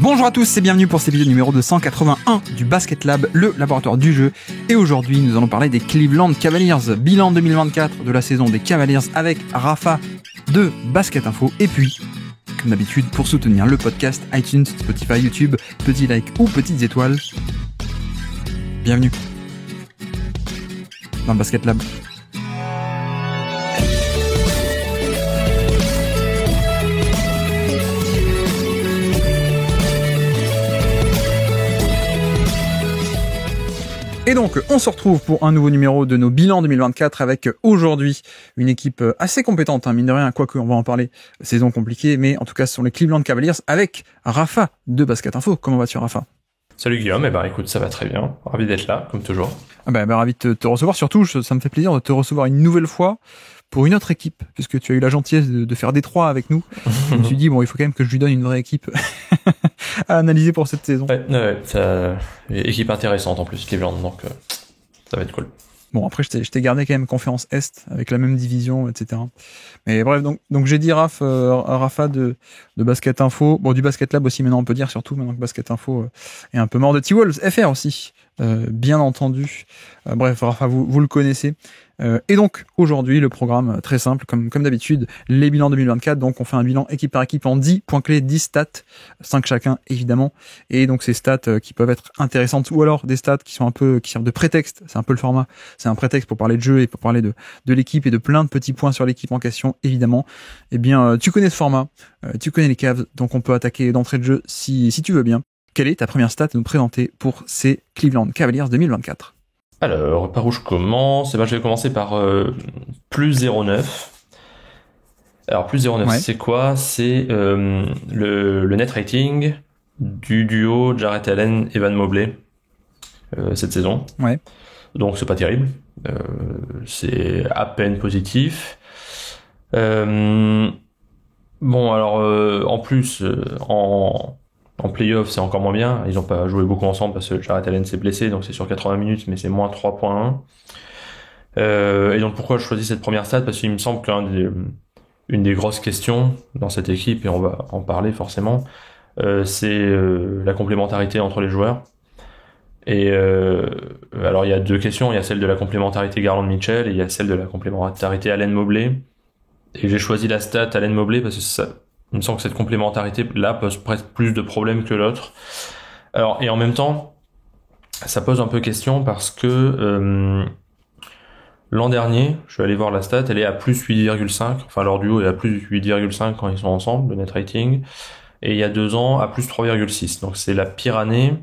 Bonjour à tous et bienvenue pour cet épisode numéro 281 du Basket Lab, le laboratoire du jeu. Et aujourd'hui, nous allons parler des Cleveland Cavaliers, bilan 2024 de la saison des Cavaliers avec Rafa de Basket Info. Et puis, comme d'habitude, pour soutenir le podcast, iTunes, Spotify, YouTube, petit like ou petites étoiles. Bienvenue dans le Basket Lab. Et donc, on se retrouve pour un nouveau numéro de nos bilans 2024 avec aujourd'hui une équipe assez compétente, mine de rien, quoique on va en parler, saison compliquée, mais en tout cas ce sont les Cleveland Cavaliers avec Rafa de Basket Info. Comment vas-tu, Rafa ? Salut Guillaume, écoute, ça va très bien, ravi d'être là, comme toujours. Ravi de te recevoir, surtout ça me fait plaisir de te recevoir une nouvelle fois pour une autre équipe, puisque tu as eu la gentillesse de faire Détroit avec nous. Je me suis dit, il faut quand même que je lui donne une vraie équipe à analyser pour cette saison. Équipe intéressante en plus, Cleveland, donc ça va être cool. Bon, après, je t'ai gardé quand même conférence Est, avec la même division, etc. Mais bref, donc j'ai dit Rafa de Basket Info, du Basket Lab aussi, maintenant on peut dire, surtout maintenant que Basket Info est un peu mort, de T-Wolves FR aussi, bien entendu. Bref, Rafa, vous le connaissez. Et donc, aujourd'hui, le programme très simple, comme d'habitude, les bilans 2024. Donc, on fait un bilan équipe par équipe en 10 points clés, 10 stats, 5 chacun, évidemment. Et donc, ces stats qui peuvent être intéressantes, ou alors des stats qui servent de prétexte. C'est un peu le format. C'est un prétexte pour parler de jeu et pour parler de l'équipe et de plein de petits points sur l'équipe en question, évidemment. Eh bien, tu connais ce format. Tu connais les Cavs. Donc, on peut attaquer d'entrée de jeu si tu veux bien. Quelle est ta première stat à nous présenter pour ces Cleveland Cavaliers 2024? Alors, par où je commence ? Je vais commencer par plus 0,9. Alors, plus 0,9, ouais. C'est quoi ? C'est le net rating du duo Jarrett Allen et Evan Mobley cette saison. Ouais. Donc, c'est pas terrible. C'est à peine positif. En plus, en play-off, c'est encore moins bien. Ils n'ont pas joué beaucoup ensemble parce que Jarrett Allen s'est blessé, donc c'est sur 80 minutes, mais c'est moins 3.1. Et donc pourquoi je choisis cette première stat ? Parce qu'il me semble qu'une des grosses questions dans cette équipe, et on va en parler forcément, c'est la complémentarité entre les joueurs. Et alors il y a deux questions, il y a celle de la complémentarité Garland-Mitchell et il y a celle de la complémentarité Allen-Mobley. Et j'ai choisi la stat Allen-Mobley parce que il me semble que cette complémentarité-là pose presque plus de problèmes que l'autre. Alors, et en même temps, ça pose un peu question parce que l'an dernier, je vais aller voir la stat, elle est à plus 8,5. Enfin, leur duo est à plus 8,5 quand ils sont ensemble, le net rating. Et il y a 2 ans, à plus 3,6. Donc, c'est la pire année.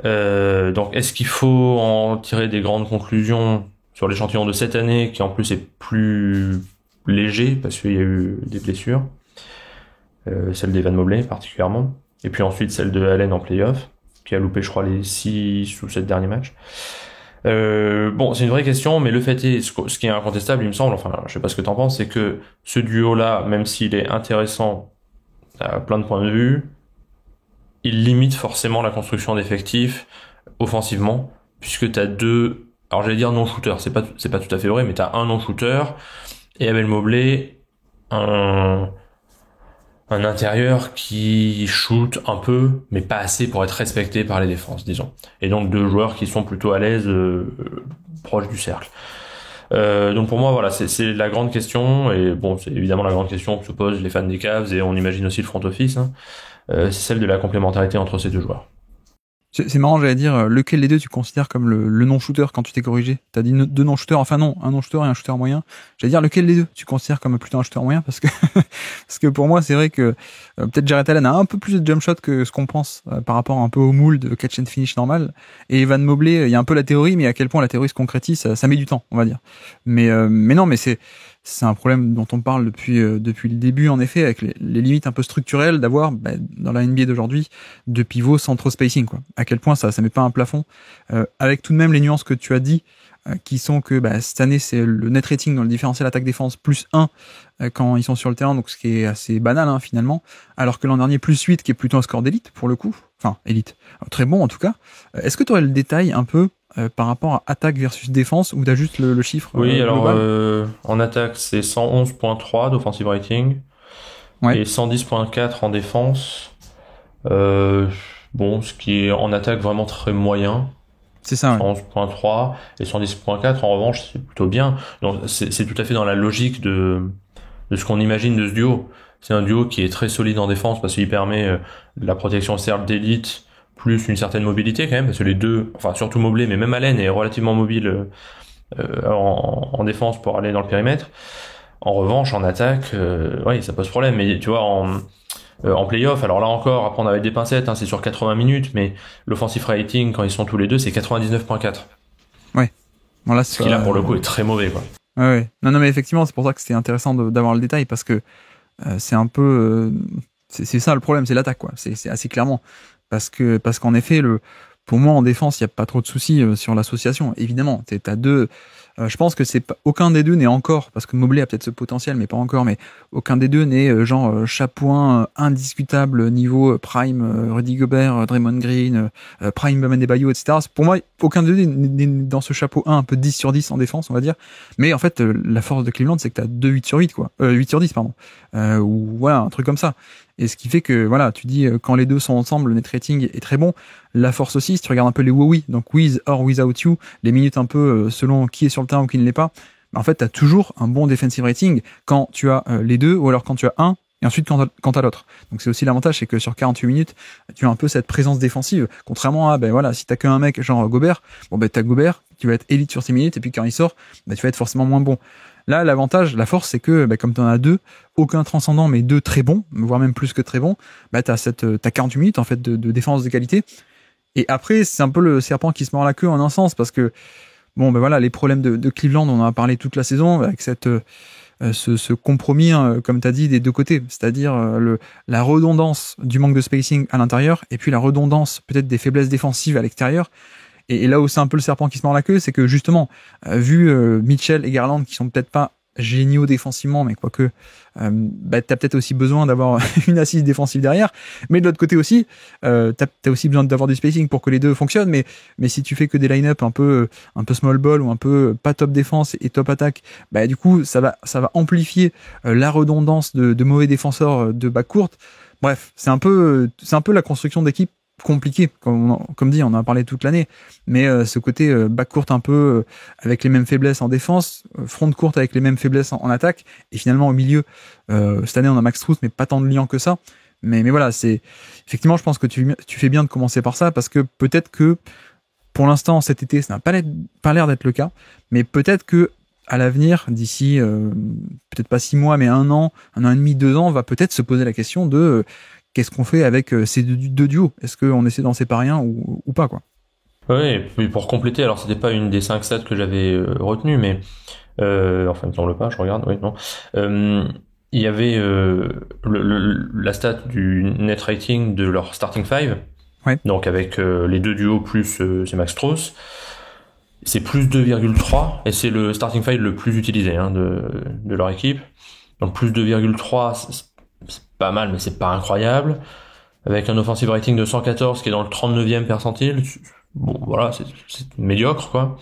Donc, est-ce qu'il faut en tirer des grandes conclusions sur l'échantillon de cette année, qui en plus est plus léger parce qu'il y a eu des blessures? Celle d'Evan Mobley particulièrement, et puis ensuite celle de Allen en play-off, qui a loupé je crois les 6 ou 7 derniers matchs. C'est une vraie question, mais le fait est, ce qui est incontestable il me semble, enfin je sais pas ce que t'en penses, c'est que ce duo-là, même s'il est intéressant à plein de points de vue, il limite forcément la construction d'effectifs offensivement, puisque t'as deux, alors j'allais dire non-shooter, c'est pas tout à fait vrai, mais t'as un non-shooter, et Evan Mobley, un intérieur qui shoot un peu, mais pas assez pour être respecté par les défenses, disons. Et donc 2 joueurs qui sont plutôt à l'aise, proches du cercle. Donc pour moi, voilà, c'est la grande question, et bon, c'est évidemment la grande question que se posent les fans des Cavs, et on imagine aussi le front office, c'est celle de la complémentarité entre ces 2 joueurs. C'est marrant, j'allais dire, lequel des deux tu considères comme le non-shooter quand tu t'es corrigé ? T'as dit 2 non-shooters, enfin non, un non-shooter et un shooter moyen. J'allais dire, lequel des deux tu considères comme plutôt un shooter moyen ? Parce que pour moi, c'est vrai que peut-être Jarrett Allen a un peu plus de jump shot que ce qu'on pense par rapport un peu au moule de catch and finish normal. Et Evan Mobley, il y a un peu la théorie, mais à quel point la théorie se concrétise, ça met du temps, on va dire. Mais non, mais c'est un problème dont on parle depuis le début, en effet, avec les limites un peu structurelles d'avoir, dans la NBA d'aujourd'hui, de pivots sans trop spacing, quoi. À quel point ça met pas un plafond, avec tout de même les nuances que tu as dit, qui sont que cette année c'est le net rating dans le différentiel attaque-défense plus 1 quand ils sont sur le terrain, donc ce qui est assez banal finalement, alors que l'an dernier plus 8 qui est plutôt un score d'élite pour le coup, enfin élite, très bon en tout cas. Est-ce que tu aurais le détail un peu par rapport à attaque versus défense, ou t'as juste le chiffre Oui, alors global en attaque c'est 111.3 d'offensive rating, ouais, et 110.4 en défense. Euh, bon, ce qui est en attaque vraiment très moyen. C'est ça, ouais. 111.3 et 110.4 en revanche, c'est plutôt bien. Donc c'est tout à fait dans la logique de ce qu'on imagine de ce duo. C'est un duo qui est très solide en défense parce qu'il permet la protection cercle d'élite plus une certaine mobilité quand même, parce que les deux, enfin surtout Mobley, mais même Allen est relativement mobile en défense pour aller dans le périmètre. En revanche, en attaque, oui, ça pose problème. Mais tu vois, en playoff, alors là encore, à prendre avec des pincettes, hein, c'est sur 80 minutes, mais l'offensive rating, quand ils sont tous les deux, c'est 99.4. Ouais. Bon, là, Ce qui là, pour le coup, est très mauvais, quoi. Ouais. Non, mais effectivement, c'est pour ça que c'était intéressant d'avoir le détail, parce que c'est un peu... c'est ça le problème, c'est l'attaque, quoi. C'est assez clairement. Parce qu'en effet, pour moi, en défense, il n'y a pas trop de soucis sur l'association. Évidemment, t'as deux... je pense que aucun des deux n'est encore, parce que Mobley a peut-être ce potentiel, mais pas encore, mais aucun des deux n'est chapouin indiscutable niveau prime Rudy Gobert, Draymond Green, prime Bam Adebayo, etc. Pour moi, aucun des deux n'est dans ce chapeau 1 un peu 10 sur 10 en défense, on va dire. Mais en fait, la force de Cleveland, c'est que t'as 2 8 sur 8, quoi. 8 sur 10, pardon. Ou voilà, un truc comme ça. Et ce qui fait que, voilà, tu dis, quand les deux sont ensemble, le net rating est très bon. La force aussi, si tu regardes un peu les WoWi, donc with or without you, les minutes un peu selon qui est sur le terrain ou qui ne l'est pas, en fait, tu as toujours un bon defensive rating quand tu as les deux, ou alors quand tu as un, et ensuite quand t'as l'autre. Donc c'est aussi l'avantage, c'est que sur 48 minutes, tu as un peu cette présence défensive, contrairement à, si t'as qu'un mec genre Gobert, t'as Gobert, qui va être élite sur 6 minutes, et puis quand il sort, tu vas être forcément moins bon. Là, l'avantage, la force, c'est que comme t'en as deux, aucun transcendant, mais deux très bons, voire même plus que très bons, t'as 48 minutes en fait de défense de qualité. Et après, c'est un peu le serpent qui se mord la queue en un sens, parce que les problèmes de Cleveland, on en a parlé toute la saison, avec ce compromis, comme tu as dit, des deux côtés, c'est-à-dire la redondance du manque de spacing à l'intérieur, et puis la redondance peut-être des faiblesses défensives à l'extérieur. Et là où c'est un peu le serpent qui se mord la queue, c'est que justement, vu Mitchell et Garland, qui sont peut-être pas géniaux défensivement, mais quoique t'as peut-être aussi besoin d'avoir une assise défensive derrière, mais de l'autre côté aussi t'as aussi besoin d'avoir du spacing pour que les deux fonctionnent, mais si tu fais que des line-up un peu small ball ou un peu pas top défense et top attaque, du coup ça va amplifier la redondance de mauvais défenseurs de back court. Bref, c'est un peu la construction d'équipe compliqué, comme dit, on en a parlé toute l'année, mais ce côté back court un peu avec les mêmes faiblesses en défense, front court avec les mêmes faiblesses en attaque, et finalement au milieu, cette année on a Max Strus, mais pas tant de liants que ça, mais voilà, c'est effectivement, je pense que tu fais bien de commencer par ça, parce que peut-être que pour l'instant cet été ça n'a pas l'air d'être le cas, mais peut-être que à l'avenir, d'ici peut-être pas 6 mois, mais 1 an et demi, 2 ans, on va peut-être se poser la question de qu'est-ce qu'on fait avec ces deux duos? Est-ce qu'on essaie d'en séparer un ou pas, quoi? Oui, et puis pour compléter, alors c'était pas une des 5 stats que j'avais retenues, mais enfin il me semble pas, je regarde, oui, non. Il y avait la stat du net rating de leur starting five, ouais. Donc avec les deux duos plus c'est Max Strus, c'est plus 2,3 et c'est le starting five le plus utilisé de leur équipe. Donc plus 2,3, c'est pas mal, mais c'est pas incroyable. Avec un offensive rating de 114 qui est dans le 39e percentile, bon voilà, c'est médiocre quoi.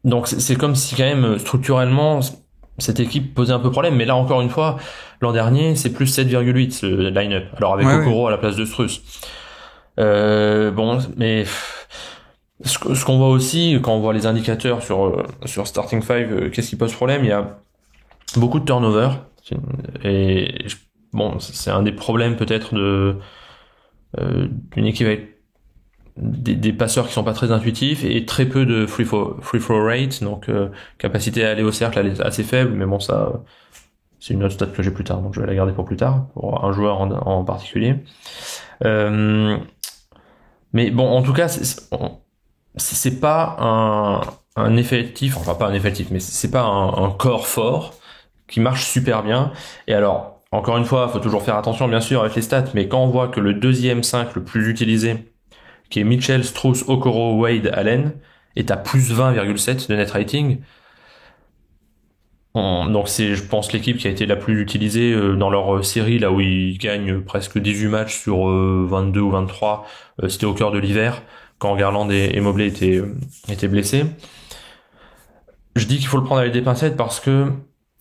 Donc c'est comme si quand même structurellement cette équipe posait un peu problème, mais là encore une fois, l'an dernier c'est plus 7,8 ce line-up. Alors avec Okoro à la place de Strus. Bon, mais ce qu'on voit aussi quand on voit les indicateurs sur Starting 5, qu'est-ce qui pose problème? Il y a beaucoup de turnover et bon, c'est un des problèmes peut-être d'une équipe avec des passeurs qui sont pas très intuitifs et très peu de free throw rate, donc capacité à aller au cercle assez faible, mais bon ça c'est une autre stat que j'ai plus tard, donc je vais la garder pour plus tard, pour un joueur en particulier. Mais bon, en tout cas, c'est pas un effectif, enfin pas un effectif, mais c'est pas un corps fort qui marche super bien. Et alors, encore une fois, faut toujours faire attention bien sûr avec les stats, mais quand on voit que le deuxième 5 le plus utilisé, qui est Mitchell, Strus, Okoro, Wade, Allen, est à plus 20,7 de net rating, donc c'est, je pense, l'équipe qui a été la plus utilisée dans leur série, là où ils gagnent presque 18 matchs sur 22 ou 23. C'était au cœur de l'hiver, quand Garland et Mobley étaient blessés. Je dis qu'il faut le prendre avec des pincettes parce que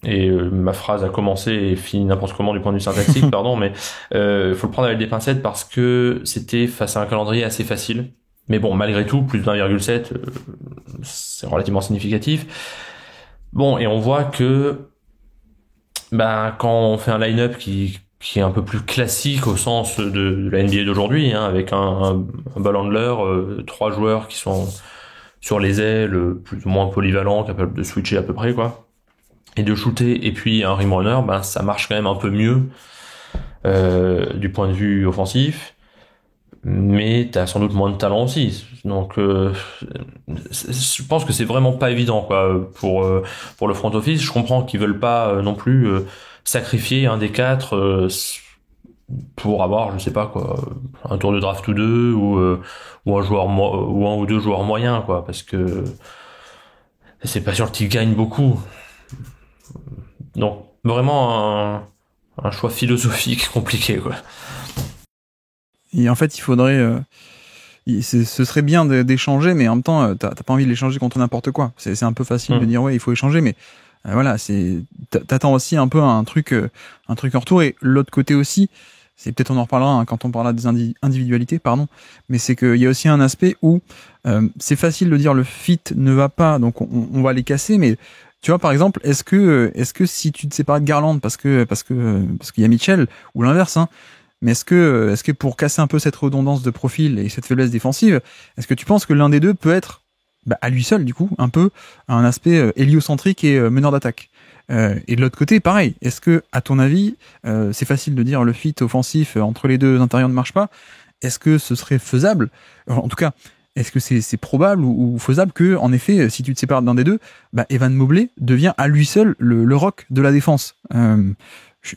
et ma phrase a commencé et fini n'importe comment du point de vue syntaxique, pardon, mais faut le prendre avec des pincettes parce que c'était face à un calendrier assez facile. Mais bon, malgré tout, plus de 1,7, c'est relativement significatif. Bon, et on voit que quand on fait un line-up qui est un peu plus classique au sens de la NBA d'aujourd'hui, hein, avec un ball handler, 3 joueurs qui sont sur les ailes, plus ou moins polyvalents, capables de switcher à peu près, quoi, et de shooter, et puis un rim runner, ça marche quand même un peu mieux du point de vue offensif, mais t'as sans doute moins de talent aussi. Donc je pense que c'est vraiment pas évident, quoi, pour le front office. Je comprends qu'ils veulent pas non plus sacrifier un des 4 pour avoir, je sais pas quoi, un tour de draft ou 2, ou un ou 2 joueurs moyens, quoi, parce que c'est pas sûr qu'ils gagnent beaucoup. Donc vraiment un choix philosophique compliqué, quoi. Et en fait, il faudrait... ce serait bien d'échanger, mais en même temps, t'as pas envie de l'échanger contre n'importe quoi. C'est un peu facile de dire, ouais, il faut échanger, mais voilà, t'attends aussi un peu un truc en retour. Et l'autre côté aussi, c'est peut-être on en reparlera hein, quand on parlera des individualités, pardon, mais c'est qu'il y a aussi un aspect où c'est facile de dire le fit ne va pas, donc on va les casser, mais tu vois, par exemple, est-ce que si tu te sépares de Garland parce qu'il y a Mitchell, ou l'inverse, hein, mais est-ce que pour casser un peu cette redondance de profil et cette faiblesse défensive, est-ce que tu penses que l'un des deux peut être à lui seul, du coup, un peu un aspect héliocentrique et meneur d'attaque? Et de l'autre côté, pareil. Est-ce que, à ton avis, c'est facile de dire le fit offensif entre les deux intérieurs ne marche pas? Est-ce que ce serait faisable? En tout cas, est-ce que c'est probable ou faisable que, en effet, si tu te sépares d'un des deux, Evan Mobley devient à lui seul le rock de la défense?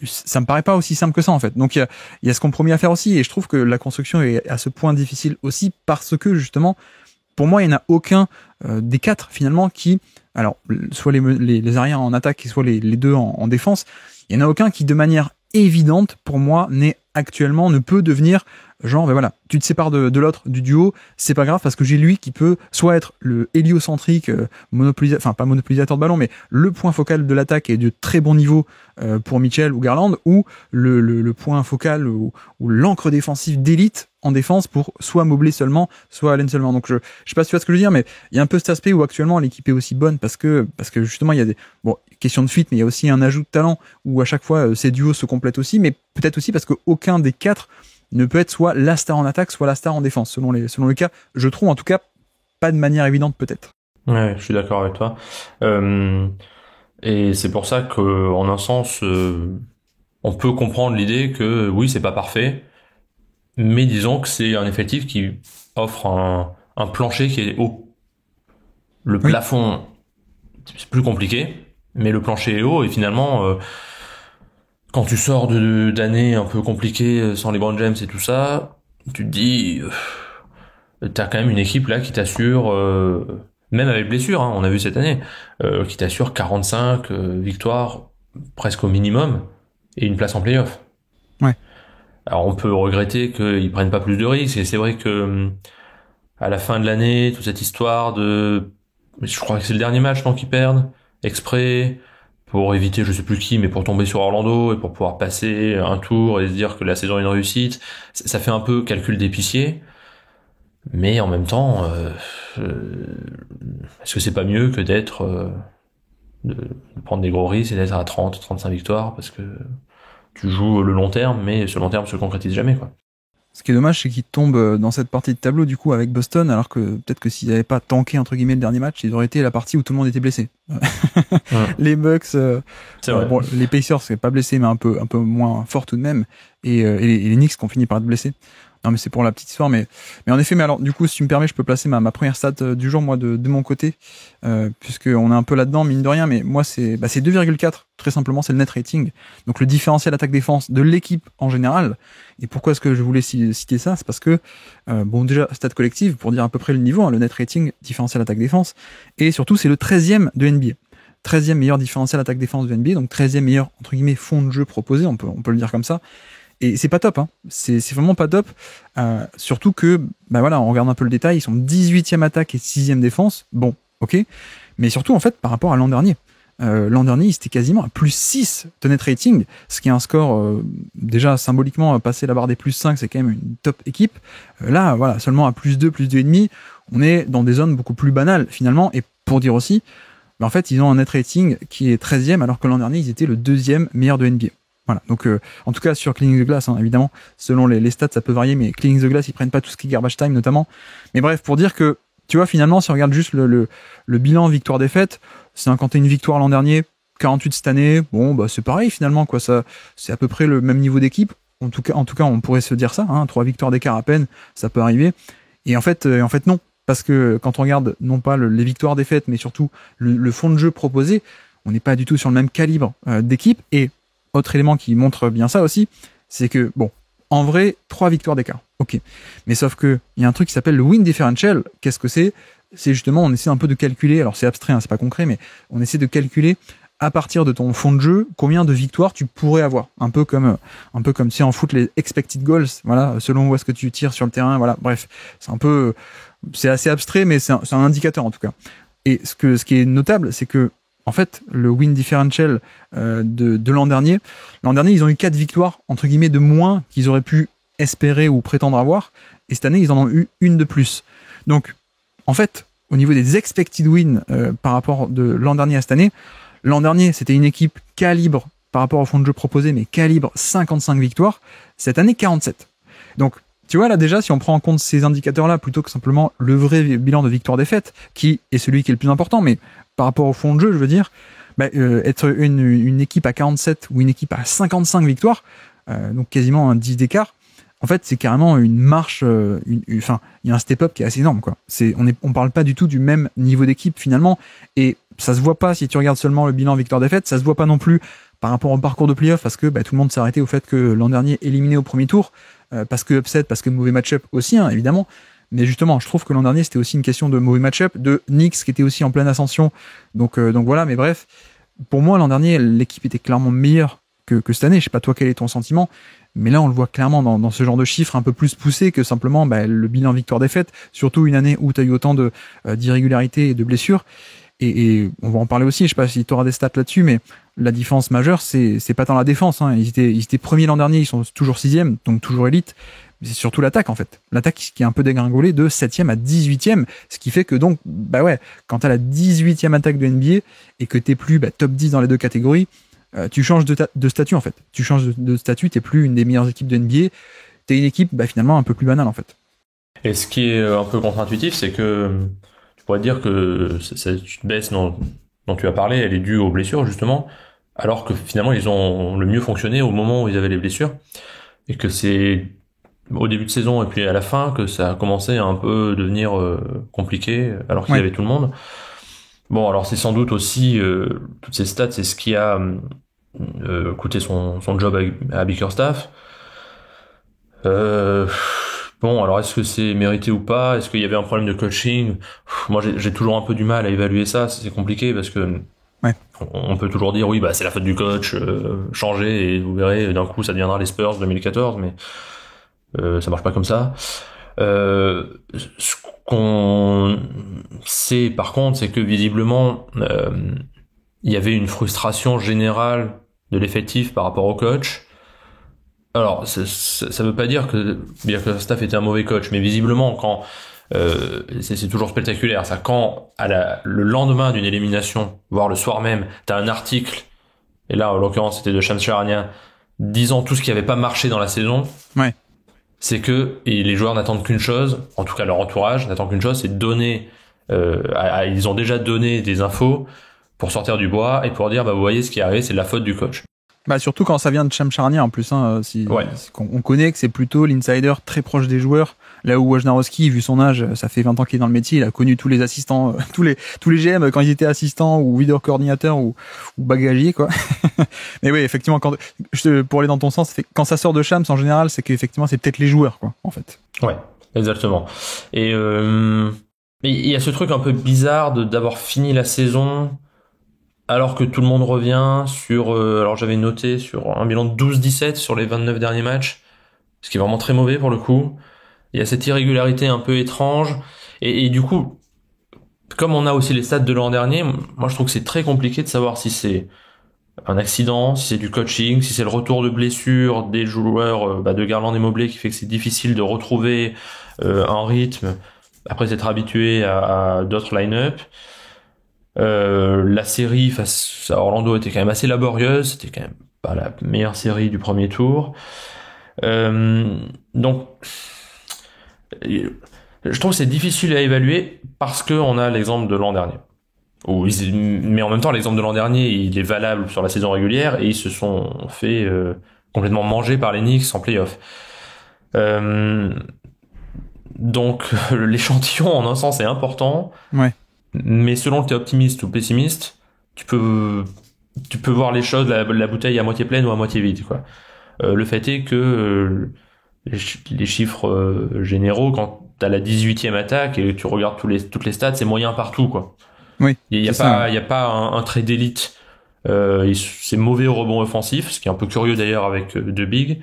Ça me paraît pas aussi simple que ça, en fait. Donc il y a ce compromis à faire aussi, et je trouve que la construction est à ce point difficile aussi parce que justement, pour moi, il n'y en a aucun des 4 finalement qui, alors soit les arrières en attaque, soit les 2 en défense, il n'y en a aucun qui de manière évidente pour moi ne peut devenir genre voilà, tu te sépares de l'autre du duo, c'est pas grave parce que j'ai lui qui peut soit être le héliocentrique pas monopolisateur de ballon, mais le point focal de l'attaque et de très bon niveau pour Mitchell ou Garland, ou le point focal ou l'encre défensive d'élite en défense pour soit Mobley seulement, soit Allen seulement. Donc je sais pas si tu vois ce que je veux dire, mais il y a un peu cet aspect où actuellement l'équipe est aussi bonne parce que justement il y a des questions de fit, mais il y a aussi un ajout de talent où à chaque fois ces duos se complètent aussi, mais peut-être aussi parce qu'aucun des 4 ne peut être soit la star en attaque, soit la star en défense, selon les cas. Je trouve en tout cas pas de manière évidente peut-être. Ouais, je suis d'accord avec toi. Et c'est pour ça que, en un sens, on peut comprendre l'idée que oui, c'est pas parfait, mais disons que c'est un effectif qui offre un plancher qui est haut. Le plafond, c'est plus compliqué, mais le plancher est haut, et finalement, quand tu sors d'années un peu compliquées sans LeBron James et tout ça, tu te dis, t'as quand même une équipe là qui t'assure, même avec blessure, hein, on a vu cette année, qui t'assure 45 victoires presque au minimum et une place en play-off. Ouais. Alors on peut regretter qu'ils prennent pas plus de risques, et c'est vrai que à la fin de l'année, toute cette histoire je crois que c'est le dernier match tant qu'ils perdent, exprès, pour éviter je sais plus qui, mais pour tomber sur Orlando et pour pouvoir passer un tour et se dire que la saison est une réussite, ça fait un peu calcul d'épicier. Mais en même temps, est-ce que c'est pas mieux que de prendre des gros risques et d'être à 30, 35 victoires parce que tu joues le long terme, mais ce long terme se concrétise jamais, quoi. Ce qui est dommage, c'est qu'ils tombent dans cette partie de tableau du coup avec Boston, alors que peut-être que s'ils n'avaient pas tanké entre guillemets le dernier match, ils auraient été la partie où tout le monde était blessé. Les Bucks, les Pacers c'est pas blessé, mais un peu moins fort tout de même, et les Knicks qui ont fini par être blessés. Non mais c'est pour la petite histoire, mais en effet, mais alors du coup si tu me permets, je peux placer ma première stat du jour moi de mon côté, puisque on est un peu là-dedans mine de rien, mais moi c'est 2,4 très simplement, c'est le net rating, donc le différentiel attaque-défense de l'équipe en général. Et pourquoi est-ce que je voulais citer ça? C'est parce que déjà stat collective pour dire à peu près le niveau, hein, le net rating différentiel attaque-défense, et surtout c'est le 13e de NBA. 13e meilleur différentiel attaque-défense de NBA, donc 13e meilleur entre guillemets fond de jeu proposé, on peut le dire comme ça. Et c'est pas top, hein. C'est vraiment pas top. Surtout que, on regarde un peu le détail, ils sont 18e attaque et 6e défense. Bon, ok. Mais surtout, en fait, par rapport à l'an dernier. l'an dernier, ils étaient quasiment à plus 6 de net rating, ce qui est un score, déjà symboliquement, passer la barre des plus 5, c'est quand même une top équipe. Là, voilà, seulement à plus 2, plus 2,5, on est dans des zones beaucoup plus banales, finalement, et pour dire aussi, en fait, ils ont un net rating qui est 13e, alors que l'an dernier, ils étaient le 2e meilleur de NBA. Voilà. Donc, en tout cas, sur Cleaning the Glass, hein, évidemment, selon les stats, ça peut varier, mais Cleaning the Glass, ils prennent pas tout ce qui est garbage time, notamment. Mais bref, pour dire que, tu vois, finalement, si on regarde juste le bilan victoire-défaite, 51 victoires l'an dernier, 48 cette année, bon, bah, c'est pareil, finalement, quoi. Ça, c'est à peu près le même niveau d'équipe. En tout cas, on pourrait se dire ça, hein, 3 victoires d'écart à peine, ça peut arriver. Et en fait, non. Parce que quand on regarde non pas les victoires-défaites, mais surtout le fond de jeu proposé, on n'est pas du tout sur le même calibre d'équipe. Et autre élément qui montre bien ça aussi, c'est que, bon, en vrai, 3 victoires d'écart, ok. Mais sauf que il y a un truc qui s'appelle le win differential. Qu'est-ce que c'est ? C'est justement, on essaie un peu de calculer, alors c'est abstrait, hein, c'est pas concret, mais on essaie de calculer à partir de ton fond de jeu, combien de victoires tu pourrais avoir. Un peu comme si en foot, les expected goals, voilà, selon où est-ce que tu tires sur le terrain, voilà, bref. C'est assez abstrait, mais c'est un indicateur, en tout cas. Et ce qui est notable, c'est que, en fait, le win differential, de l'an dernier, ils ont eu 4 victoires, entre guillemets, de moins qu'ils auraient pu espérer ou prétendre avoir. Et cette année, ils en ont eu une de plus. Donc, en fait, au niveau des expected wins, par rapport de l'an dernier à cette année, l'an dernier, c'était une équipe calibre, par rapport au fond de jeu proposé, mais calibre 55 victoires. Cette année, 47. Donc, tu vois, là, déjà, si on prend en compte ces indicateurs-là, plutôt que simplement le vrai bilan de victoire-défaite, qui est celui qui est le plus important, mais par rapport au fond de jeu, je veux dire, être une équipe à 47 ou une équipe à 55 victoires, donc quasiment un 10 d'écart, en fait, c'est carrément une marche, enfin, il y a un step-up qui est assez énorme, quoi. On parle pas du tout du même niveau d'équipe, finalement, et ça se voit pas si tu regardes seulement le bilan victoire-défaite, ça se voit pas non plus par rapport au parcours de playoff, parce que tout le monde s'est arrêté au fait que l'an dernier, éliminé au premier tour, parce que upset, parce que mauvais match-up aussi, hein, évidemment. Mais justement, je trouve que l'an dernier, c'était aussi une question de mauvais match-up, de Knicks qui était aussi en pleine ascension. Donc voilà, mais bref, pour moi, l'an dernier, l'équipe était clairement meilleure que cette année. Je sais pas toi quel est ton sentiment, mais là, on le voit clairement dans ce genre de chiffres un peu plus poussés que simplement le bilan victoire-défaite, surtout une année où tu as eu autant d'irrégularités et de blessures. Et on va en parler aussi, je sais pas si tu auras des stats là-dessus, mais la différence majeure, c'est pas tant la défense, hein. Ils étaient premiers l'an dernier, ils sont toujours 6e, donc toujours élite. Mais c'est surtout l'attaque, en fait. L'attaque qui est un peu dégringolée de 7e à 18e, ce qui fait que donc, quand t'as la 18e attaque de NBA et que t'es plus top 10 dans les deux catégories, tu changes de statut, en fait. Tu changes de statut, t'es plus une des meilleures équipes de NBA, t'es une équipe finalement un peu plus banale, en fait. Et ce qui est un peu contre-intuitif, c'est que tu pourrais dire que cette baisse dont tu as parlé, elle est due aux blessures, justement, alors que finalement, ils ont le mieux fonctionné au moment où ils avaient les blessures, et que c'est au début de saison et puis à la fin que ça a commencé à un peu devenir compliqué, alors qu'ils avaient tout le monde. Bon, alors c'est sans doute aussi, toutes ces stats, c'est ce qui a coûté son job à Bickerstaff. Bon, alors est-ce que c'est mérité ou pas ? Est-ce qu'il y avait un problème de coaching ? Moi, j'ai toujours un peu du mal à évaluer ça. C'est compliqué parce que on peut toujours dire oui, c'est la faute du coach, changez et vous verrez, d'un coup, ça deviendra les Spurs 2014, mais ça marche pas comme ça. Ce qu'on sait, par contre, c'est que visiblement, il y avait une frustration générale de l'effectif par rapport au coach. Alors, ça veut pas dire que Bickerstaff était un mauvais coach, mais visiblement, quand c'est toujours spectaculaire, ça, quand le lendemain d'une élimination, voire le soir même, t'as un article, et là, en l'occurrence, c'était de Shams Charania, disant tout ce qui avait pas marché dans la saison. Ouais. C'est que les joueurs n'attendent qu'une chose, en tout cas leur entourage n'attend qu'une chose, c'est de donner. Ils ont déjà donné des infos pour sortir du bois et pour dire vous voyez ce qui est arrivé, c'est de la faute du coach. Surtout quand ça vient de Shams Charania en plus, hein, on connaît que c'est plutôt l'insider très proche des joueurs, là où Wojnarowski, vu son âge, ça fait 20 ans qu'il est dans le métier, il a connu tous les assistants, tous les GM quand ils étaient assistants ou video coordinateurs ou bagagiers, quoi. Mais oui, effectivement, pour aller dans ton sens, quand ça sort de Shams en général, c'est qu'effectivement c'est peut-être les joueurs, quoi, en fait. Ouais, exactement. Et il y a ce truc un peu bizarre d'avoir fini la saison alors que tout le monde revient sur... alors j'avais noté sur un bilan de 12-17 sur les 29 derniers matchs, ce qui est vraiment très mauvais pour le coup. Il y a cette irrégularité un peu étrange. Et du coup, comme on a aussi les stats de l'an dernier, moi je trouve que c'est très compliqué de savoir si c'est un accident, si c'est du coaching, si c'est le retour de blessure des joueurs de Garland et Mobley qui fait que c'est difficile de retrouver un rythme après s'être habitué à d'autres line-up. La série face à Orlando était quand même assez laborieuse, c'était quand même pas la meilleure série du premier tour. Donc je trouve que c'est difficile à évaluer parce que on a l'exemple de l'an dernier. Mais en même temps, l'exemple de l'an dernier, il est valable sur la saison régulière et ils se sont fait complètement manger par les Knicks en play-off. Donc l'échantillon en un sens est important, Ouais. mais selon que tu es optimiste ou pessimiste, tu peux voir les choses, la bouteille à moitié pleine ou à moitié vide, quoi. Le fait est que les chiffres généraux, quand t'as la 18e attaque et tu regardes toutes les stats, c'est moyen partout, quoi. Oui. Il y a pas un trait d'élite. C'est mauvais au rebond offensif, ce qui est un peu curieux d'ailleurs avec De Big.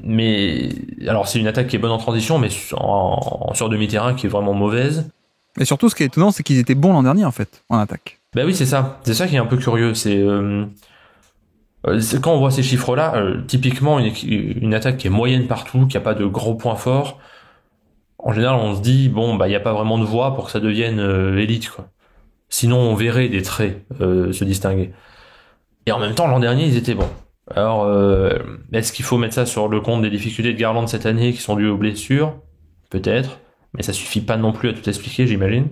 Mais alors c'est une attaque qui est bonne en transition, mais sur demi-terrain qui est vraiment mauvaise. Et surtout, ce qui est étonnant, c'est qu'ils étaient bons l'an dernier en fait en attaque. Bah oui, c'est ça qui est un peu curieux. C'est quand on voit ces chiffres-là, typiquement une attaque qui est moyenne partout, qui a pas de gros points forts. En général, on se dit bon, il y a pas vraiment de voie pour que ça devienne élite, quoi. Sinon, on verrait des traits se distinguer. Et en même temps, l'an dernier, ils étaient bons. Alors, est-ce qu'il faut mettre ça sur le compte des difficultés de Garland cette année qui sont dues aux blessures? Peut-être, mais ça suffit pas non plus à tout expliquer, j'imagine.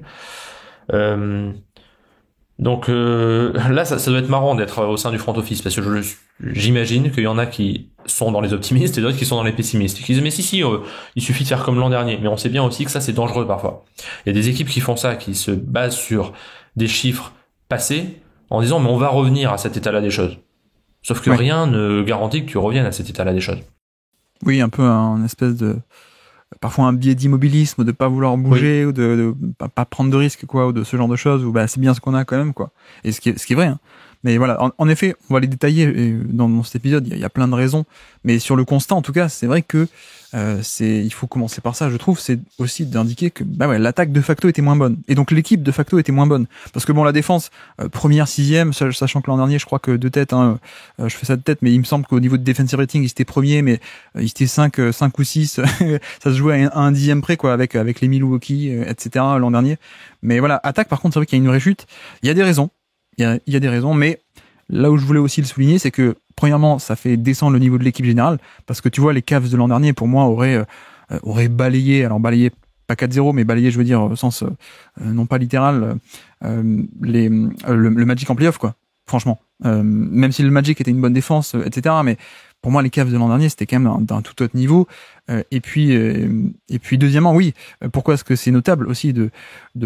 Donc là, ça doit être marrant d'être au sein du front office parce que j'imagine qu'il y en a qui sont dans les optimistes et d'autres qui sont dans les pessimistes. Qui disent mais si, il suffit de faire comme l'an dernier. Mais on sait bien aussi que ça c'est dangereux parfois. Il y a des équipes qui font ça, qui se basent sur des chiffres passés en disant mais on va revenir à cet état-là des choses. Sauf que rien ne garantit que tu reviennes à cet état-là des choses. Oui, un peu un espèce de parfois un biais d'immobilisme, de pas vouloir bouger, ou de pas prendre de risques, quoi, ou de ce genre de choses, ou c'est bien ce qu'on a quand même, quoi. Et ce qui est vrai, hein. Mais voilà, en effet, on va les détailler dans cet épisode, il y a plein de raisons, mais sur le constat, en tout cas, c'est vrai que il faut commencer par ça, je trouve, c'est aussi d'indiquer que l'attaque de facto était moins bonne, et donc l'équipe de facto était moins bonne, parce que bon, la défense, première, sixième, sachant que l'an dernier, je crois que de tête, je fais ça de tête, mais il me semble qu'au niveau de defensive rating, ils étaient premiers, mais ils étaient 5 ou 6, ça se jouait à un dixième près, quoi, avec les Milwaukee, etc., l'an dernier. Mais voilà, attaque, par contre, c'est vrai qu'il y a une vraie chute. Il y a des raisons. Il y a des raisons, mais là où je voulais aussi le souligner, c'est que premièrement, ça fait descendre le niveau de l'équipe générale, parce que tu vois, les Cavs de l'an dernier, pour moi, auraient balayé pas 4-0, mais balayé, je veux dire, au sens non pas littéral, le Magic en playoff, quoi. Franchement, même si le Magic était une bonne défense, etc., mais pour moi, les Cavs de l'an dernier, c'était quand même d'un tout autre niveau. Et puis deuxièmement, oui, pourquoi est-ce que c'est notable aussi de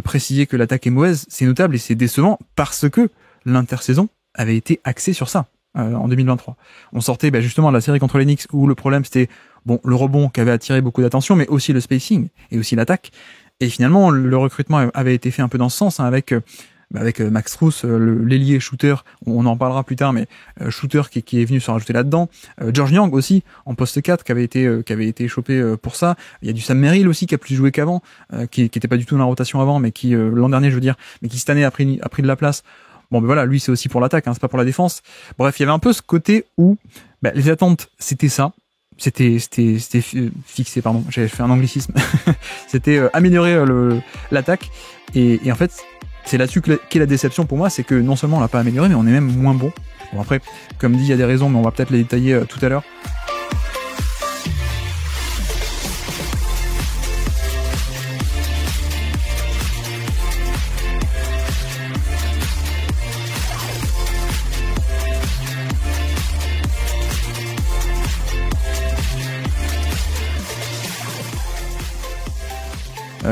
préciser que l'attaque est mauvaise? C'est notable et c'est décevant parce que l'intersaison avait été axée sur ça en 2023. On sortait justement de la série contre les Knicks où le problème c'était le rebond qui avait attiré beaucoup d'attention, mais aussi le spacing et aussi l'attaque. Et finalement, le recrutement avait été fait un peu dans ce sens, hein, avec Max Strus, l'ailier shooter, on en parlera plus tard, mais shooter qui est venu se rajouter là-dedans. George Niang aussi, en poste 4, qui avait été chopé pour ça. Il y a du Sam Merrill aussi, qui a plus joué qu'avant, qui était pas du tout dans la rotation avant, mais qui, l'an dernier, je veux dire, mais qui cette année a pris de la place. Bon, voilà, lui, c'est aussi pour l'attaque, hein, c'est pas pour la défense. Bref, il y avait un peu ce côté où, les attentes, c'était ça. C'était fixé, pardon, j'avais fait un anglicisme. C'était améliorer l'attaque. Et en fait, c'est là-dessus qu'est la déception pour moi, c'est que non seulement on l'a pas amélioré, mais on est même moins bon. Bon après, comme dit, il y a des raisons, mais on va peut-être les détailler tout à l'heure.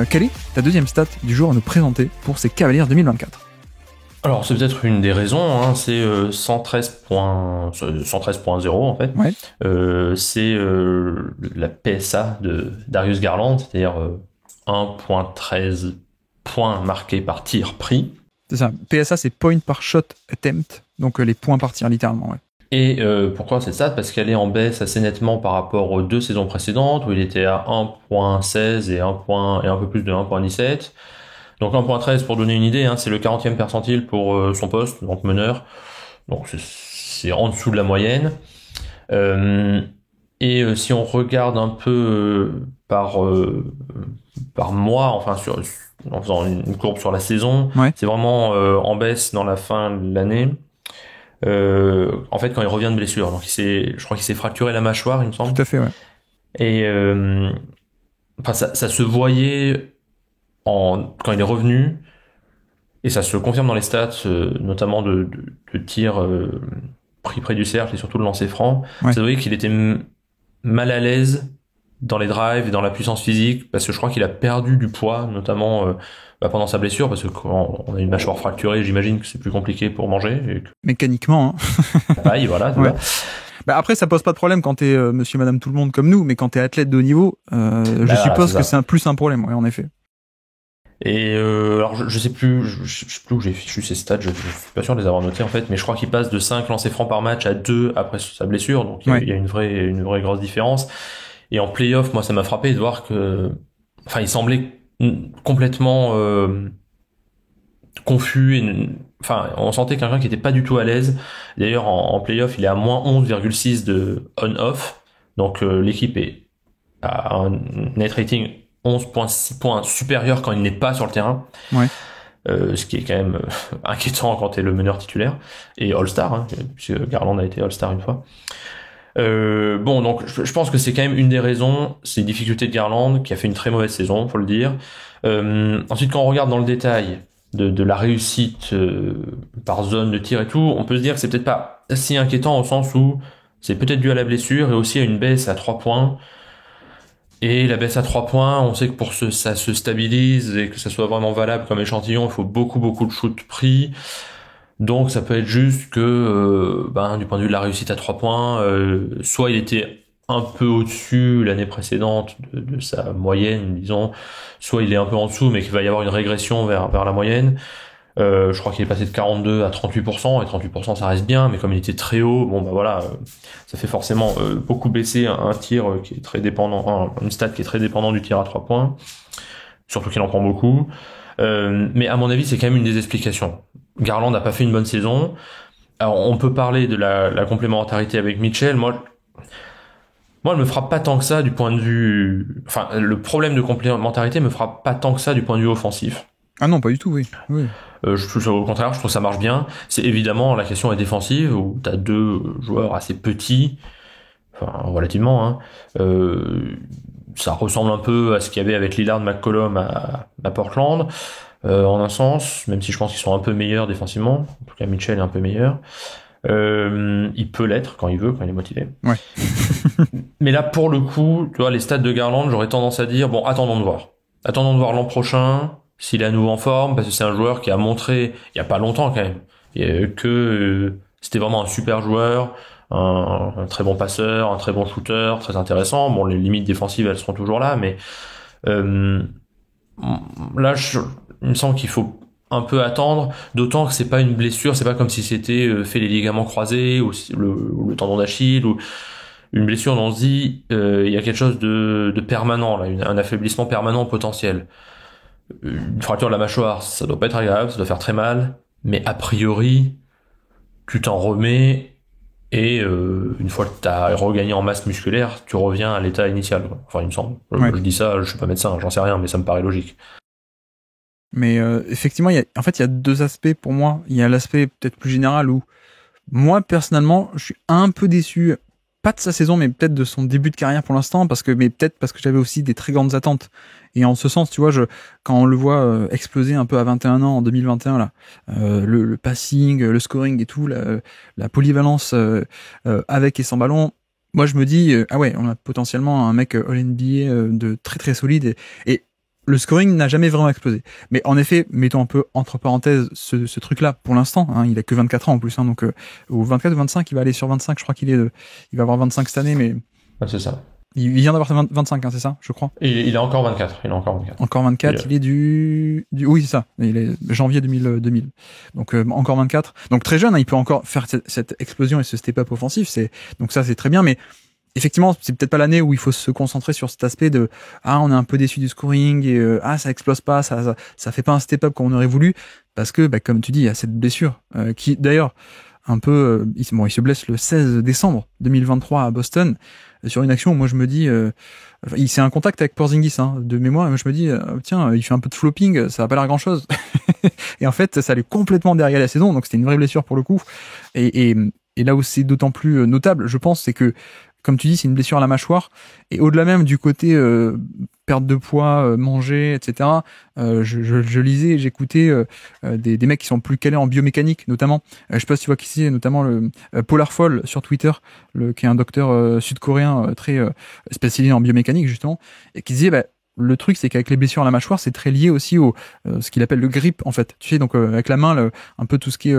Quelle est ta deuxième stat du jour à nous présenter pour ces Cavaliers 2024? Alors c'est peut-être une des raisons, hein, c'est 113.0 en fait. Ouais. C'est la PSA de Darius Garland, c'est-à-dire 1.13 points marqués par tir pris. C'est ça. PSA, c'est point par shot attempt, donc les points par tir littéralement. Ouais. Et pourquoi cette stat? Parce qu'elle est en baisse assez nettement par rapport aux 2 saisons précédentes où il était à 1.16 et un peu plus de 1.17. Donc 1.13 pour donner une idée, hein, c'est le 40e percentile pour son poste, donc meneur. Donc c'est en dessous de la moyenne. Si on regarde un peu par mois, enfin en faisant une courbe sur la saison, Ouais. c'est vraiment en baisse dans la fin de l'année. En fait, quand il revient de blessure, donc je crois qu'il s'est fracturé la mâchoire, il me semble. Tout à fait, ouais. Et enfin, ça se voyait quand il est revenu, et ça se confirme dans les stats, notamment de tirs pris près du cercle et surtout de lancer franc. Ouais. Ça se voyait qu'il était mal à l'aise dans les drives et dans la puissance physique, parce que je crois qu'il a perdu du poids, notamment pendant sa blessure, parce que quand on a une mâchoire fracturée, j'imagine que c'est plus compliqué pour manger. Et que... Mécaniquement, hein. Pareil, voilà. Ouais. Bah après, ça pose pas de problème quand t'es monsieur, madame, tout le monde comme nous, mais quand t'es athlète de haut niveau, je suppose que c'est plus un problème, ouais, en effet. Et alors je sais plus où j'ai fichu ces stats, je suis pas sûr de les avoir notés en fait, mais je crois qu'il passe de 5 lancers francs par match à 2 après sa blessure, donc il y a une vraie grosse différence. Et en play-off, moi ça m'a frappé de voir que, enfin il semblait complètement confus, enfin on sentait quelqu'un qui était pas du tout à l'aise. D'ailleurs en play-off il est à moins 11,6 de on-off, donc l'équipe est à un net rating 11,6 points supérieur quand il n'est pas sur le terrain. Ouais. Ce qui est quand même inquiétant quand t'es le meneur titulaire. Et All-Star, hein, puisque Garland a été All-Star une fois. Bon, donc je pense que c'est quand même une des raisons, c'est les difficultés de Garland, qui a fait une très mauvaise saison, faut le dire. Ensuite, quand on regarde dans le détail de la réussite par zone de tir et tout, on peut se dire que c'est peut-être pas si inquiétant au sens où c'est peut-être dû à la blessure et aussi à une baisse à 3 points. Et la baisse à 3 points, on sait que pour que ça se stabilise et que ça soit vraiment valable comme échantillon, il faut beaucoup de shoots pris. Donc ça peut être juste que du point de vue de la réussite à 3 points, soit il était un peu au-dessus l'année précédente de sa moyenne, disons, soit il est un peu en dessous mais qu'il va y avoir une régression vers la moyenne. Je crois qu'il est passé de 42 à 38%, et 38% ça reste bien, mais comme il était très haut, bon bah voilà, ça fait forcément beaucoup baisser un tir qui est très dépendant, une stat qui est très dépendant du tir à 3 points, surtout qu'il en prend beaucoup. Mais à mon avis, c'est quand même une des explications. Garland n'a pas fait une bonne saison. Alors on peut parler de la complémentarité avec Mitchell. Moi, elle me frappe pas tant que ça du point de vue... Enfin, le problème de complémentarité me frappe pas tant que ça du point de vue offensif. Ah non, pas du tout, oui. Au contraire, je trouve que ça marche bien. C'est évidemment, la question est défensive, où t'as 2 joueurs assez petits, enfin relativement, hein. Ça ressemble un peu à ce qu'il y avait avec Lillard, McCollum à Portland, en un sens, même si je pense qu'ils sont un peu meilleurs défensivement. En tout cas, Mitchell est un peu meilleur. Il peut l'être quand il veut, quand il est motivé. Ouais. Mais là, pour le coup, tu vois, les stats de Garland, j'aurais tendance à dire, bon, attendons de voir. Attendons de voir l'an prochain, s'il est à nouveau en forme, parce que c'est un joueur qui a montré, il y a pas longtemps quand même, que c'était vraiment un super joueur, un très bon passeur, un très bon shooter, très intéressant. Bon, les limites défensives, elles seront toujours là, mais là, il me semble qu'il faut un peu attendre, d'autant que c'est pas une blessure, c'est pas comme si c'était fait les ligaments croisés ou le tendon d'Achille ou une blessure dont on se dit il y a quelque chose de permanent là, un affaiblissement permanent potentiel. Une fracture de la mâchoire, ça doit pas être agréable, ça doit faire très mal, mais a priori tu t'en remets et une fois que t'as regagné en masse musculaire, tu reviens à l'état initial. Enfin, il me semble. Je dis ça, je suis pas médecin, j'en sais rien, mais ça me paraît logique. Mais effectivement, il y a 2 aspects pour moi. Il y a l'aspect peut-être plus général où moi personnellement, je suis un peu déçu, pas de sa saison, mais peut-être de son début de carrière pour l'instant, mais peut-être parce que j'avais aussi des très grandes attentes. Et en ce sens, tu vois, quand on le voit exploser un peu à 21 ans en 2021 là, le passing, le scoring et tout, la polyvalence avec et sans ballon. Moi, je me dis ah ouais, on a potentiellement un mec All-NBA de très très solide et le scoring n'a jamais vraiment explosé. Mais en effet, mettons un peu entre parenthèses ce truc-là pour l'instant. Hein, il a que 24 ans en plus, hein, donc ou 24 ou 25, il va aller sur 25. Je crois il va avoir 25 cette année, mais Ah, c'est ça. Il vient d'avoir 25, hein, c'est ça, je crois. Il a encore 24. Il a encore 24. Encore 24, il est du... Oui, c'est ça. Il est janvier 2000. Donc, encore 24. Donc, très jeune, hein, il peut encore faire cette explosion et ce step-up offensif. Donc ça, c'est très bien, mais effectivement, c'est peut-être pas l'année où il faut se concentrer sur cet aspect de on est un peu déçu du scoring et ça explose pas, ça fait pas un step-up comme on aurait voulu, parce que comme tu dis, il y a cette blessure qui d'ailleurs un peu il se blesse le 16 décembre 2023 à Boston sur une action où moi je me dis c'est un contact avec Porzingis de mémoire, et moi je me dis tiens, il fait un peu de flopping, ça va pas l'air grand-chose. Et en fait, ça lui complètement dérayé la saison, donc c'était une vraie blessure pour le coup. Et là où c'est d'autant plus notable, je pense, c'est que comme tu dis, c'est une blessure à la mâchoire, et au-delà même du côté perte de poids, manger, etc. Je lisais et j'écoutais des mecs qui sont plus calés en biomécanique, notamment. Je sais pas si tu vois qui c'est, notamment le Polar Fall sur Twitter, qui est un docteur sud-coréen très spécialisé en biomécanique justement, et qui disait le truc, c'est qu'avec les blessures à la mâchoire, c'est très lié aussi au ce qu'il appelle le grip, en fait. Tu sais, donc avec la main, un peu tout ce qui est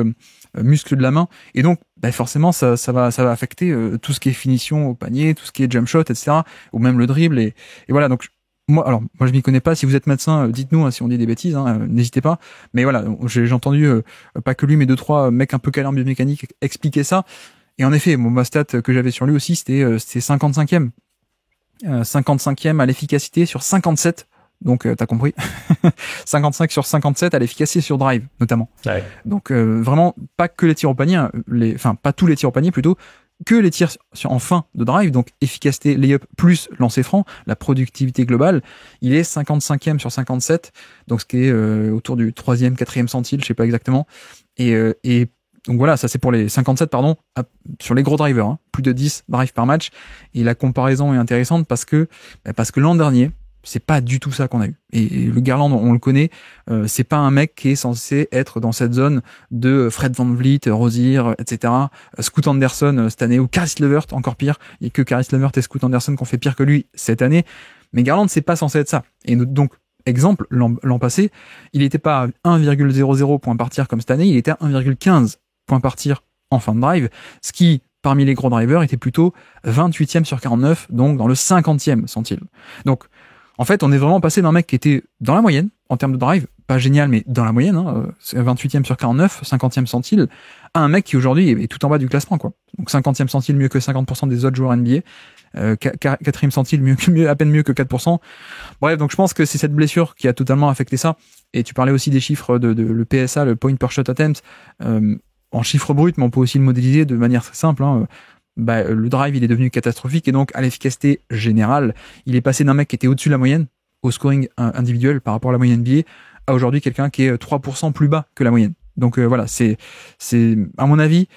muscle de la main, et donc forcément ça va affecter tout ce qui est finition au panier, tout ce qui est jump shot, etc., ou même le dribble, et voilà. Donc moi je m'y connais pas. Si vous êtes médecin, dites-nous si on dit des bêtises, n'hésitez pas. Mais voilà, j'ai entendu pas que lui, mais 2-3 mecs un peu calés en biomécanique expliquer ça. Et en effet, ma stat que j'avais sur lui aussi, c'était 55e. 55e à l'efficacité sur 57, donc t'as compris. 55 sur 57 à l'efficacité sur drive notamment. Ouais. Donc vraiment pas que les tirs au panier, pas tous les tirs au panier plutôt, que les tirs en fin de drive, donc efficacité layup plus lancer franc, la productivité globale, il est 55e sur 57, donc ce qui est autour du 3e, 4e centile, je sais pas exactement, et donc voilà, ça c'est pour les 57, sur les gros drivers, plus de 10 drives par match. Et la comparaison est intéressante parce que l'an dernier, c'est pas du tout ça qu'on a eu. Et le Garland, on le connaît, c'est pas un mec qui est censé être dans cette zone de Fred VanVleet, Rozier, etc. Scoot Anderson cette année, ou Caris LeVert, encore pire. Il y a que Caris LeVert et Scoot Anderson qui ont fait pire que lui cette année. Mais Garland, c'est pas censé être ça. Et donc, exemple, l'an passé, il était pas à 1,00 points par tir comme cette année, il était à 1,15 points par tir en fin de drive, ce qui, parmi les gros drivers, était plutôt 28e sur 49, donc dans le 50e centile. Donc, en fait, on est vraiment passé d'un mec qui était dans la moyenne, en termes de drive, pas génial, mais dans la moyenne, 28e sur 49, 50e centile, à un mec qui aujourd'hui est tout en bas du classement, quoi. Donc 50e centile mieux que 50% des autres joueurs NBA, 4e centile à peine mieux que 4%. Bref, donc je pense que c'est cette blessure qui a totalement affecté ça. Et tu parlais aussi des chiffres de le PSA, le point per shot attempt, en chiffres bruts, mais on peut aussi le modéliser de manière très simple. Le drive, il est devenu catastrophique, et donc à l'efficacité générale, il est passé d'un mec qui était au-dessus de la moyenne au scoring individuel par rapport à la moyenne NBA à aujourd'hui quelqu'un qui est 3% plus bas que la moyenne. Donc voilà, c'est à mon avis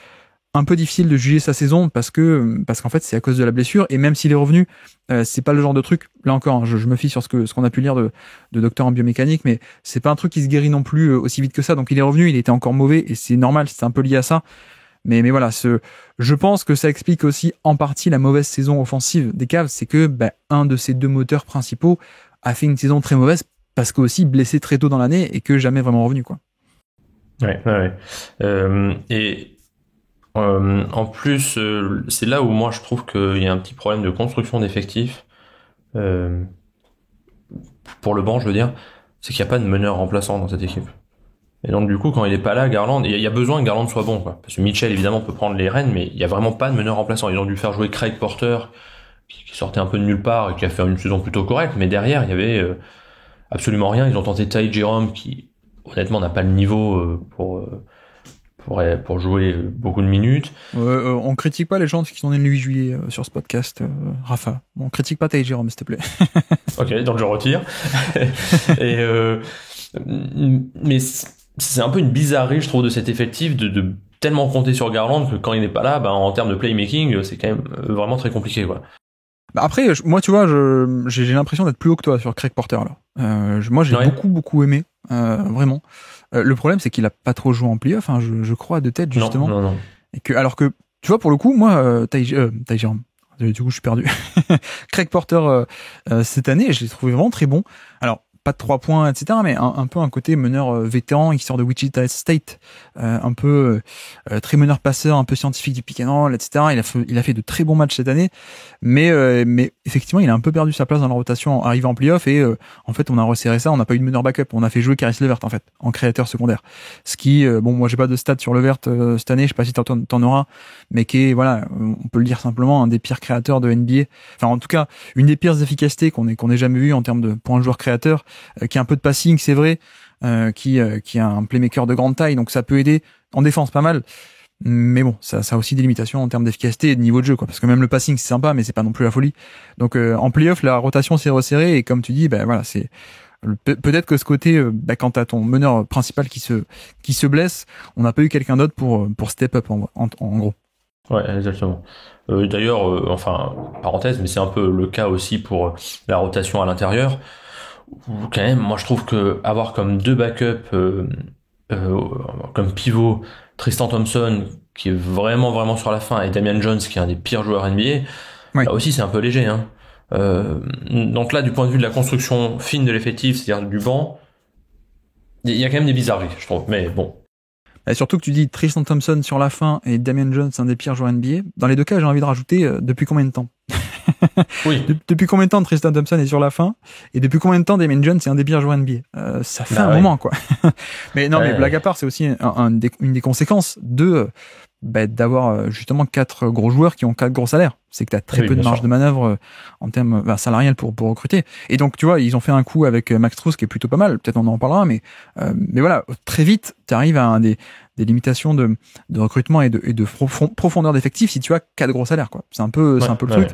un peu difficile de juger sa saison parce qu'en fait c'est à cause de la blessure, et même s'il est revenu, c'est pas le genre de truc, là encore, je me fie sur ce qu'on a pu lire de docteur en biomécanique, mais c'est pas un truc qui se guérit non plus aussi vite que ça. Donc il est revenu, il était encore mauvais, et c'est normal, c'est un peu lié à ça. Mais voilà, je pense que ça explique aussi en partie la mauvaise saison offensive des Cavs, c'est que un de ces deux moteurs principaux a fait une saison très mauvaise parce qu'aussi blessé très tôt dans l'année et que jamais vraiment revenu, quoi. Ouais. En plus, c'est là où moi je trouve qu'il y a un petit problème de construction d'effectifs. Pour le banc, je veux dire, c'est qu'il n'y a pas de meneur remplaçant dans cette équipe. Et donc du coup, quand il est pas là, Garland, il y a besoin que Garland soit bon, quoi. Parce que Mitchell, évidemment, peut prendre les rênes, mais il y a vraiment pas de meneur remplaçant. Ils ont dû faire jouer Craig Porter, qui sortait un peu de nulle part et qui a fait une saison plutôt correcte, mais derrière, il y avait absolument rien. Ils ont tenté Ty Jerome, qui honnêtement n'a pas le niveau pour jouer beaucoup de minutes. On critique pas les gens qui sont nés le 8 juillet sur ce podcast, Rafa. On critique pas Ty Jerome, s'il te plaît. Ok, donc je retire. Mais c'est un peu une bizarrerie, je trouve, de cet effectif de tellement compter sur Garland que quand il n'est pas là, en termes de playmaking, c'est quand même vraiment très compliqué, quoi. Après, moi, tu vois, j'ai l'impression d'être plus haut que toi sur Craig Porter, là. Moi, j'ai beaucoup aimé, vraiment. Le problème, c'est qu'il a pas trop joué en playoff, je crois, de tête, justement. Non. Et alors que, tu vois, pour le coup, moi, Ty Jerome, du coup, je suis perdu. Craig Porter, cette année, je l'ai trouvé vraiment très bon. Alors, pas de 3 points, etc., mais un peu un côté meneur vétéran qui sort de Wichita State, un peu très meneur passeur, un peu scientifique du pick and roll, etc. Il a fait de très bons matchs cette année, mais effectivement, il a un peu perdu sa place dans la rotation arrivé en playoff, et en fait, on a resserré ça, on n'a pas eu de meneur backup, on a fait jouer Caris LeVert, en fait, en créateur secondaire. Ce qui, bon, moi j'ai pas de stats sur LeVert cette année, je sais pas si t'en auras, mais qui est, voilà, on peut le dire simplement, un des pires créateurs de NBA, enfin en tout cas, une des pires efficacités qu'on ait jamais vu en termes de pour un joueur créateur, qui a un peu de passing, c'est vrai, qui a un playmaker de grande taille, donc ça peut aider en défense pas mal. Mais bon, ça a aussi des limitations en termes d'efficacité et de niveau de jeu, quoi. Parce que même le passing c'est sympa, mais c'est pas non plus la folie. Donc en playoff, la rotation s'est resserrée, et comme tu dis, ben voilà, c'est peut-être que ce côté, quand t'as ton meneur principal qui se blesse, on n'a pas eu quelqu'un d'autre pour step up en gros. Ouais, exactement. D'ailleurs, enfin, parenthèse, mais c'est un peu le cas aussi pour la rotation à l'intérieur. Où, quand même, moi je trouve que avoir comme deux backups, comme pivot, Tristan Thompson, qui est vraiment vraiment sur la fin, et Damian Jones, qui est un des pires joueurs NBA, Oui. là aussi c'est un peu léger, hein. Donc là, du point de vue de la construction fine de l'effectif, c'est-à-dire du banc, il y a quand même des bizarreries, je trouve. Mais bon. Et surtout que tu dis Tristan Thompson sur la fin et Damian Jones, un des pires joueurs NBA. Dans les deux cas, j'ai envie de rajouter depuis combien de temps? Oui. Depuis combien de temps Tristan Thompson est sur la fin, et depuis combien de temps Damian Jones est un des pires joueurs NBA? Ça fait un moment, quoi. Mais non, mais blague à part, c'est aussi une des conséquences d'avoir justement 4 gros joueurs qui ont 4 gros salaires. C'est que t'as très peu de marge de manœuvre en termes salarial pour recruter. Et donc tu vois, ils ont fait un coup avec Max Strus qui est plutôt pas mal. Peut-être on en parlera, mais voilà, très vite t'arrives à des limitations de recrutement et de profondeur d'effectif si tu as 4 gros salaires, quoi. C'est un peu le truc.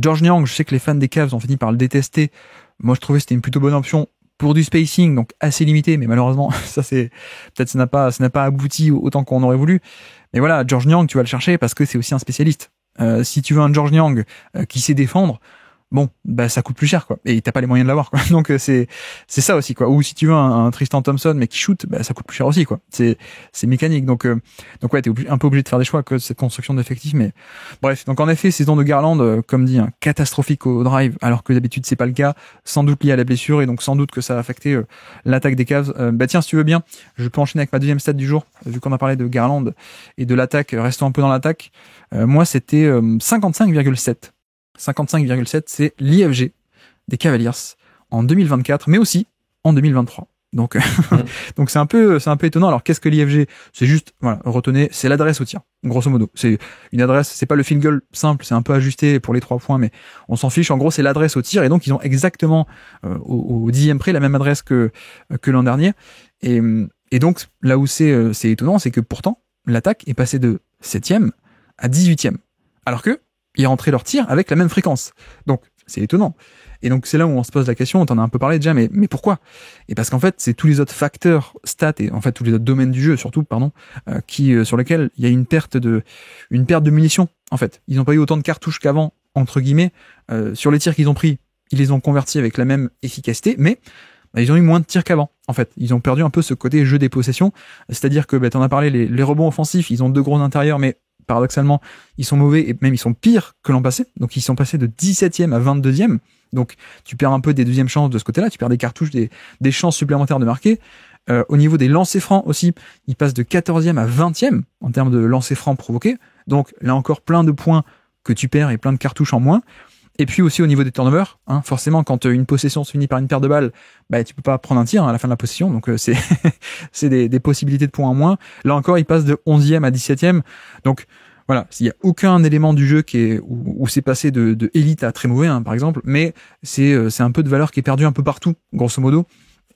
George Niang, je sais que les fans des Cavs ont fini par le détester. Moi, je trouvais que c'était une plutôt bonne option pour du spacing, donc assez limité, mais malheureusement, ça n'a pas abouti autant qu'on aurait voulu. Mais voilà, George Niang, tu vas le chercher parce que c'est aussi un spécialiste. Si tu veux un George Niang qui sait défendre, bon, ça coûte plus cher, quoi. Et t'as pas les moyens de l'avoir, quoi. Donc c'est ça aussi, quoi. Ou si tu veux un Tristan Thompson mais qui shoot, ça coûte plus cher aussi, quoi. C'est mécanique. Donc ouais, t'es un peu obligé de faire des choix que cette construction d'effectifs. Mais bref, donc en effet, saison de Garland, comme dit, catastrophique au drive, alors que d'habitude c'est pas le cas. Sans doute lié à la blessure, et donc sans doute que ça a affecté l'attaque des Cavs. Tiens, si tu veux bien, je peux enchaîner avec ma deuxième stat du jour, vu qu'on a parlé de Garland et de l'attaque. Restons un peu dans l'attaque. Moi, c'était 55,7. 55,7, c'est l'IFG des Cavaliers en 2024, mais aussi en 2023. Donc, donc c'est un peu étonnant. Alors, qu'est-ce que l'IFG? C'est juste, voilà, retenez, c'est l'adresse au tir, grosso modo. C'est une adresse, c'est pas le field goal simple, c'est un peu ajusté pour les 3 points, mais on s'en fiche. En gros, c'est l'adresse au tir, et donc ils ont exactement au 10e près la même adresse que l'an dernier. Et donc, là où c'est étonnant, c'est que pourtant, l'attaque est passée de 7e à 18e. Alors que ils rentraient leur tir avec la même fréquence. Donc, c'est étonnant. Et donc, c'est là où on se pose la question, on t'en a un peu parlé déjà, mais pourquoi? Et parce qu'en fait, c'est tous les autres facteurs, stats, et en fait, tous les autres domaines du jeu, surtout, sur lesquels il y a une perte de munitions, en fait. Ils n'ont pas eu autant de cartouches qu'avant, entre guillemets. Sur les tirs qu'ils ont pris, ils les ont convertis avec la même efficacité, mais ils ont eu moins de tirs qu'avant, en fait. Ils ont perdu un peu ce côté jeu des possessions. C'est-à-dire que, t'en as parlé, les rebonds offensifs, ils ont 2 gros intérieurs, mais paradoxalement, ils sont mauvais, et même ils sont pires que l'an passé. Donc ils sont passés de 17e à 22e. Donc tu perds un peu des deuxièmes chances de ce côté-là, tu perds des cartouches, des chances supplémentaires de marquer. Au niveau des lancers francs aussi, ils passent de 14e à 20e en termes de lancers francs provoqués. Donc là encore, plein de points que tu perds et plein de cartouches en moins. Et puis aussi au niveau des turnovers, forcément quand une possession se finit par une paire de balles, tu peux pas prendre un tir à la fin de la possession, donc c'est des possibilités de points en moins. Là encore, il passe de 11e à 17e. Donc voilà, il y a aucun élément du jeu qui est où c'est passé de élite à très mauvais, par exemple, mais c'est un peu de valeur qui est perdue un peu partout, grosso modo.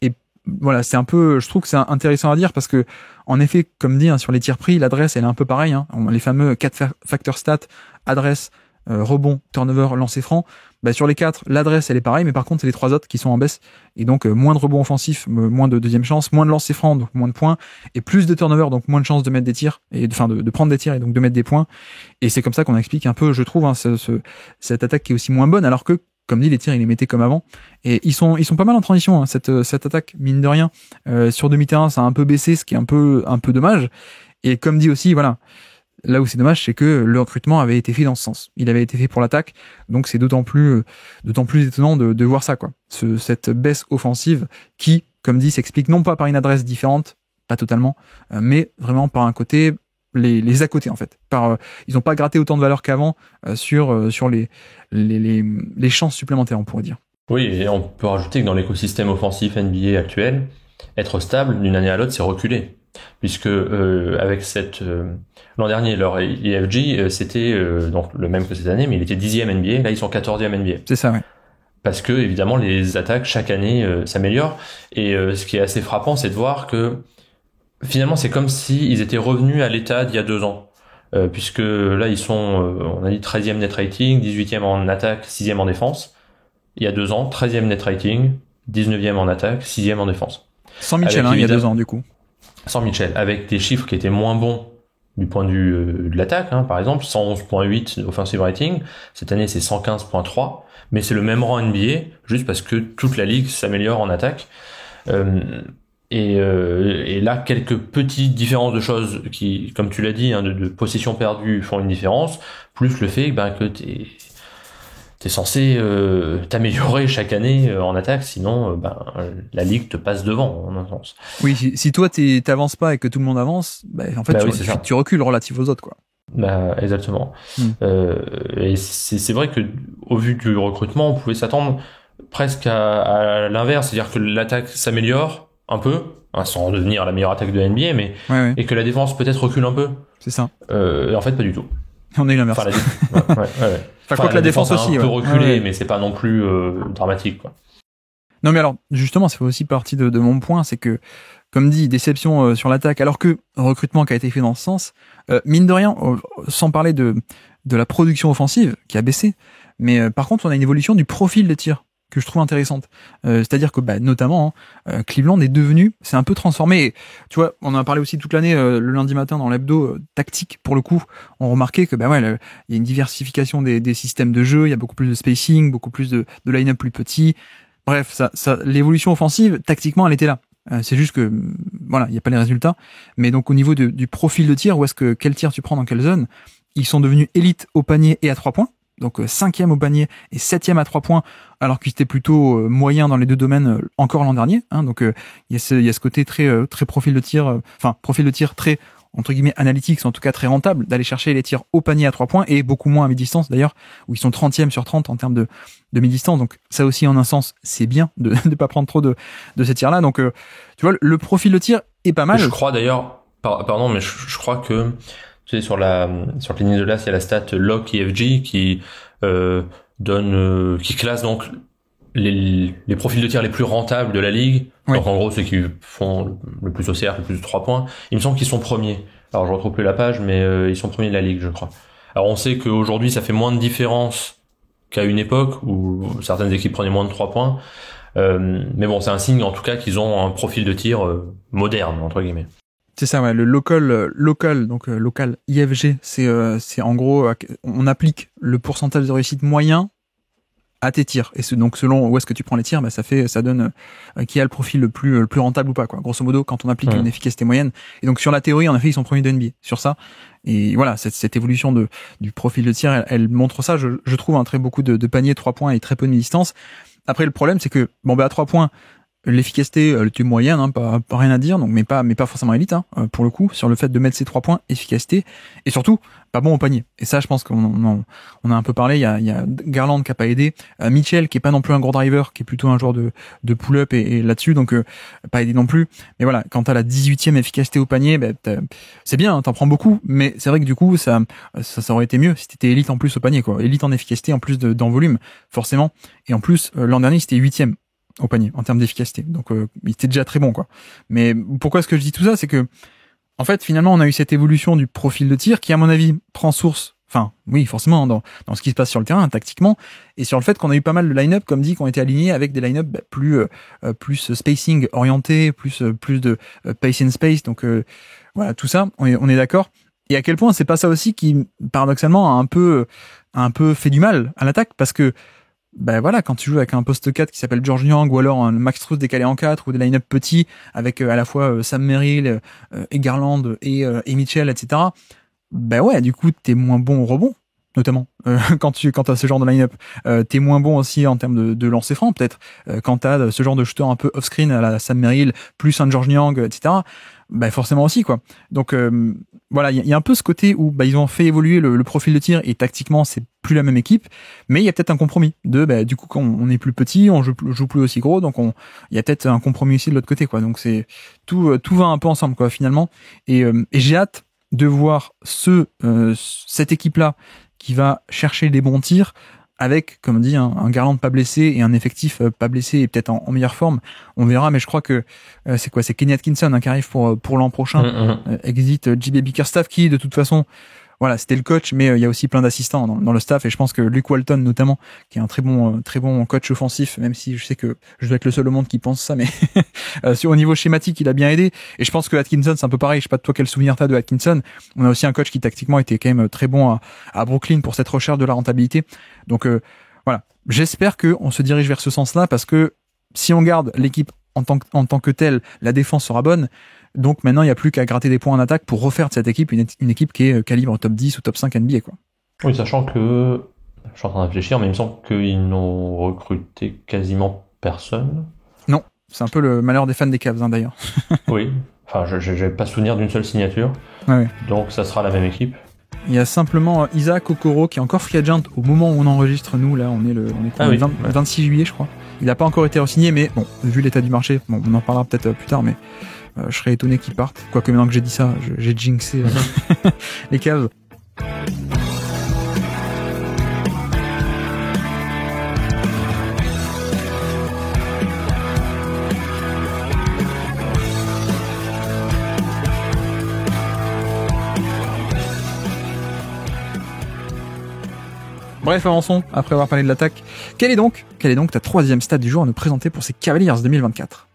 Et voilà, c'est un peu, je trouve que c'est intéressant à dire parce que en effet, comme dit, sur les tirs pris, l'adresse elle est un peu pareille, les fameux 4 facteurs stats, adresse, rebond, turnover, lancer franc. Sur les 4, l'adresse elle est pareille, mais par contre c'est les 3 autres qui sont en baisse, et donc moins de rebonds offensifs, moins de deuxième chance, moins de lancers francs, donc moins de points, et plus de turnover, donc moins de chances de mettre des tirs, et de prendre des tirs et donc de mettre des points. Et c'est comme ça qu'on explique un peu, je trouve, cette attaque qui est aussi moins bonne, alors que, comme dit, les tirs ils les mettaient comme avant, et ils sont pas mal en transition, cette attaque, mine de rien. Sur demi-terrain ça a un peu baissé, ce qui est un peu dommage. Et comme dit aussi, voilà, là où c'est dommage, c'est que le recrutement avait été fait dans ce sens. Il avait été fait pour l'attaque, donc c'est d'autant plus étonnant de voir ça, quoi. Cette baisse offensive qui, comme dit, s'explique non pas par une adresse différente, pas totalement, mais vraiment par un côté, les à côté en fait. Ils n'ont pas gratté autant de valeur qu'avant sur les chances supplémentaires, on pourrait dire. Oui, et on peut rajouter que dans l'écosystème offensif NBA actuel, être stable d'une année à l'autre, c'est reculer. Puisque avec l'an dernier, leur EFG, c'était donc le même que cette année, mais il était 10e NBA, là ils sont 14e NBA. C'est ça, ouais. Parce que évidemment les attaques chaque année s'améliorent, et ce qui est assez frappant, c'est de voir que finalement c'est comme si ils étaient revenus à l'état d'il y a 2 ans. Puisque là ils sont, on a dit 13e net rating, 18e en attaque, 6e en défense. Il y a 2 ans, 13e net rating, 19e en attaque, 6e en défense. Sans Mitchell, il y a 2 ans du coup. Sans Mitchell, avec des chiffres qui étaient moins bons du point de vue de l'attaque, par exemple, 111.8 offensive rating, cette année c'est 115.3, mais c'est le même rang NBA, juste parce que toute la ligue s'améliore en attaque. Et là, quelques petites différences de choses qui, comme tu l'as dit, de possession perdue font une différence, plus le fait que t'es censé t'améliorer chaque année en attaque, sinon la ligue te passe devant en un sens. Oui, si toi t'avances pas et que tout le monde avance, en fait tu recules relatif aux autres, quoi. Exactement. Et c'est vrai que au vu du recrutement, on pouvait s'attendre presque à l'inverse, c'est-à-dire que l'attaque s'améliore un peu, sans devenir la meilleure attaque de NBA, mais et que la défense peut-être recule un peu. C'est ça. Et en fait, pas du tout. On a eu l'inverse. Quoi que la défense aussi, a un peu reculé, mais c'est pas non plus dramatique, quoi. Non, mais alors, justement, ça fait aussi partie de mon point, c'est que, comme dit, déception sur l'attaque, alors que recrutement qui a été fait dans ce sens, mine de rien, sans parler de la production offensive, qui a baissé, mais par contre, on a une évolution du profil de tir que je trouve intéressante. C'est-à-dire que, notamment, Cleveland est devenu, c'est un peu transformé. Et, tu vois, on en a parlé aussi toute l'année, le lundi matin dans l'hebdo tactique, pour le coup. On remarquait que, il y a une diversification des systèmes de jeu, il y a beaucoup plus de spacing, beaucoup plus de line-up plus petit. Bref, l'évolution offensive, tactiquement, elle était là. C'est juste que, il n'y a pas les résultats. Mais donc, au niveau du profil de tir, quel tir tu prends dans quelle zone, ils sont devenus élites au panier et à 3 points. Donc 5e au panier et 7e à 3 points, alors qu'ils étaient plutôt moyens dans les 2 domaines encore l'an dernier. Donc il y a ce côté très profil de tir, profil de tir très entre guillemets analytics, en tout cas très rentable, d'aller chercher les tirs au panier à 3 points et beaucoup moins à mi-distance d'ailleurs, où ils sont 30e sur 30 en termes de mi-distance. Donc ça aussi en un sens c'est bien de pas prendre trop de ces tirs là. Donc tu vois le profil de tir est pas mal. Je crois d'ailleurs, pardon, mais je crois que tu sais, sur la ligne de glace, il y a la stat Lock EFG qui qui classe donc les profils de tir les plus rentables de la ligue. Oui. Donc en gros ceux qui font le plus OCR, le plus de 3 points. Il me semble qu'ils sont premiers. Alors je retrouve plus la page, mais ils sont premiers de la ligue, je crois. Alors on sait qu'aujourd'hui ça fait moins de différence qu'à une époque où certaines équipes prenaient moins de 3 points. Mais bon, c'est un signe en tout cas qu'ils ont un profil de tir moderne entre guillemets. C'est ça, ouais. Le local IFG, c'est en gros, on applique le pourcentage de réussite moyen à tes tirs. Et donc, selon où est-ce que tu prends les tirs, ça donne qui a le profil le plus rentable ou pas, quoi. Grosso modo, quand on applique une efficacité moyenne. Et donc, sur la théorie, en effet, ils sont premiers de NBA sur ça. Et voilà, cette évolution du profil de tir, elle montre ça. Je trouve, très beaucoup de paniers 3 points et très peu de mi-distance. Après, le problème, c'est que, à 3 points, l'efficacité, elle était moyenne, pas rien à dire, donc mais pas forcément élite, pour le coup, sur le fait de mettre ces 3 points, efficacité, et surtout pas bon au panier. Et ça, je pense qu'on a un peu parlé. Il y a Garland qui a pas aidé, Mitchell qui est pas non plus un gros driver, qui est plutôt un joueur de pull-up et là-dessus, donc pas aidé non plus. Mais voilà, quand t'as la 18e efficacité au panier, c'est bien, t'en prends beaucoup, mais c'est vrai que du coup ça aurait été mieux si t'étais élite en plus au panier, quoi, élite en efficacité en plus dans volume, forcément. Et en plus l'an dernier c'était 8e au panier en termes d'efficacité, donc il était déjà très bon, quoi. Mais pourquoi est-ce que je dis tout ça, c'est que en fait finalement on a eu cette évolution du profil de tir qui à mon avis prend source, oui forcément dans ce qui se passe sur le terrain tactiquement, et sur le fait qu'on a eu pas mal de line-up comme dit qui ont été alignés avec des line-up plus spacing orienté, plus de pace and space, donc voilà, tout ça on est d'accord. Et à quel point c'est pas ça aussi qui paradoxalement a un peu fait du mal à l'attaque, parce que voilà, quand tu joues avec un poste 4 qui s'appelle George Niang, ou alors un Max Strus décalé en 4, ou des line-up petits avec à la fois Sam Merrill et Garland et Mitchell, etc. ben ouais, du coup, t'es moins bon au rebond, notamment, quand t'as ce genre de line-up. T'es moins bon aussi en termes de lancer franc, peut-être, quand t'as ce genre de shooter un peu off-screen à la Sam Merrill, plus un George Niang, etc. Ben forcément aussi, quoi. Donc, voilà, il y a un peu ce côté où ils ont fait évoluer le profil de tir et tactiquement, c'est plus la même équipe, mais il y a peut-être un compromis du coup, quand on est plus petit, on joue plus aussi gros, donc il y a peut-être un compromis aussi de l'autre côté, quoi. Donc c'est tout va un peu ensemble, quoi, finalement. Et j'ai hâte de voir cette équipe-là qui va chercher les bons tirs avec, comme on dit, un Garland pas blessé et un effectif pas blessé et peut-être en meilleure forme. On verra, mais je crois que c'est Kenny Atkinson qui arrive pour l'an prochain. Exit JB Bickerstaff qui, de toute façon, voilà, c'était le coach, mais il y a aussi plein d'assistants dans le staff, et je pense que Luke Walton notamment, qui est un très bon coach offensif, même si je sais que je dois être le seul au monde qui pense ça, mais au niveau schématique, il a bien aidé. Et je pense que Atkinson, c'est un peu pareil. Je sais pas de toi quel souvenir t'as de Atkinson. On a aussi un coach qui tactiquement était quand même très bon à Brooklyn pour cette recherche de la rentabilité. Donc voilà, j'espère que on se dirige vers ce sens-là, parce que si on garde l'équipe en tant que telle, la défense sera bonne. Donc maintenant, il n'y a plus qu'à gratter des points en attaque pour refaire de cette équipe une équipe qui est calibre top 10 ou top 5 NBA, quoi. Oui, sachant que, je suis en train de réfléchir, mais il me semble qu'ils n'ont recruté quasiment personne. Non, c'est un peu le malheur des fans des Cavs, d'ailleurs. Oui, enfin, je n'avais pas souvenir d'une seule signature. Ouais. Donc ça sera la même équipe. Il y a simplement Isaac Okoro qui est encore free agent au moment où on enregistre, nous, là, on est le 26 juillet, je crois. Il n'a pas encore été re-signé, mais bon, vu l'état du marché, bon, on en parlera peut-être plus tard, mais je serais étonné qu'il parte. Quoique maintenant que j'ai dit ça, j'ai jinxé les Cavs. Bref, avançons, après avoir parlé de l'attaque. Quelle est donc ta troisième stat du jour à nous présenter pour ces Cavaliers 2024 ?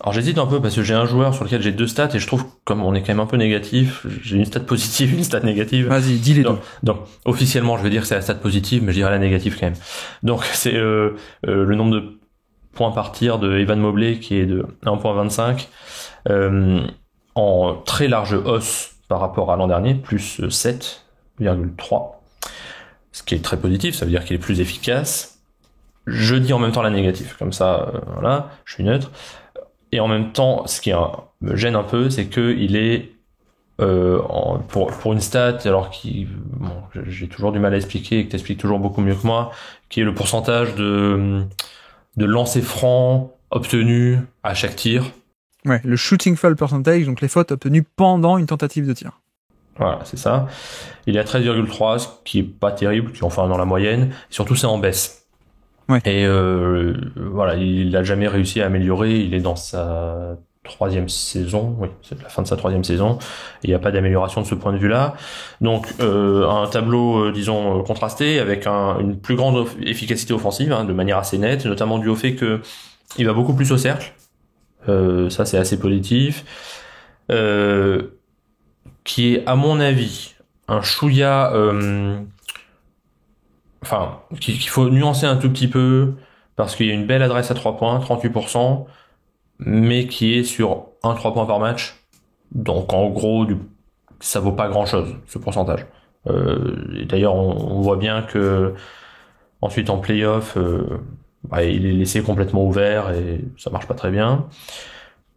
Alors j'hésite un peu parce que j'ai un joueur sur lequel j'ai deux stats et je trouve, comme on est quand même un peu négatif, j'ai une stat positive, une stat négative. Vas-y, dis les deux. Donc officiellement je vais dire que c'est la stat positive, mais je dirais la négative quand même. Donc c'est le nombre de points par tir de Evan Mobley qui est de 1.25 en très large hausse par rapport à l'an dernier, plus 7,3. Ce qui est très positif, ça veut dire qu'il est plus efficace. Je dis en même temps la négative, comme ça, voilà, je suis neutre. Et en même temps, ce qui me gêne un peu, c'est qu'il est pour une stat, alors j'ai toujours du mal à expliquer et que t'expliques toujours beaucoup mieux que moi, qui est le pourcentage de lancers francs obtenus à chaque tir. Ouais, le shooting foul percentage, donc les fautes obtenues pendant une tentative de tir. Voilà, c'est ça. Il est à 13,3, ce qui est pas terrible, qui est enfin dans la moyenne. Surtout, c'est en baisse. Ouais. Et voilà, il a jamais réussi à améliorer. Il est dans sa troisième saison. Oui, c'est la fin de sa troisième saison. Il n'y a pas d'amélioration de ce point de vue-là. Donc, un tableau, disons, contrasté, avec une plus grande efficacité offensive, de manière assez nette, notamment dû au fait que il va beaucoup plus au cercle. Ça, c'est assez positif. Qui est, à mon avis, un chouïa... qu'il faut nuancer un tout petit peu, parce qu'il y a une belle adresse à 3 points, 38%, mais qui est sur 1 3 points par match. Donc, en gros, ça vaut pas grand-chose, ce pourcentage. Et d'ailleurs, on voit bien que ensuite, en play-off, il est laissé complètement ouvert et ça marche pas très bien.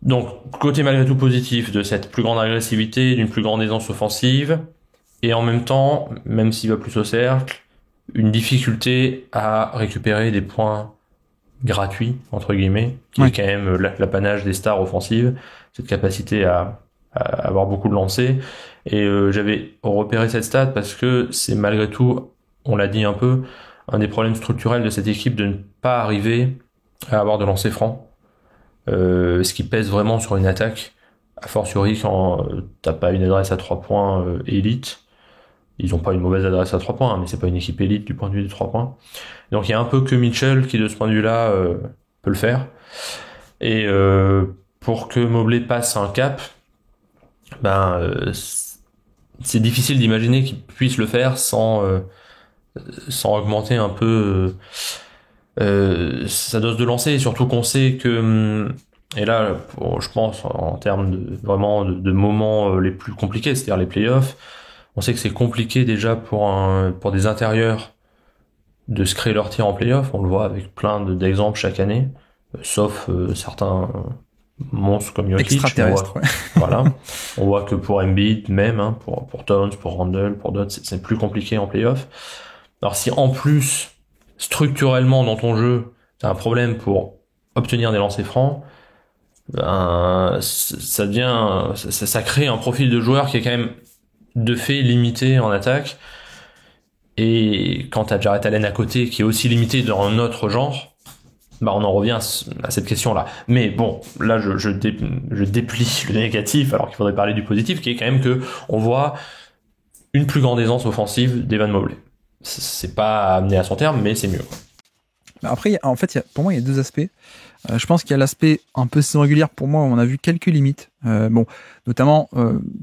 Donc, côté malgré tout positif de cette plus grande agressivité, d'une plus grande aisance offensive, et en même temps, même s'il va plus au cercle, une difficulté à récupérer des points gratuits, entre guillemets, qui est quand même l'apanage des stars offensives, cette capacité à avoir beaucoup de lancers. Et j'avais repéré cette stat parce que c'est malgré tout, on l'a dit un peu, un des problèmes structurels de cette équipe de ne pas arriver à avoir de lancers francs. Ce qui pèse vraiment sur une attaque, a fortiori quand t'as pas une adresse à 3 points élite. Ils ont pas une mauvaise adresse à 3 points, mais c'est pas une équipe élite du point de vue des 3 points. Donc il y a un peu que Mitchell qui de ce point de vue-là peut le faire. Et pour que Mobley passe un cap, c'est difficile d'imaginer qu'il puisse le faire sans augmenter un peu sa dose de lancer, surtout qu'on sait que, et là, je pense en termes de moments les plus compliqués, c'est-à-dire les playoffs, On sait que c'est compliqué déjà pour des intérieurs de se créer leur tir en playoff. On le voit avec plein d'exemples chaque année, sauf certains monstres comme Jokic. Extraterrestre, ouais. Voilà. On voit que pour Embiid même, hein, pour Towns, pour Randle, pour d'autres, c'est plus compliqué en playoff. Alors si en plus, structurellement dans ton jeu, t'as un problème pour obtenir des lancers francs, ben, ça crée un profil de joueur qui est quand même de fait limité en attaque. Et quand t'as Jarrett Allen à côté qui est aussi limité dans un autre genre, bah on en revient à cette question-là. Mais bon, là je déplie le négatif alors qu'il faudrait parler du positif, qui est quand même que on voit une plus grande aisance offensive d'Evan Mobley. C'est pas amené à son terme, mais c'est mieux. Après, en fait, pour moi, il y a deux aspects. Je pense qu'il y a l'aspect un peu saison régulière. Pour moi, on a vu quelques limites. Bon, notamment,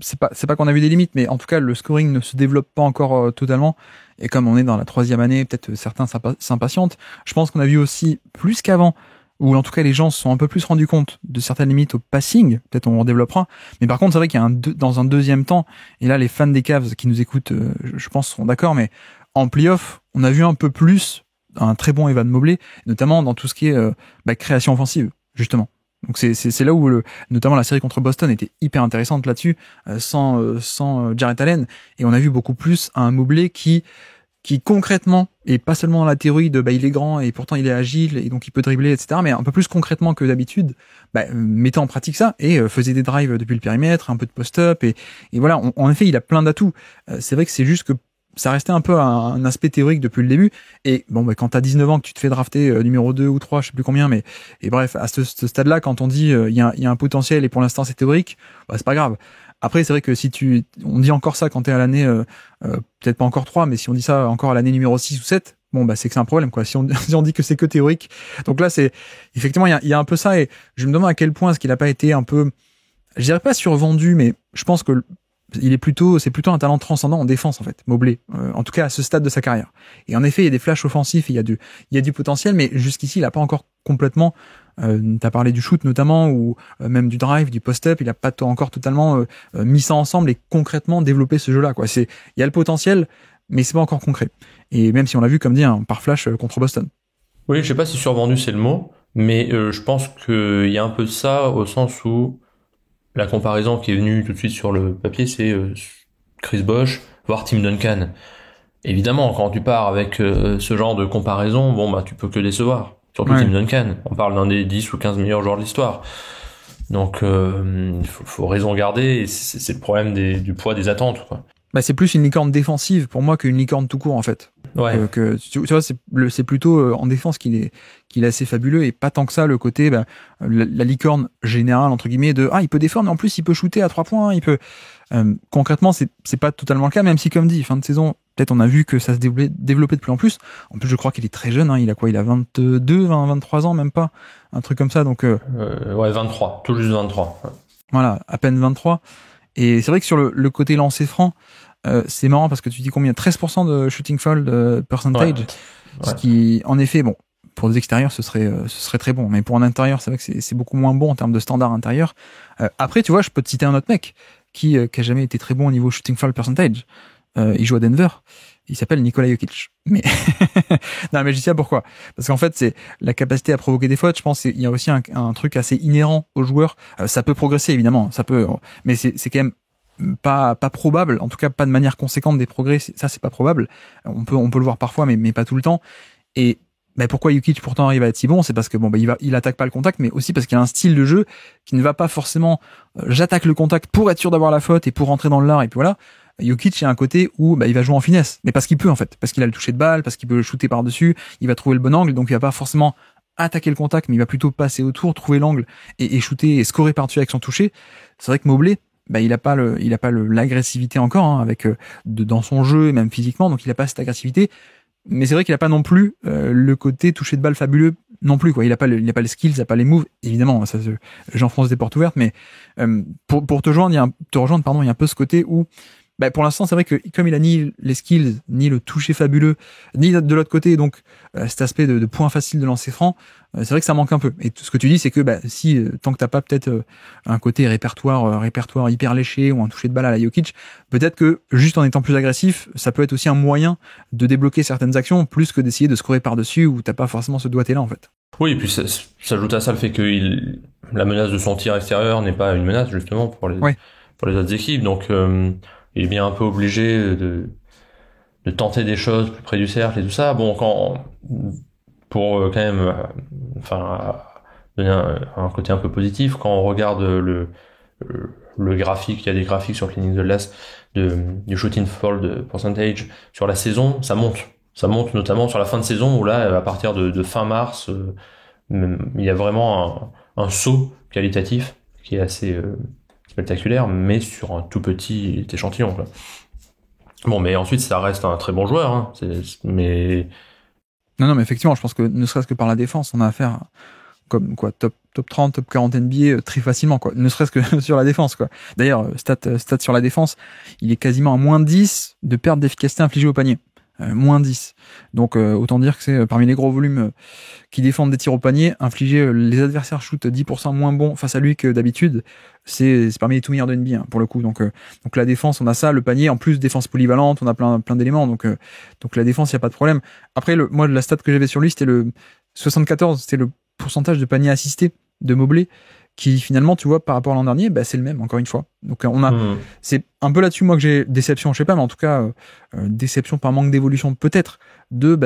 c'est pas qu'on a vu des limites, mais en tout cas, le scoring ne se développe pas encore totalement. Et comme on est dans la 3e année, peut-être certains s'impatientent. Je pense qu'on a vu aussi plus qu'avant, où en tout cas les gens se sont un peu plus rendus compte de certaines limites au passing. Peut-être on en développera. Mais par contre, c'est vrai qu'il y a dans un deuxième temps, et là les fans des Cavs qui nous écoutent, je pense, seront d'accord, mais en playoff, on a vu un peu plus un très bon Evan Mobley, notamment dans tout ce qui est création offensive, justement. Donc c'est là où notamment la série contre Boston était hyper intéressante là-dessus, sans Jarrett Allen, et on a vu beaucoup plus un Mobley qui concrètement, et pas seulement dans la théorie de il est grand et pourtant il est agile et donc il peut dribbler, etc., mais un peu plus concrètement que d'habitude, mettait en pratique ça et faisait des drives depuis le périmètre, un peu de post-up, et voilà, en effet il a plein d'atouts. C'est vrai que c'est juste que ça restait un peu un aspect théorique depuis le début. Et bon, quand t'as 19 ans, que tu te fais drafter numéro 2 ou 3, je sais plus combien, et bref, à ce stade-là, quand on dit il y a un potentiel et pour l'instant c'est théorique, c'est pas grave. Après, c'est vrai que si on dit encore ça quand t'es à l'année, peut-être pas encore 3, mais si on dit ça encore à l'année numéro 6 ou 7, c'est que c'est un problème, quoi. Si on dit que c'est que théorique. Donc là, effectivement, il y a un peu ça, et je me demande à quel point est-ce qu'il a pas été un peu, je dirais pas survendu, mais je pense que c'est plutôt un talent transcendant en défense, en fait, Mobley, en tout cas à ce stade de sa carrière. Et en effet, il y a des flashs offensifs, il y a du potentiel, mais jusqu'ici, il a pas encore complètement, t'as parlé du shoot notamment, ou même du drive, du post-up, il a pas encore totalement mis ça ensemble et concrètement développé ce jeu-là, quoi. Il y a le potentiel, mais c'est pas encore concret. Et même si on l'a vu, comme dit, par flash contre Boston. Oui, je sais pas si survendu c'est le mot, mais je pense qu'il y a un peu de ça au sens où la comparaison qui est venue tout de suite sur le papier, c'est Chris Bosh, voire Tim Duncan. Évidemment, quand tu pars avec ce genre de comparaison, tu peux que décevoir. Surtout Tim Duncan. On parle d'un des 10 ou 15 meilleurs joueurs de l'histoire. Donc, faut raison garder, et c'est le problème du poids des attentes, quoi. C'est plus une licorne défensive pour moi qu'une licorne tout court, en fait. Ouais. Tu vois, c'est plutôt en défense qu'il est assez fabuleux, et pas tant que ça le côté la licorne générale entre guillemets de il peut défendre, mais en plus il peut shooter à 3 points, il peut concrètement c'est pas totalement le cas, même si, comme dit, fin de saison peut-être on a vu que ça se développait de plus en plus. En plus, je crois qu'il est très jeune, il a quoi, il a 23 ans, même pas, un truc comme ça, donc 23, tout juste 23. Voilà, à peine 23. Et c'est vrai que sur le côté lancer franc, c'est marrant parce que tu dis combien, 13% de shooting foul percentage, ce qui, en effet, pour des extérieurs, ce serait très bon, mais pour un intérieur, c'est vrai que c'est beaucoup moins bon en termes de standard intérieur. Après, tu vois, je peux te citer un autre mec qui a jamais été très bon au niveau shooting foul percentage. Il joue à Denver. Il s'appelle Nikola Jokic. Mais non, mais je dis ça pourquoi? Parce qu'en fait, c'est la capacité à provoquer des fautes. Je pense qu'il y a aussi un truc assez inhérent aux joueurs. Ça peut progresser, évidemment. Ça peut, mais c'est quand même pas probable. En tout cas, pas de manière conséquente des progrès. Ça, c'est pas probable. On peut le voir parfois, mais pas tout le temps. Et pourquoi Jokic pourtant arrive à être si bon? C'est parce que il attaque pas le contact, mais aussi parce qu'il a un style de jeu qui ne va pas forcément j'attaque le contact pour être sûr d'avoir la faute et pour rentrer dans le lard, et puis voilà. Jokic, il y a un côté où il va jouer en finesse, mais parce qu'il peut, en fait, parce qu'il a le toucher de balle, parce qu'il peut shooter par-dessus, il va trouver le bon angle, donc il va pas forcément attaquer le contact, mais il va plutôt passer autour, trouver l'angle et shooter et scorer par-dessus avec son toucher. C'est vrai que Mobley, il a pas l'agressivité encore, avec dans son jeu, même physiquement, donc il a pas cette agressivité. Mais c'est vrai qu'il a pas non plus le côté toucher de balle fabuleux non plus, quoi. Il a pas les skills, il a pas les moves, évidemment. Ça, j'enfonce des portes ouvertes, mais pour te rejoindre, il y a un peu ce côté où Bah, pour l'instant, c'est vrai que comme il a ni les skills, ni le toucher fabuleux, ni de l'autre côté, donc cet aspect de point facile de lancer franc, c'est vrai que ça manque un peu. Et tout ce que tu dis, c'est que bah, si tant que t'as pas peut-être un côté répertoire hyper léché ou un toucher de balle à la Jokic, peut-être que juste en étant plus agressif, ça peut être aussi un moyen de débloquer certaines actions, plus que d'essayer de scorer par-dessus où t'as pas forcément ce doigté-là en fait. Oui, et puis ça s'ajoute à ça le fait que la menace de son tir extérieur n'est pas une menace justement Ouais. pour les autres équipes, donc il est bien un peu obligé de tenter des choses plus près du cercle et tout ça. Bon, pour quand même, donner un côté un peu positif, quand on regarde le graphique, il y a des graphiques sur Cleaning the Glass du shooting fold percentage sur la saison, ça monte. Ça monte notamment sur la fin de saison où là, à partir de fin mars, il y a vraiment un saut qualitatif qui est assez spectaculaire, mais sur un tout petit échantillon, quoi. Bon, mais ensuite, ça reste un très bon joueur, hein. Mais Non, mais effectivement, je pense que ne serait-ce que par la défense, on a affaire comme quoi top 30, top 40 NBA très facilement, quoi. Ne serait-ce que sur la défense, quoi. D'ailleurs, stat sur la défense, il est quasiment à moins 10 de perte d'efficacité infligée au panier. Moins 10. Donc autant dire que c'est parmi les gros volumes qui défendent des tirs au panier, infliger les adversaires shootent 10% moins bons face à lui que d'habitude, c'est parmi les tout meilleurs de NBA, hein, pour le coup. Donc la défense, on a ça, le panier, en plus défense polyvalente, on a plein d'éléments, donc la défense, il y a pas de problème. Après, moi, la stat que j'avais sur lui, c'était le 74, c'était le pourcentage de paniers assistés de Mobley, qui finalement, tu vois, par rapport à l'an dernier, bah, c'est le même, encore une fois. Donc c'est un peu là-dessus, moi, que j'ai déception, je sais pas, mais en tout cas, déception par manque d'évolution, peut-être.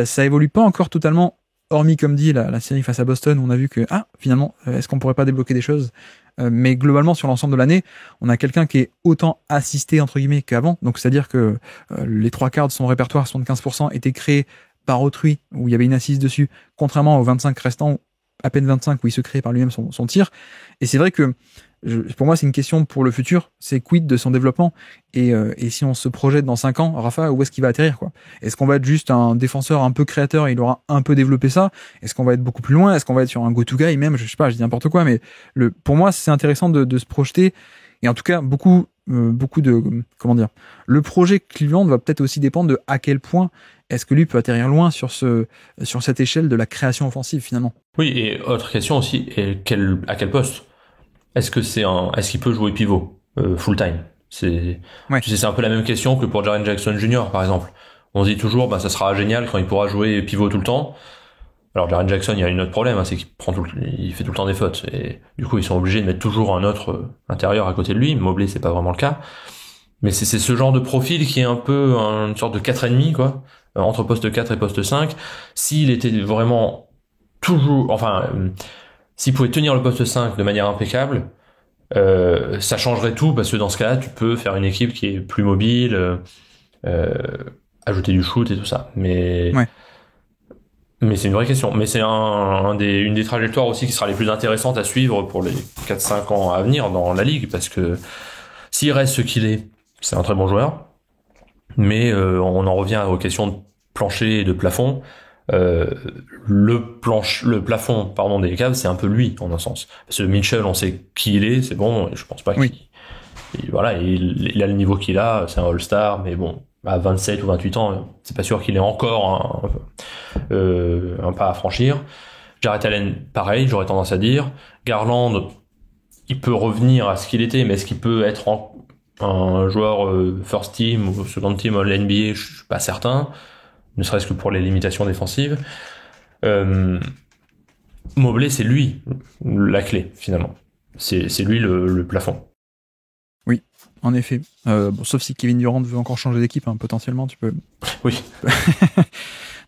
Ça évolue pas encore totalement, hormis, comme dit, la série face à Boston, où on a vu que, finalement, est-ce qu'on pourrait pas débloquer des choses? Mais globalement, sur l'ensemble de l'année, on a quelqu'un qui est autant assisté, entre guillemets, qu'avant. Donc, c'est-à-dire que les 3/4 de son répertoire, 75%, étaient créés par autrui, où il y avait une assise dessus, contrairement aux 25 restants, à peine 25 où il se crée par lui-même son tir. Et c'est vrai que pour moi, c'est une question pour le futur, c'est quid de son développement et si on se projette dans 5 ans, Rafa, où est-ce qu'il va atterrir, quoi? Est-ce qu'on va être juste un défenseur un peu créateur et il aura un peu développé ça? Est-ce qu'on va être beaucoup plus loin? Est-ce qu'on va être sur un go-to guy même? Je sais pas, je dis n'importe quoi, mais pour moi, c'est intéressant de se projeter et en tout cas, beaucoup de, comment dire, le projet Cleveland va peut-être aussi dépendre de à quel point est-ce que lui peut atterrir loin sur cette échelle de la création offensive finalement. oui, et autre question aussi, à quel poste? Est-ce qu'il peut jouer pivot full time? Ouais. Tu sais, c'est un peu la même question que pour Jaren Jackson Jr. par exemple. On se dit toujours, bah ça sera génial quand il pourra jouer pivot tout le temps. Alors Jaren Jackson, il y a un autre problème, hein, c'est qu'il il fait tout le temps des fautes et du coup ils sont obligés de mettre toujours un autre intérieur à côté de lui. Mobley, c'est pas vraiment le cas. Mais c'est ce genre de profil qui est un peu une sorte de 4,5 quoi, entre poste 4 et poste 5. S'il était vraiment toujours, s'il pouvait tenir le poste 5 de manière impeccable, ça changerait tout parce que dans ce cas-là, tu peux faire une équipe qui est plus mobile, ajouter du shoot et tout ça. Ouais. Mais c'est une vraie question. Mais c'est une des trajectoires aussi qui sera les plus intéressantes à suivre pour les 4-5 ans à venir dans la ligue parce que s'il reste ce qu'il est, c'est un très bon joueur. Mais on en revient aux questions de plancher et de plafond. Le plafond, pardon, des Cavs, c'est un peu lui, en un sens. Parce que Mitchell, on sait qui il est, c'est bon, et je pense pas il a le niveau qu'il a, c'est un All-Star, mais bon, à 27 ou 28 ans, c'est pas sûr qu'il ait encore un pas à franchir. Jarrett Allen, pareil, j'aurais tendance à dire. Garland, il peut revenir à ce qu'il était, mais est-ce qu'il peut être un joueur first team ou second team à l'NBA, je suis pas certain, ne serait-ce que pour les limitations défensives. Mobley, c'est lui la clé finalement. C'est lui le plafond. Oui, en effet. Sauf si Kevin Durant veut encore changer d'équipe, hein, potentiellement, tu peux. Oui.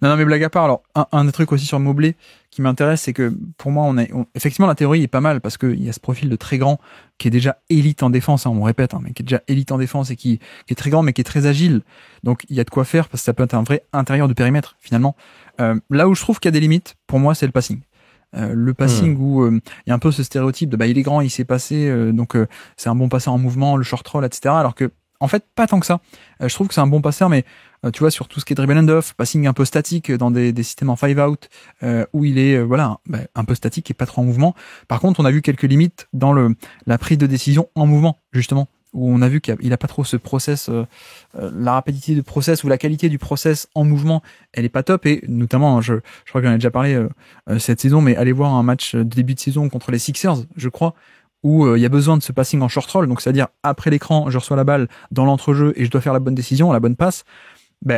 Non, mais blague à part. Alors, un des trucs aussi sur Mobley qui m'intéresse, c'est que pour moi, effectivement, la théorie est pas mal parce qu'il y a ce profil de très grand qui est déjà élite en défense, hein, on répète, hein, mais qui est déjà élite en défense et qui est très grand, mais qui est très agile. Donc, il y a de quoi faire parce que ça peut être un vrai intérieur de périmètre, finalement. Là où je trouve qu'il y a des limites, pour moi, c'est le passing. Le passing où il y a un peu ce stéréotype de il est grand, il sait passer, donc c'est un bon passeur en mouvement, le short roll, etc. Alors que en fait pas tant que ça. Je trouve que c'est un bon passeur, mais tu vois, sur tout ce qui est dribble and off, passing un peu statique dans des systèmes en 5 out où il est un peu statique et pas trop en mouvement. Par contre, on a vu quelques limites dans la prise de décision en mouvement, justement, où on a vu qu'il a pas trop ce process, la rapidité du process ou la qualité du process en mouvement, elle est pas top. Et notamment, je crois que j'en ai déjà parlé cette saison, mais allez voir un match de début de saison contre les Sixers, je crois, où il y a besoin de ce passing en short roll, donc c'est-à-dire après l'écran, je reçois la balle dans l'entrejeu et je dois faire la bonne décision, la bonne passe.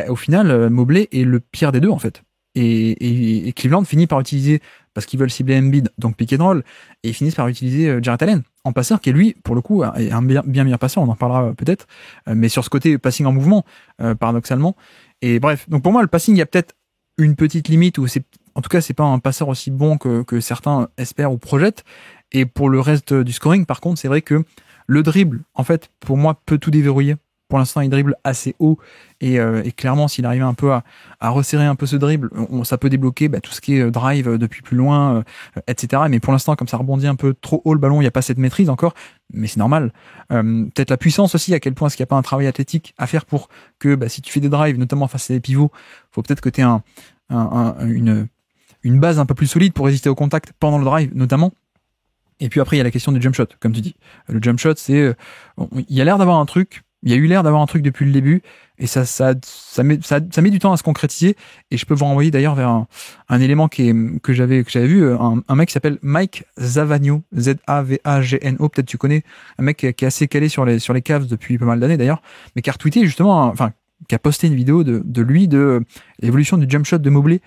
Au final, Mobley est le pire des deux en fait. Et Cleveland finit par utiliser, parce qu'ils veulent cibler Embiid, donc pick and roll, et ils finissent par utiliser Jarrett Allen en passeur, qui est lui, pour le coup, est un bien meilleur passeur, on en parlera peut-être, mais sur ce côté passing en mouvement, paradoxalement. Et bref, donc pour moi, le passing, il y a peut-être une petite limite, où en tout cas, c'est pas un passeur aussi bon que certains espèrent ou projettent. Et pour le reste du scoring, par contre, c'est vrai que le dribble, en fait, pour moi, peut tout déverrouiller. Pour l'instant, il dribble assez haut et clairement, s'il arrive un peu à resserrer un peu ce dribble, ça peut débloquer tout ce qui est drive depuis plus loin, etc. Mais pour l'instant, comme ça rebondit un peu trop haut le ballon, il n'y a pas cette maîtrise encore, mais c'est normal. Peut-être la puissance aussi, à quel point est-ce qu'il n'y a pas un travail athlétique à faire pour que si tu fais des drives, notamment face à des pivots, faut peut-être que tu aies une base un peu plus solide pour résister au contact pendant le drive, notamment. Et puis après, il y a la question du jump shot, comme tu dis. Le jump shot, il y a l'air d'avoir un truc. Il y a eu l'air d'avoir un truc depuis le début et ça met du temps à se concrétiser. Et je peux vous renvoyer d'ailleurs vers un élément que j'avais vu, un mec qui s'appelle Mike Zavagno, Zavagno, peut-être tu connais, un mec qui est assez calé sur les Cavs depuis pas mal d'années d'ailleurs, mais qui a retweeté justement, qui a posté une vidéo de lui, de l'évolution du jump shot de Mobley,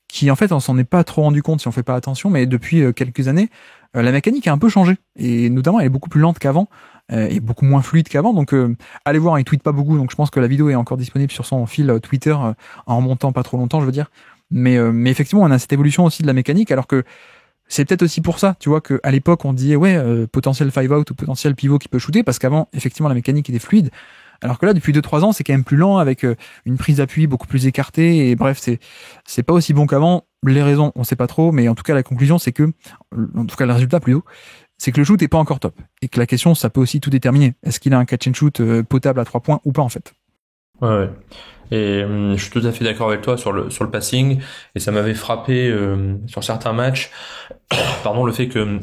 qui en fait on s'en est pas trop rendu compte si on fait pas attention, mais depuis quelques années, la mécanique a un peu changé et notamment elle est beaucoup plus lente qu'avant. Et beaucoup moins fluide qu'avant, donc allez voir, il tweet pas beaucoup, donc je pense que la vidéo est encore disponible sur son fil Twitter en remontant pas trop longtemps, je veux dire, mais effectivement on a cette évolution aussi de la mécanique, alors que c'est peut-être aussi pour ça, tu vois, qu'à l'époque on disait potentiel 5-out ou potentiel pivot qui peut shooter, parce qu'avant effectivement la mécanique était fluide, alors que là depuis 2-3 ans c'est quand même plus lent, avec une prise d'appui beaucoup plus écartée, et bref c'est pas aussi bon qu'avant. Les raisons on sait pas trop, mais en tout cas la conclusion c'est que, en tout cas le résultat plutôt, c'est que le shoot est pas encore top. Et que la question, ça peut aussi tout déterminer. Est-ce qu'il a un catch and shoot potable à 3 points ou pas, en fait? Ouais. Et je suis tout à fait d'accord avec toi sur le passing. Et ça m'avait frappé sur certains matchs, pardon, le fait que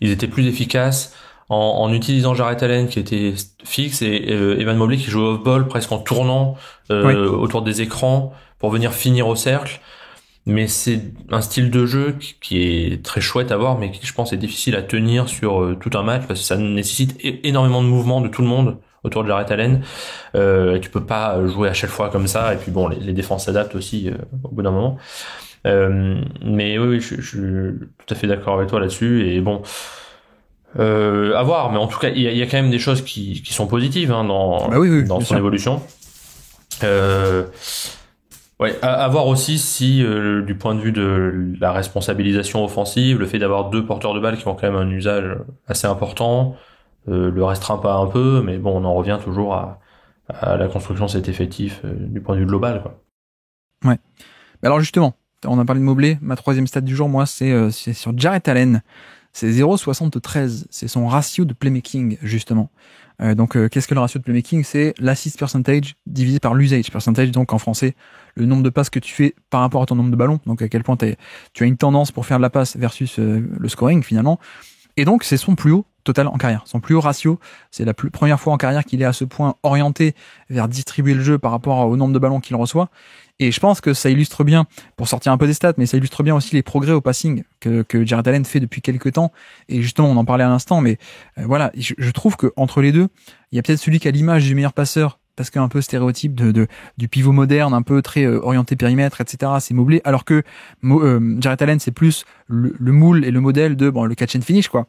ils étaient plus efficaces en utilisant Jarrett Allen qui était fixe et Evan Mobley qui jouait off-ball presque en tournant autour des écrans pour venir finir au cercle. Mais c'est un style de jeu qui est très chouette à voir, mais qui, je pense, est difficile à tenir sur tout un match, parce que ça nécessite énormément de mouvements de tout le monde autour de Jarrett Allen. Tu peux pas jouer à chaque fois comme ça, et puis bon, les défenses s'adaptent aussi au bout d'un moment. Mais oui, je suis tout à fait d'accord avec toi là-dessus, et bon, à voir, mais en tout cas, il y a quand même des choses qui sont positives dans son évolution. Ouais, à voir aussi si, du point de vue de la responsabilisation offensive, le fait d'avoir 2 porteurs de balles qui ont quand même un usage assez important, le restreint pas un peu, mais bon, on en revient toujours à la construction de cet effectif du point de vue global, quoi. Ouais. Alors justement, on a parlé de Mobley, ma 3e stat du jour, moi, c'est sur Jarrett Allen. C'est 0,73. C'est son ratio de playmaking, justement. Donc, qu'est-ce que le ratio de playmaking? C'est l'assist percentage divisé par l'usage percentage, donc en français, le nombre de passes que tu fais par rapport à ton nombre de ballons. Donc, à quel point tu as une tendance pour faire de la passe versus le scoring, finalement. Et donc, c'est son plus haut total en carrière. Son plus haut ratio, c'est la première fois en carrière qu'il est à ce point orienté vers distribuer le jeu par rapport au nombre de ballons qu'il reçoit. Et je pense que ça illustre bien, pour sortir un peu des stats, mais ça illustre bien aussi les progrès au passing que Jarrett Allen fait depuis quelques temps. Et justement, on en parlait à l'instant, mais voilà, je trouve que entre les deux, il y a peut-être celui qui a l'image du meilleur passeur, parce qu'un peu stéréotype du pivot moderne, un peu très orienté périmètre, etc. C'est Mobley, alors que Jarrett Allen, c'est plus le moule et le modèle de le catch and finish, quoi.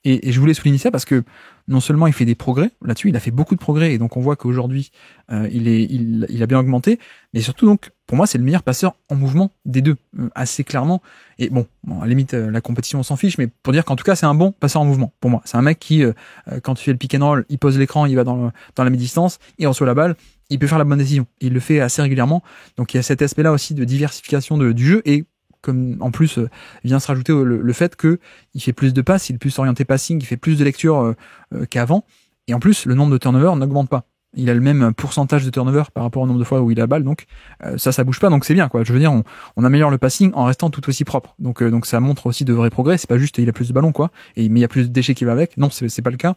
Et je voulais souligner ça parce que non seulement il fait des progrès là-dessus, il a fait beaucoup de progrès, et donc on voit qu'aujourd'hui il a bien augmenté, mais surtout, donc pour moi c'est le meilleur passeur en mouvement des deux, assez clairement. Et bon, à la limite la compétition on s'en fiche, mais pour dire qu'en tout cas c'est un bon passeur en mouvement pour moi. C'est un mec qui quand tu fais le pick and roll, il pose l'écran, il va dans la mi-distance, il reçoit la balle, il peut faire la bonne décision, il le fait assez régulièrement. Donc il y a cet aspect là aussi de diversification du jeu, et comme en plus vient se rajouter le fait que il fait plus de passes, il est plus orienté passing, il fait plus de lecture qu'avant, et en plus le nombre de turnovers n'augmente pas. Il a le même pourcentage de turnovers par rapport au nombre de fois où il a la balle, donc ça bouge pas, donc c'est bien, quoi. Je veux dire, on améliore le passing en restant tout aussi propre, donc ça montre aussi de vrais progrès. C'est pas juste il a plus de ballons, quoi, mais il y a plus de déchets qui va avec. Non, c'est pas le cas.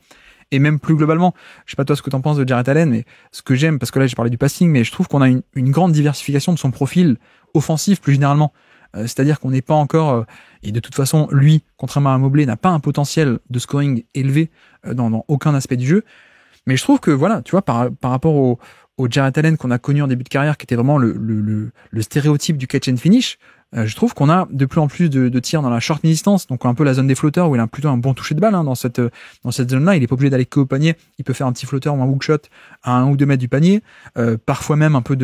Et même plus globalement, je sais pas toi ce que t'en penses de Jarrett Allen, mais ce que j'aime, parce que là j'ai parlé du passing, mais je trouve qu'on a une grande diversification de son profil offensif plus généralement. C'est-à-dire qu'on n'est pas encore, et de toute façon, lui, contrairement à Mobley, n'a pas un potentiel de scoring élevé dans aucun aspect du jeu. Mais je trouve que voilà, tu vois, par rapport au Jarrett Allen qu'on a connu en début de carrière, qui était vraiment le stéréotype du catch and finish, je trouve qu'on a de plus en plus de tirs dans la short distance, donc un peu la zone des flotteurs où il a plutôt un bon toucher de balle dans cette zone-là. Il est pas obligé d'aller qu'au panier, il peut faire un petit flotteur ou un hook shot à 1 ou 2 mètres du panier, parfois même un peu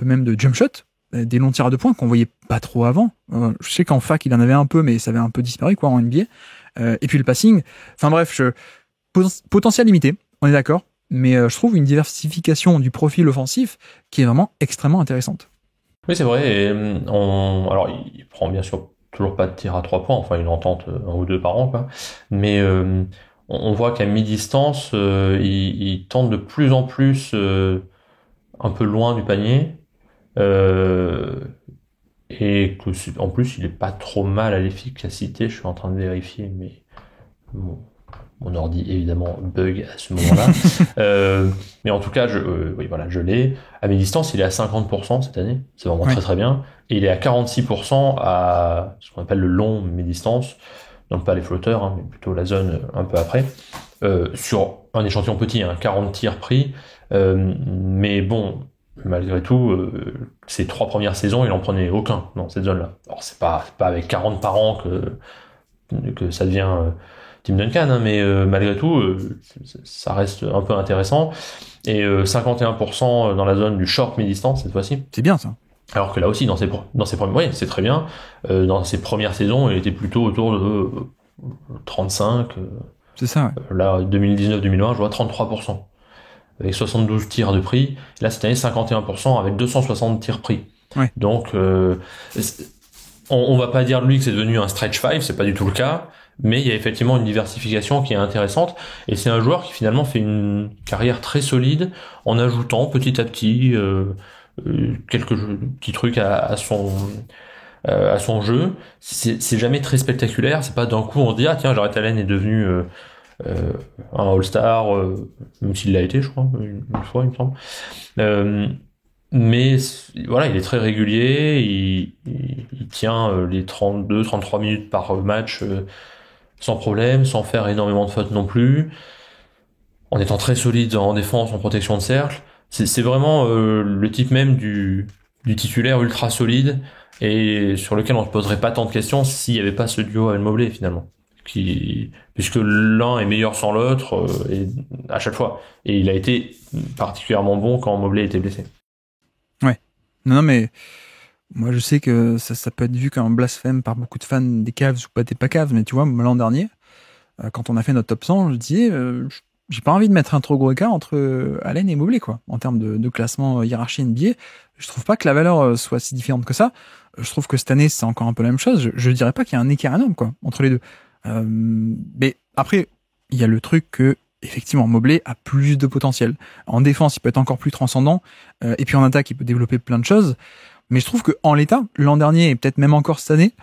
même de jump shot, des longs tirs à 2 points qu'on voyait pas trop avant. Je sais qu'en fac il en avait un peu, mais ça avait un peu disparu quoi en NBA. Et puis le passing, enfin bref, potentiel limité, on est d'accord, mais je trouve une diversification du profil offensif qui est vraiment extrêmement intéressante. Oui, c'est vrai. Et alors, il prend bien sûr toujours pas de tir à 3 points. Enfin, il en tente 1 ou 2 par an, quoi. Mais on voit qu'à mi-distance, il tente de plus en plus un peu loin du panier. Et en plus, il est pas trop mal à l'efficacité. Je suis en train de vérifier, mais mon ordi évidemment bug à ce moment-là. Mais en tout cas, oui, voilà, je l'ai. À mi-distance, il est à 50% cette année. C'est vraiment très très bien. Et il est à 46% à ce qu'on appelle le long mi-distance. Donc pas les flotteurs, mais plutôt la zone un peu après. Sur un échantillon petit, 40 tirs pris. Mais bon, malgré tout, ces 3 premières saisons, il en prenait aucun dans cette zone-là. Alors c'est pas avec 40 par an que ça devient Tim Duncan, mais malgré tout, ça reste un peu intéressant. Et 51% dans la zone du short mi-distance cette fois-ci. C'est bien ça. Alors que là aussi, dans ses premiers, oui, c'est très bien. Dans ses premières saisons, il était plutôt autour de 35. C'est ça. Ouais. Là, 2019-2020, je vois 33%. Avec 72 tirs de pris. Là, cette année, 51% avec 260 tirs pris. Ouais. Donc, on va pas dire de lui que c'est devenu un stretch 5, c'est pas du tout le cas. Mais il y a effectivement une diversification qui est intéressante. Et c'est un joueur qui finalement fait une carrière très solide en ajoutant petit à petit quelques petits trucs à son jeu. C'est jamais très spectaculaire. C'est pas d'un coup on se dit ah tiens, Jarrett Allen est devenu un All-Star, même s'il l'a été, je crois, une fois, il me semble. Mais voilà, il est très régulier, il tient les 32-33 minutes par match sans problème, sans faire énormément de fautes non plus, en étant très solide en défense, en protection de cercle. C'est vraiment le type même du titulaire ultra solide et sur lequel on se poserait pas tant de questions s'il n'y avait pas ce duo Allen Mobley finalement. Puisque l'un est meilleur sans l'autre et à chaque fois. Et il a été particulièrement bon quand Mobley était blessé. Ouais. Non, mais moi je sais que ça peut être vu comme un blasphème par beaucoup de fans des Cavs ou pas des pas Cavs, mais tu vois, l'an dernier, quand on a fait notre top 100, je disais, j'ai pas envie de mettre un trop gros écart entre Allen et Mobley, quoi, en termes de classement hiérarchie NBA. Je trouve pas que la valeur soit si différente que ça. Je trouve que cette année, c'est encore un peu la même chose. Je dirais pas qu'il y a un écart énorme, quoi, entre les deux. Mais après, il y a le truc que effectivement Mobley a plus de potentiel. En défense, il peut être encore plus transcendant, et puis en attaque, il peut développer plein de choses. Mais je trouve que en l'état, l'an dernier et peut-être même encore cette année,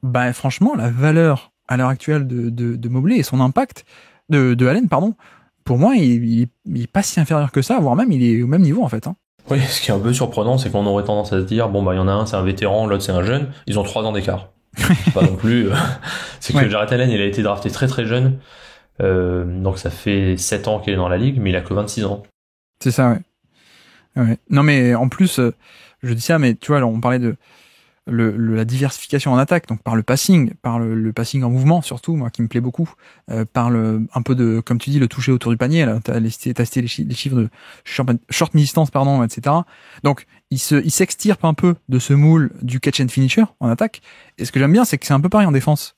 bah franchement, la valeur à l'heure actuelle de Mobley et son impact de Allen, pardon, pour moi, il est pas si inférieur que ça, voire même il est au même niveau en fait. Oui, ce qui est un peu surprenant, c'est qu'on aurait tendance à se dire bon bah il y en a un, c'est un vétéran, l'autre c'est un jeune, ils ont 3 ans d'écart. C'est pas non plus. C'est que Jarrett Allen, il a été drafté très très jeune. Donc ça fait 7 ans qu'il est dans la ligue, mais il a que 26 ans. C'est ça, ouais. Non mais en plus, je dis ça, mais tu vois, là, on parlait de la diversification en attaque, donc par le passing, le passing en mouvement surtout, moi qui me plaît beaucoup, par un peu de, comme tu dis, le toucher autour du panier. Là, t'as cité les chiffres de short mi-distance, pardon, etc. Donc il s'extirpe un peu de ce moule du catch and finisher en attaque. Et ce que j'aime bien, c'est que c'est un peu pareil en défense.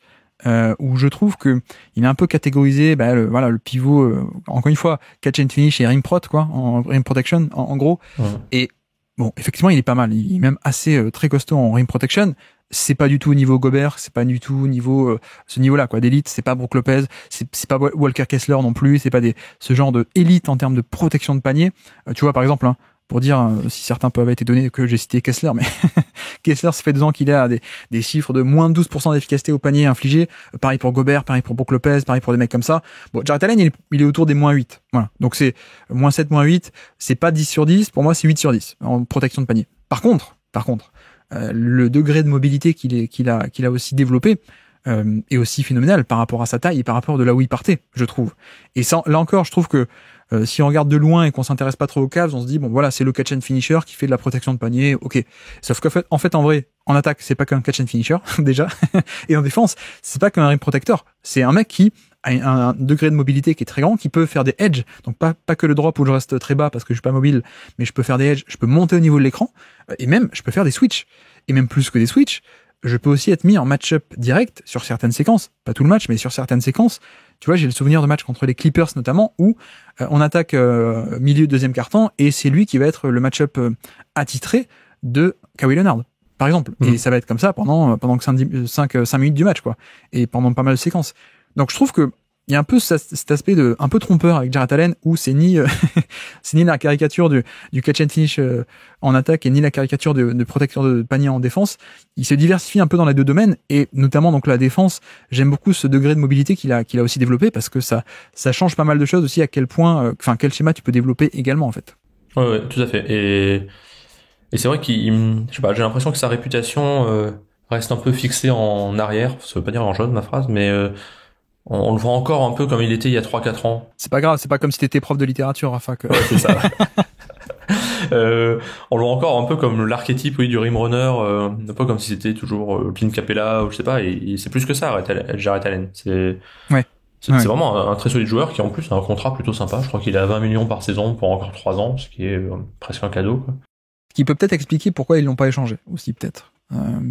Où je trouve que il est un peu catégorisé, le pivot, encore une fois, catch and finish et rim prot, quoi, en rim protection, en gros. Ouais. Et bon, effectivement, il est pas mal. Il est même assez très costaud en rim protection. C'est pas du tout au niveau Gobert, c'est pas du tout au niveau ce niveau-là, quoi, d'élite. C'est pas Brook Lopez, c'est pas Walker Kessler non plus. C'est pas ce genre de élite en termes de protection de panier. Tu vois, par exemple, pour dire si certains peuvent avoir été donnés, que j'ai cité Kessler, mais Kessler, ça fait 2 ans qu'il a des chiffres de moins de 12% d'efficacité au panier infligé. Pareil pour Gobert, pareil pour Brook Lopez, pareil pour des mecs comme ça. Bon, Jarrett Allen, il est autour des moins 8. Voilà. Donc c'est moins 7, moins 8. C'est pas 10 sur 10. Pour moi, c'est 8 sur 10 en protection de panier. Par contre, le degré de mobilité qu'il a aussi développé, est aussi phénoménal par rapport à sa taille et par rapport de là où il partait, je trouve. Et ça, là encore, je trouve que si on regarde de loin et qu'on s'intéresse pas trop aux Cavs, on se dit bon voilà, c'est le catch and finisher qui fait de la protection de panier, ok. Sauf qu'en fait, en vrai, en attaque, c'est pas qu'un catch and finisher déjà, et en défense, c'est pas qu'un rim protector. C'est un mec qui a un degré de mobilité qui est très grand, qui peut faire des edges, donc pas que le drop où je reste très bas parce que je suis pas mobile, mais je peux faire des edges, je peux monter au niveau de l'écran, et même je peux faire des switches, et même plus que des switches. Je peux aussi être mis en match-up direct sur certaines séquences, pas tout le match, mais sur certaines séquences. Tu vois, j'ai le souvenir de matchs contre les Clippers notamment, où on attaque milieu deuxième quart-temps, et c'est lui qui va être le match-up attitré de Kawhi Leonard, par exemple. Et ça va être comme ça pendant que 5 minutes du match, quoi, et pendant pas mal de séquences. Donc je trouve que il y a un peu cet aspect de un peu trompeur avec Jarrett Allen, où c'est ni c'est ni la caricature du catch and finish en attaque et ni la caricature de protecteur de panier en défense. Il se diversifie un peu dans les deux domaines, et notamment donc la défense. J'aime beaucoup ce degré de mobilité qu'il a aussi développé, parce que ça change pas mal de choses aussi, à quel point quel schéma tu peux développer également en fait. Ouais, tout à fait. Et c'est vrai je sais pas, j'ai l'impression que sa réputation reste un peu fixée en arrière. Ça veut pas dire grand-chose ma phrase, mais on le voit encore un peu comme il était il y a 3-4 ans. C'est pas grave, c'est pas comme si t'étais prof de littérature, Rafa. Ouais, c'est ça. On le voit encore un peu comme l'archétype, oui, du rim runner, un peu comme si c'était toujours Clint Capella, ou je sais pas, et c'est plus que ça, Jarrett Allen. Ouais. C'est vraiment un très solide joueur qui en plus a un contrat plutôt sympa. Je crois qu'il est à 20 millions par saison pour encore 3 ans, ce qui est presque un cadeau, quoi. Ce qui peut peut-être expliquer pourquoi ils l'ont pas échangé aussi, peut-être.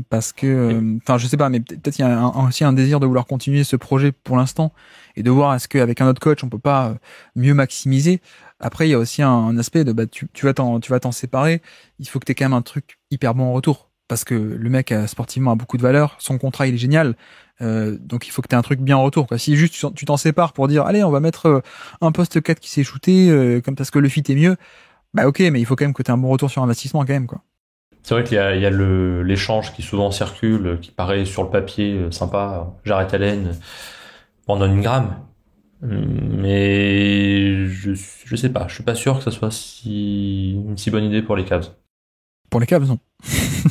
Parce que, je sais pas, mais peut-être il y a aussi un désir de vouloir continuer ce projet pour l'instant, et de voir est-ce qu'avec un autre coach on peut pas mieux maximiser. Après, il y a aussi un aspect de tu vas t'en séparer. Il faut que t'aies quand même un truc hyper bon en retour, parce que le mec sportivement a beaucoup de valeur, son contrat il est génial, donc il faut que t'aies un truc bien en retour, quoi. Si juste tu t'en sépares pour dire allez on va mettre un poste 4 qui s'est shooté comme parce que le fit est mieux, bah ok, mais il faut quand même que t'aies un bon retour sur investissement quand même, quoi. C'est vrai qu'il y a l'échange qui souvent circule, qui paraît sur le papier sympa, Jarrett Allen, Brandon Ingram, mais je sais pas, je suis pas sûr que ça soit une si bonne idée pour les Cavs. Pour les Cavs, non.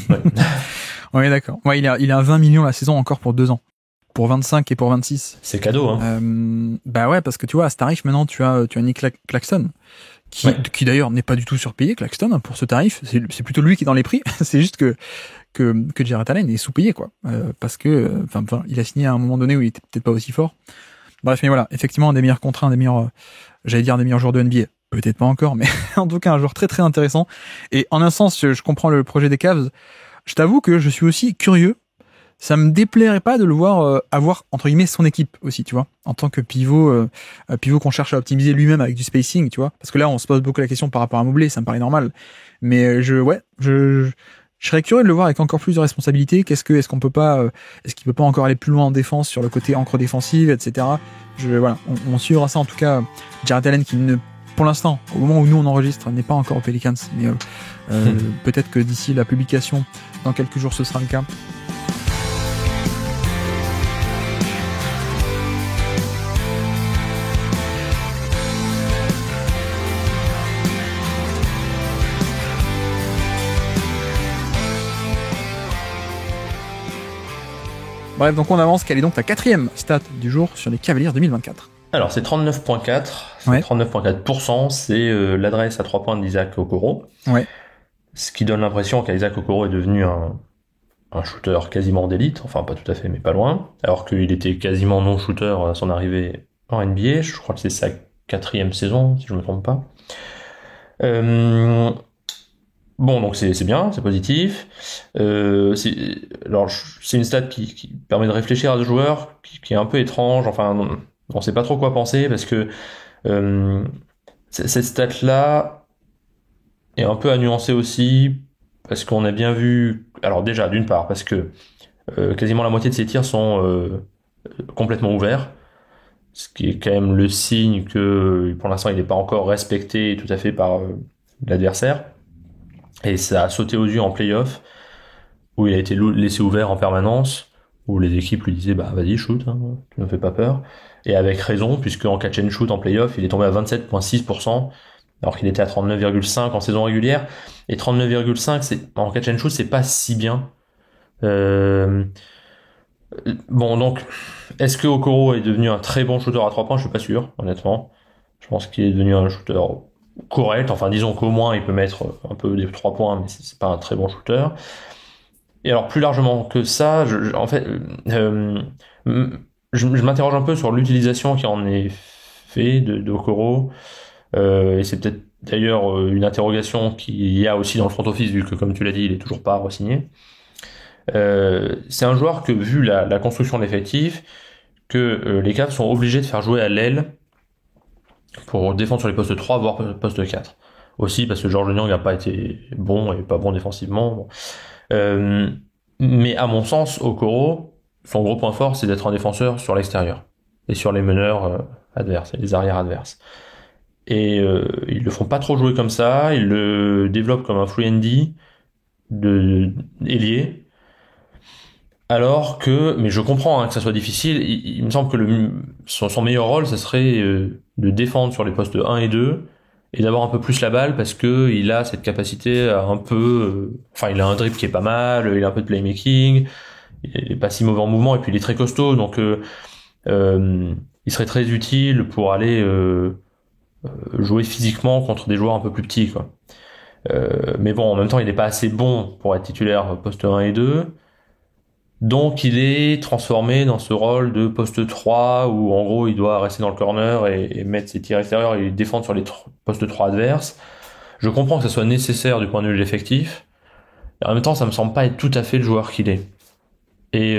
Ouais. Ouais, d'accord. Ouais, il a 20 millions la saison encore pour 2 ans. Pour 25 et pour 26. C'est cadeau, hein. Bah ouais, parce que tu vois, à ce tarif, maintenant, tu as Nick Claxton, qui d'ailleurs n'est pas du tout surpayé, Claxton, hein, pour ce tarif. C'est plutôt lui qui est dans les prix. C'est juste que Jarrett Allen est sous-payé, quoi. Parce que, il a signé à un moment donné où il était peut-être pas aussi fort. Bref, mais voilà, effectivement, un des meilleurs contrats, un des meilleurs joueurs de NBA. Peut-être pas encore, mais en tout cas, un joueur très très intéressant. Et en un sens, je comprends le projet des Cavs. Je t'avoue que je suis aussi curieux. Ça me déplairait pas de le voir avoir, entre guillemets, son équipe aussi, tu vois, en tant que pivot qu'on cherche à optimiser lui-même avec du spacing, tu vois. Parce que là, on se pose beaucoup la question par rapport à Mobley, ça me paraît normal. Mais je serais curieux de le voir avec encore plus de responsabilités. Est-ce qu'il peut pas encore aller plus loin en défense, sur le côté encre défensive, etc. Voilà, on suivra ça en tout cas. Jarrett Allen qui pour l'instant, au moment où nous on enregistre, n'est pas encore aux Pelicans, mais peut-être que d'ici la publication, dans quelques jours, ce sera le cas. Bref, donc on avance. Quelle est donc ta 4e stat du jour sur les Cavaliers 2024 ? Alors, c'est 39.4. C'est ouais. 39.4%. C'est l'adresse à 3 points d'Isaac Okoro. Ouais. Ce qui donne l'impression qu'Isaac Okoro est devenu un shooter quasiment d'élite. Enfin, pas tout à fait, mais pas loin. Alors qu'il était quasiment non-shooter à son arrivée en NBA. Je crois que c'est sa 4e saison, si je me trompe pas. Bon, donc c'est bien, c'est positif. C'est une stat qui permet de réfléchir à ce joueur qui est un peu étrange. Enfin, on sait pas trop quoi penser, parce que cette stat-là est un peu à nuancer aussi, parce qu'on a bien vu. Alors déjà, d'une part, parce que quasiment la moitié de ses tirs sont complètement ouverts, ce qui est quand même le signe que pour l'instant il n'est pas encore respecté tout à fait par l'adversaire. Et ça a sauté aux yeux en play-off, où il a été laissé ouvert en permanence, où les équipes lui disaient bah vas-y shoot, hein, tu ne fais pas peur. Et avec raison, puisque en catch and shoot en play-off, il est tombé à 27,6%, alors qu'il était à 39,5% en saison régulière. Et 39,5% en catch and shoot, c'est pas si bien. Bon, donc, est-ce que Okoro est devenu un très bon shooter à 3 points? Je suis pas sûr, honnêtement. Je pense qu'il est devenu un shooter correct. Enfin, disons qu'au moins, il peut mettre un peu des 3 points, mais c'est pas un très bon shooter. Et alors, plus largement que ça, en fait, je m'interroge un peu sur l'utilisation qui en est fait de Okoro. Et c'est peut-être d'ailleurs une interrogation qu'il y a aussi dans le front office, vu que, comme tu l'as dit, il est toujours pas re-signé. C'est un joueur que, vu la construction de l'effectif, que les Cavs sont obligés de faire jouer à l'aile pour défendre sur les postes 3, voire poste 4. Aussi parce que Georges Niang n'a pas été bon et pas bon défensivement. Bon. Mais à mon sens, Okoro, son gros point fort, c'est d'être un défenseur sur l'extérieur et sur les meneurs adverses, les arrières adverses. Et ils le font pas trop jouer comme ça, ils le développent comme un free and D de ailier. Alors que, mais je comprends que ça soit difficile, il me semble que son meilleur rôle, ce serait de défendre sur les postes 1 et 2 et d'avoir un peu plus la balle parce que il a cette capacité à un peu, enfin il a un dribble qui est pas mal, il a un peu de playmaking, il est pas si mauvais en mouvement et puis il est très costaud, donc il serait très utile pour aller jouer physiquement contre des joueurs un peu plus petits, quoi. Mais bon, en même temps, il n'est pas assez bon pour être titulaire poste 1 et 2. Donc il est transformé dans ce rôle de poste 3 où en gros il doit rester dans le corner et mettre ses tirs extérieurs et défendre sur les postes 3 adverses. Je comprends que ça soit nécessaire du point de vue de l'effectif, et en même temps ça me semble pas être tout à fait le joueur qu'il est. Et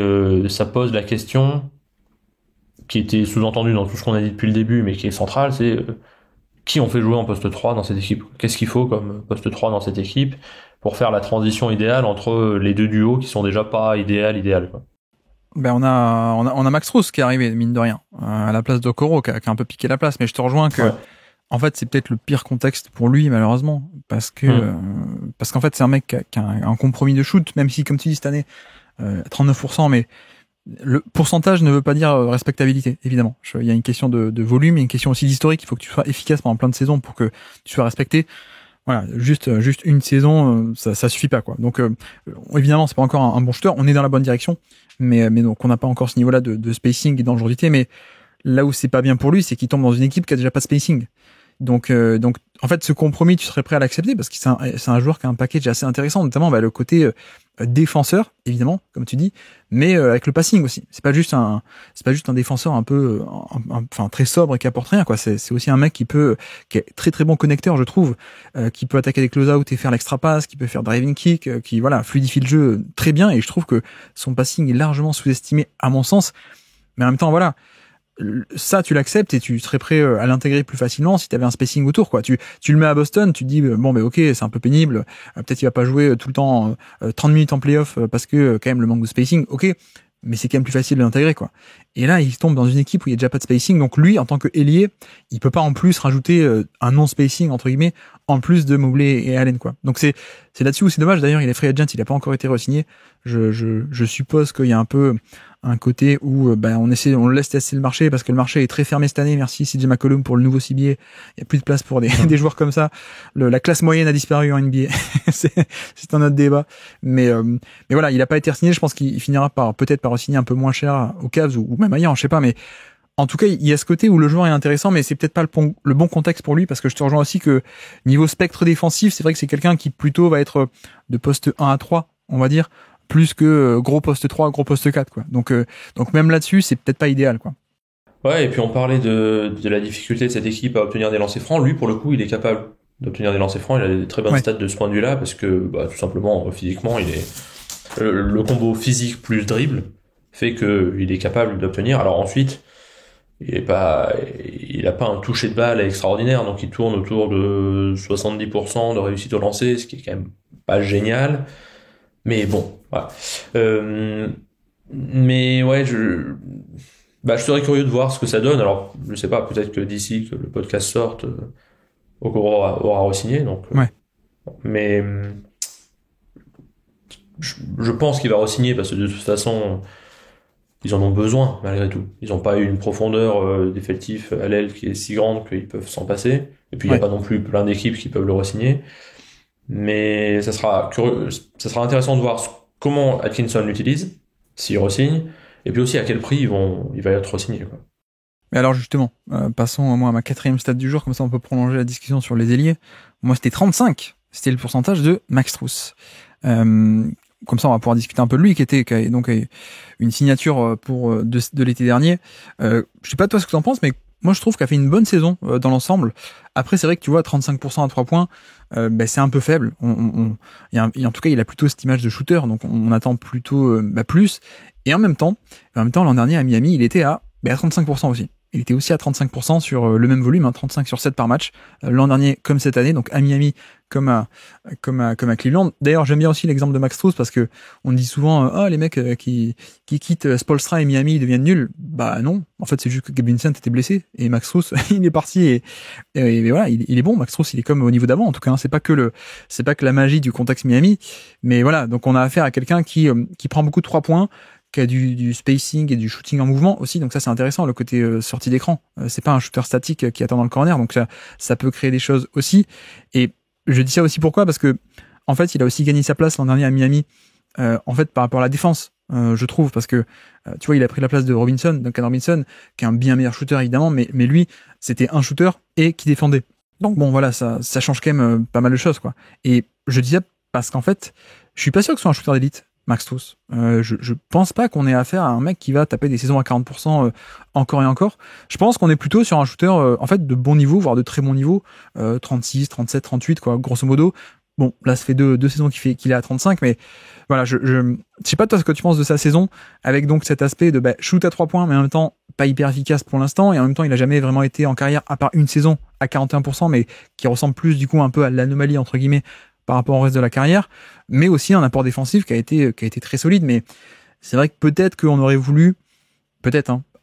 ça pose la question qui était sous-entendue dans tout ce qu'on a dit depuis le début mais qui est centrale, c'est qui on fait jouer en poste 3 dans cette équipe? Qu'est-ce qu'il faut comme poste 3 dans cette équipe pour faire la transition idéale entre les deux duos qui sont déjà pas idéal, quoi. Ben on a Max Strus qui est arrivé, mine de rien, à la place d'Okoro, qui a un peu piqué la place, mais je te rejoins que, Ouais. en fait, c'est peut-être le pire contexte pour lui, malheureusement, parce qu'en fait, c'est un mec qui a un compromis de shoot, même si, comme tu dis, cette année, 39%, mais le pourcentage ne veut pas dire respectabilité, évidemment. Il y a une question de volume, il y a une question aussi d'historique, il faut que tu sois efficace pendant plein de saisons pour que tu sois respecté. Voilà, juste une saison, ça suffit pas, quoi. Donc évidemment, c'est pas encore un bon shooter, on est dans la bonne direction, mais donc on n'a pas encore ce niveau-là de spacing et d'dangerosité, mais là où c'est pas bien pour lui, c'est qu'il tombe dans une équipe qui a déjà pas de spacing. Donc en fait, ce compromis, tu serais prêt à l'accepter parce que c'est un joueur qui a un package assez intéressant, notamment le côté défenseur, évidemment, comme tu dis, mais avec le passing aussi. C'est pas juste un défenseur un peu, enfin très sobre et qui apporte rien, quoi. C'est aussi un mec qui est très très bon connecteur, je trouve, qui peut attaquer des close-out et faire l'extra pass, qui peut faire driving kick, qui voilà fluidifie le jeu très bien. Et je trouve que son passing est largement sous-estimé à mon sens. Mais en même temps, voilà. Ça, tu l'acceptes et tu serais prêt à l'intégrer plus facilement si tu avais un spacing autour, quoi. Tu le mets à Boston, tu te dis bon, ben ok, c'est un peu pénible. Peut-être il va pas jouer tout le temps 30 minutes en playoff parce que quand même le manque de spacing, ok. Mais c'est quand même plus facile de l'intégrer, quoi. Et là, il tombe dans une équipe où il y a déjà pas de spacing, donc lui, en tant que ailier, il peut pas en plus rajouter un non-spacing entre guillemets en plus de Mobley et Allen, quoi. Donc c'est là-dessus où c'est dommage. D'ailleurs, il est free agent, il a pas encore été re-signé. Je suppose qu'il y a un peu un côté où on le laisse tester le marché parce que le marché est très fermé cette année. Merci CJ McCollum pour le nouveau CBA. Il y a plus de place pour des joueurs comme ça. La classe moyenne a disparu en NBA. c'est un autre débat. Mais voilà, il a pas été signé. Je pense qu'il finira peut-être par signer un peu moins cher aux Cavs ou même ailleurs, je sais pas. Mais en tout cas, il y a ce côté où le joueur est intéressant, mais c'est peut-être pas le bon contexte pour lui parce que je te rejoins aussi que niveau spectre défensif, c'est vrai que c'est quelqu'un qui plutôt va être de poste 1 à 3, on va dire, plus que gros poste 3, gros poste 4, quoi. Donc même là-dessus, c'est peut-être pas idéal, quoi. Ouais, et puis on parlait de la difficulté de cette équipe à obtenir des lancers francs. Lui, pour le coup, il est capable d'obtenir des lancers francs. Il a des très bonnes stats de ce point de vue-là parce que, tout simplement, physiquement, il est le combo physique plus dribble fait que il est capable d'obtenir. Alors ensuite, il a pas un toucher de balle extraordinaire, donc il tourne autour de 70% de réussite au lancer, ce qui est quand même pas génial. Mais bon, voilà. Mais ouais, je serais curieux de voir ce que ça donne. Alors, je sais pas, peut-être que d'ici que le podcast sorte, Okoro aura re-signé, donc. Ouais. Mais je pense qu'il va re-signer parce que de toute façon, ils en ont besoin malgré tout. Ils n'ont pas eu une profondeur d'effectif à l'aile qui est si grande qu'ils peuvent s'en passer. Et puis il n'y a Ouais. pas non plus plein d'équipes qui peuvent le re-signer. Mais ça sera curieux, ça sera intéressant de voir comment Atkinson l'utilise, s'il re-signe, et puis aussi à quel prix il va être re-signé, quoi. Mais alors justement, passons moi à ma 4e stat du jour, comme ça on peut prolonger la discussion sur les ailiers. Moi c'était 35, c'était le pourcentage de Max Strus. Comme ça on va pouvoir discuter un peu de lui, qui a donc une signature pour de l'été dernier. Je sais pas toi ce que t'en penses, mais moi je trouve qu'il a fait une bonne saison dans l'ensemble. Après c'est vrai que tu vois 35% à 3 points, c'est un peu faible. En tout cas il a plutôt cette image de shooter, donc on attend plutôt plus. Et en même temps l'an dernier à Miami il était à 35% aussi. Il était aussi à 35% sur le même volume, 35 sur 7 par match. L'an dernier, comme cette année, donc à Miami, comme à Cleveland. D'ailleurs, j'aime bien aussi l'exemple de Max Strus parce que on dit souvent, les mecs qui quittent Spoelstra et Miami, ils deviennent nuls. Bah non. En fait, c'est juste que Gabe Vincent était blessé et Max Strus, il est parti et voilà, il est bon. Max Strus, il est comme au niveau d'avant. En tout cas, c'est pas que la magie du contexte Miami. Mais voilà. Donc, on a affaire à quelqu'un qui prend beaucoup de 3 points, qui a du spacing et du shooting en mouvement aussi, donc ça c'est intéressant, le côté sortie d'écran. C'est pas un shooter statique qui attend dans le corner, donc ça peut créer des choses aussi. Et je dis ça aussi pourquoi, parce que en fait il a aussi gagné sa place l'an dernier à Miami, en fait par rapport à la défense, je trouve, parce que tu vois il a pris la place de Robinson, Duncan Robinson, qui est un bien meilleur shooter évidemment, mais lui c'était un shooter et qui défendait. Donc bon voilà, ça change quand même pas mal de choses quoi. Et je dis ça parce qu'en fait je suis pas sûr que ce soit un shooter d'élite, Max Strus. Je pense pas qu'on ait affaire à un mec qui va taper des saisons à 40% encore et encore. Je pense qu'on est plutôt sur un shooter en fait de bon niveau, voire de très bon niveau, 36, 37, 38 quoi, grosso modo. Bon, là ça fait deux saisons qu'il est à 35, mais voilà, je sais pas toi ce que tu penses de sa saison, avec donc cet aspect de shoot à 3 points, mais en même temps pas hyper efficace pour l'instant, et en même temps il a jamais vraiment été en carrière, à part une saison à 41%, mais qui ressemble plus du coup un peu à l'anomalie entre guillemets par rapport au reste de la carrière, mais aussi un apport défensif qui a été très solide. Mais c'est vrai que peut-être qu'on aurait voulu,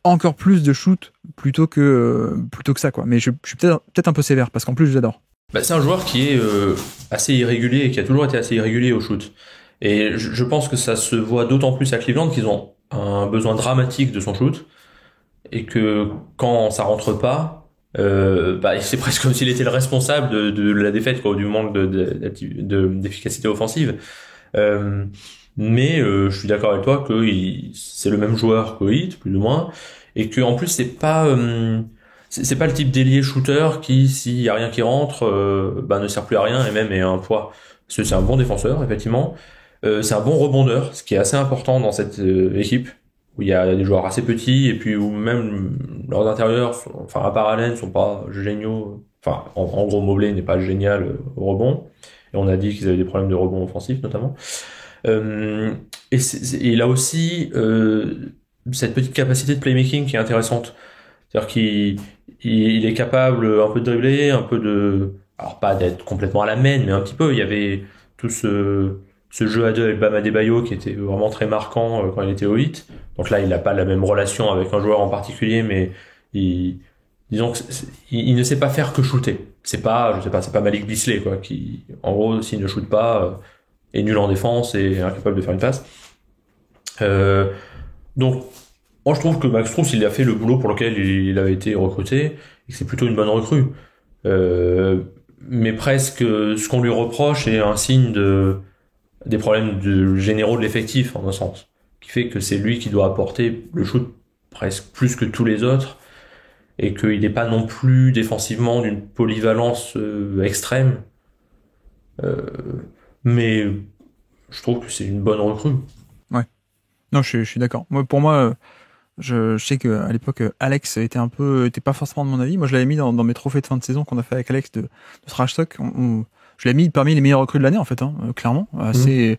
encore plus de shoot plutôt que ça quoi. Mais je suis peut-être un peu sévère parce qu'en plus j'adore. C'est un joueur qui est assez irrégulier et qui a toujours été assez irrégulier au shoot. Et je pense que ça se voit d'autant plus à Cleveland qu'ils ont un besoin dramatique de son shoot et que quand ça rentre pas, c'est presque comme s'il était le responsable de la défaite, quoi, ou du manque d'efficacité offensive. Mais je suis d'accord avec toi que c'est le même joueur que Heat, plus ou moins, et que en plus c'est pas le type d'ailier shooter qui, s'il y a rien qui rentre, ne sert plus à rien et même est un poids. Parce que c'est un bon défenseur, effectivement. C'est un bon rebondeur, ce qui est assez important dans cette équipe où il y a des joueurs assez petits et puis où même leurs intérieurs, à part Allen, sont pas géniaux. Enfin, en gros, Mobley n'est pas génial au rebond. Et on a dit qu'ils avaient des problèmes de rebond offensif, notamment. Et il a aussi cette petite capacité de playmaking qui est intéressante. C'est-à-dire qu'il est capable un peu de dribbler, un peu de... Alors pas d'être complètement à la main, mais un petit peu. Il y avait tout ce jeu à deux avec Bam Adebayo qui était vraiment très marquant quand il était au Heat. Donc là, il n'a pas la même relation avec un joueur en particulier, mais disons que il ne sait pas faire que shooter. C'est pas Malik Beasley, quoi, qui, en gros, s'il ne shoot pas, est nul en défense et incapable de faire une passe. Donc, moi, je trouve que Max Strus, il a fait le boulot pour lequel il avait été recruté, et que c'est plutôt une bonne recrue. Mais presque, ce qu'on lui reproche est un signe des problèmes généraux de l'effectif, en un sens, qui fait que c'est lui qui doit apporter le shoot presque plus que tous les autres, et qu'il n'est pas non plus défensivement d'une polyvalence extrême. Mais je trouve que c'est une bonne recrue. Ouais. Non, je suis d'accord. Pour moi, je sais que à l'époque Alex était pas forcément de mon avis. Moi, je l'avais mis dans mes trophées de fin de saison qu'on a fait avec Alex de Trash Talk. Je l'ai mis parmi les meilleures recrues de l'année en fait, clairement, assez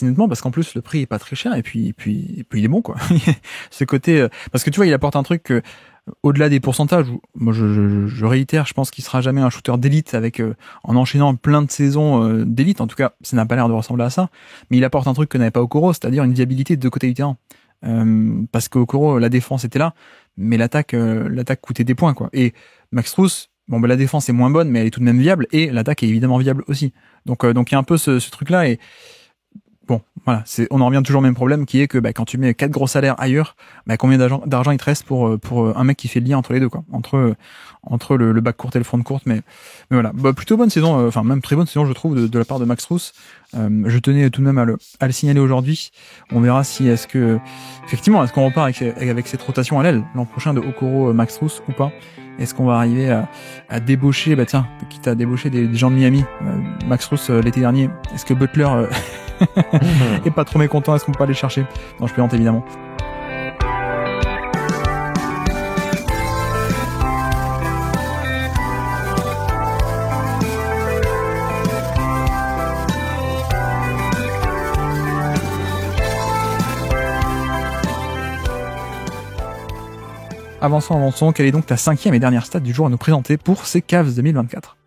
nettement, parce qu'en plus le prix est pas très cher et puis il est bon quoi. Ce côté parce que tu vois, il apporte un truc que, au-delà des pourcentages, moi je réitère, je pense qu'il sera jamais un shooter d'élite avec en enchaînant plein de saisons d'élite. En tout cas, ça n'a pas l'air de ressembler à ça. Mais il apporte un truc que n'avait pas Okoro, c'est-à-dire une viabilité de deux côtés du terrain. Parce qu'Okoro, la défense était là, mais l'attaque coûtait des points quoi. Et Max Strus, la défense est moins bonne, mais elle est tout de même viable, et l'attaque est évidemment viable aussi. Donc il y a un peu ce truc-là, et bon, voilà, on en revient toujours au même problème qui est que quand tu mets 4 gros salaires ailleurs, combien d'argent il te reste pour un mec qui fait le lien entre les deux, quoi, entre le back court et le front court, mais voilà, plutôt bonne saison, enfin même très bonne saison je trouve de la part de Max Strus. Je tenais tout de même à le signaler aujourd'hui. On verra si est-ce qu'on repart avec cette rotation à l'aile l'an prochain de Okoro, Max Strus ou pas. Est-ce qu'on va arriver à débaucher, quitte à débaucher des gens de Miami, Max Strus l'été dernier. Est-ce que Butler est pas trop mécontent? Est-ce qu'on peut pas aller chercher? Non, je plaisante évidemment. Avançons, quelle est donc ta 5e et dernière stat du jour à nous présenter pour ces Cavs 2024?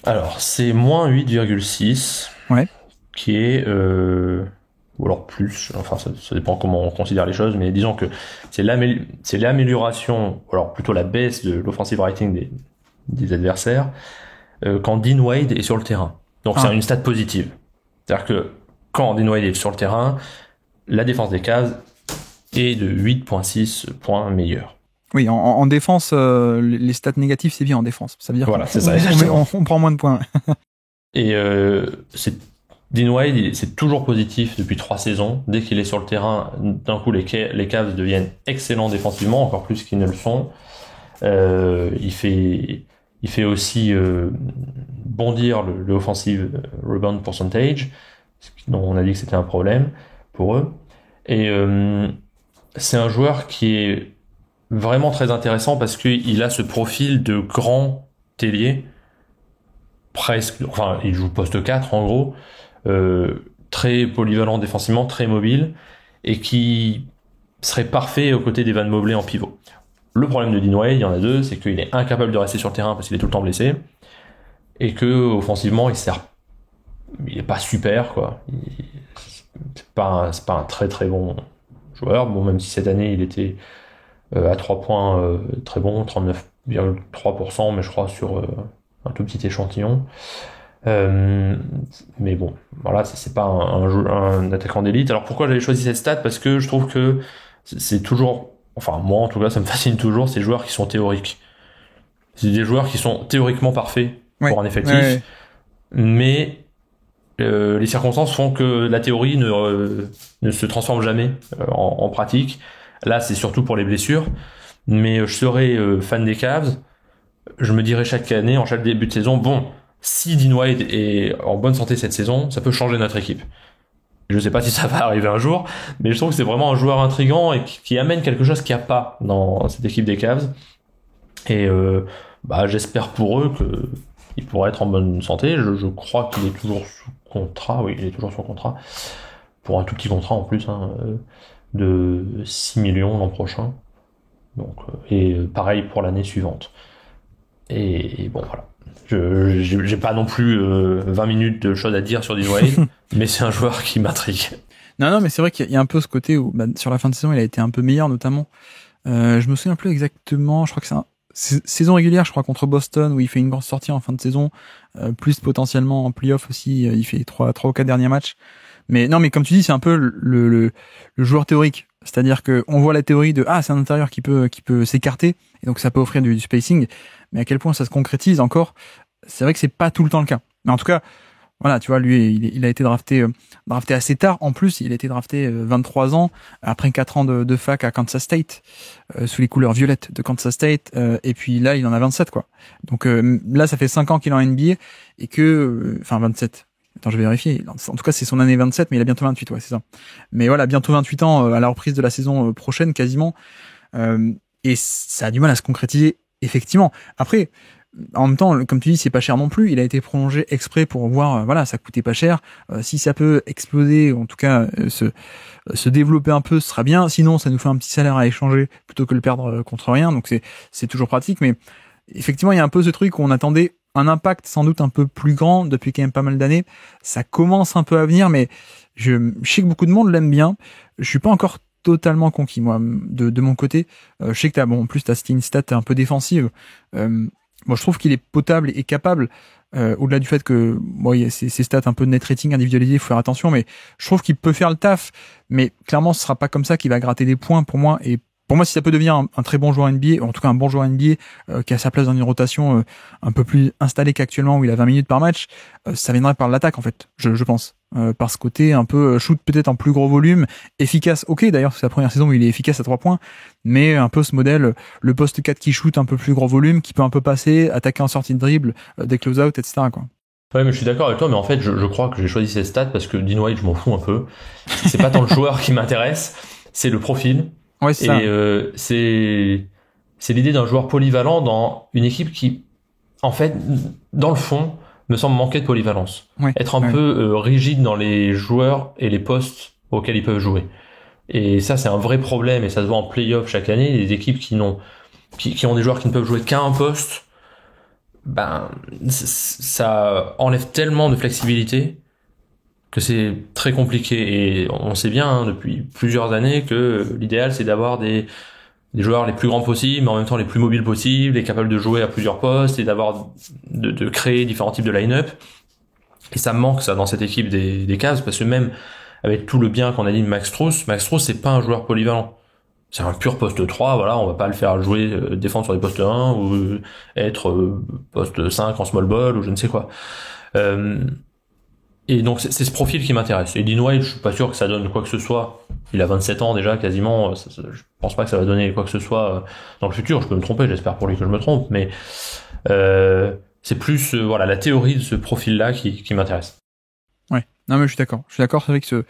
Alors, c'est moins 8,6. Ouais. Qui est... ou alors plus, enfin ça dépend comment on considère les choses, mais disons que c'est l'amélioration, ou alors plutôt la baisse de l'offensive rating des adversaires quand Dean Wade est sur le terrain. Donc c'est une stat positive. C'est-à-dire que quand Dean Wade est sur le terrain, la défense des Cavs est de 8,6 points meilleure. Oui, en défense, les stats négatives, c'est bien en défense. Ça veut dire qu'on prend moins de points. Et Dean Wade, c'est toujours positif depuis 3 saisons. Dès qu'il est sur le terrain, d'un coup, les Cavs deviennent excellents défensivement, encore plus qu'ils ne le sont. Il fait aussi bondir le offensive rebound percentage, dont on a dit que c'était un problème pour eux. Et c'est un joueur qui est vraiment très intéressant parce qu'il a ce profil de grand ailier, presque, enfin, il joue poste 4 en gros, très polyvalent défensivement, très mobile, et qui serait parfait aux côtés d'Evan Mobley en pivot. Le problème de Dean Wade, il y en a 2, c'est qu'il est incapable de rester sur le terrain parce qu'il est tout le temps blessé, et que offensivement, il est pas super, quoi. C'est pas un très très bon joueur. Bon, même si cette année il était à 3 points très bon, 39,3%, mais je crois sur un tout petit échantillon. Mais bon, voilà, c'est pas un attaquant d'élite. Alors pourquoi j'avais choisi cette stat? Parce que je trouve que c'est toujours, enfin moi en tout cas ça me fascine toujours, ces joueurs qui sont théoriques. C'est des joueurs qui sont théoriquement parfaits pour un effectif, mais les circonstances font que la théorie ne se transforme jamais en pratique. Là, c'est surtout pour les blessures. Mais je serais fan des Cavs. Je me dirais chaque année, en chaque début de saison, bon, si Dean Wade est en bonne santé cette saison, ça peut changer notre équipe. Je sais pas si ça va arriver un jour, mais je trouve que c'est vraiment un joueur intriguant et qui amène quelque chose qu'il n'y a pas dans cette équipe des Cavs. Et j'espère pour eux qu'il pourrait être en bonne santé. Je crois qu'il est toujours sous contrat. Oui, il est toujours sous contrat. Pour un tout petit contrat en plus, de 6 millions l'an prochain. Donc, et pareil pour l'année suivante. Et bon, voilà. J'ai pas non plus 20 minutes de choses à dire sur Dean Wade, mais c'est un joueur qui m'intrigue. Non, mais c'est vrai qu'il y a un peu ce côté où, sur la fin de saison, il a été un peu meilleur, notamment. Je me souviens plus exactement, je crois que c'est saison régulière, je crois, contre Boston, où il fait une grosse sortie en fin de saison, plus potentiellement en playoff aussi, il fait 3 ou 4 derniers matchs. Mais non, mais comme tu dis, c'est un peu le joueur théorique. C'est-à-dire que on voit la théorie de c'est un intérieur qui peut s'écarter et donc ça peut offrir du spacing, mais à quel point ça se concrétise encore, c'est vrai que c'est pas tout le temps le cas. Mais en tout cas, voilà, tu vois, lui il a été drafté assez tard. En plus, il a été drafté 23 ans après 4 ans de fac à Kansas State, sous les couleurs violettes de Kansas State, et puis là il en a 27 quoi. Donc là ça fait 5 ans qu'il est en NBA et que 27. Attends, je vais vérifier. En tout cas, c'est son année 27, mais il a bientôt 28, ouais, c'est ça. Mais voilà, bientôt 28 ans à la reprise de la saison prochaine, quasiment. Et ça a du mal à se concrétiser, effectivement. Après, en même temps, comme tu dis, c'est pas cher non plus. Il a été prolongé exprès pour voir, ça coûtait pas cher. Si ça peut exploser, ou en tout cas se développer un peu, ce sera bien. Sinon, ça nous fait un petit salaire à échanger plutôt que le perdre contre rien. Donc c'est toujours pratique. Mais effectivement, il y a un peu ce truc où on attendait un impact sans doute un peu plus grand depuis quand même pas mal d'années. Ça commence un peu à venir, mais je sais que beaucoup de monde l'aime bien. Je suis pas encore totalement conquis, moi, de mon côté. Je sais que en plus, t'as une stat un peu défensive. Moi, je trouve qu'il est potable et capable au-delà du fait que bon, il y a ces stats un peu de net rating individualisé, il faut faire attention, mais je trouve qu'il peut faire le taf, mais clairement ce sera pas comme ça qu'il va gratter des points pour moi. Et pour moi, si ça peut devenir un très bon joueur NBA, ou en tout cas un bon joueur NBA qui a sa place dans une rotation un peu plus installée qu'actuellement où il a 20 minutes par match, ça viendrait par l'attaque en fait, je pense. Par ce côté un peu shoot peut-être en plus gros volume, efficace, ok d'ailleurs c'est la première saison où il est efficace à 3 points, mais un peu ce modèle, le poste 4 qui shoot un peu plus gros volume, qui peut un peu passer, attaquer en sortie de dribble, des close-out, etc. quoi. Ouais, mais je suis d'accord avec toi, mais en fait, je crois que j'ai choisi cette stat parce que Dean White, je m'en fous un peu. C'est pas tant le joueur qui m'intéresse, c'est le profil. Ouais, c'est ça. Et c'est l'idée d'un joueur polyvalent dans une équipe qui, en fait, dans le fond, me semble manquer de polyvalence. Ouais, Être un peu rigide dans les joueurs et les postes auxquels ils peuvent jouer. Et ça, c'est un vrai problème, et ça se voit en play-off chaque année. Les équipes qui ont des joueurs qui ne peuvent jouer qu'à un poste, ben, ça enlève tellement de flexibilité que c'est très compliqué. Et on sait bien depuis plusieurs années que l'idéal, c'est d'avoir des joueurs les plus grands possibles, mais en même temps les plus mobiles possibles, et capables de jouer à plusieurs postes, et de créer différents types de line-up. Et ça manque, ça, dans cette équipe des Cavs, parce que même avec tout le bien qu'on a dit de Max Strus, c'est pas un joueur polyvalent. C'est un pur poste 3, voilà, on va pas le faire jouer, défendre sur des postes 1, ou être poste 5 en small ball, ou je ne sais quoi. Et donc c'est ce profil qui m'intéresse. Et Dean White, je suis pas sûr que ça donne quoi que ce soit. Il a 27 ans déjà, quasiment. Je pense pas que ça va donner quoi que ce soit dans le futur. Je peux me tromper, j'espère pour lui que je me trompe, mais c'est plus voilà la théorie de ce profil-là qui m'intéresse. Ouais. Non mais je suis d'accord. C'est vrai que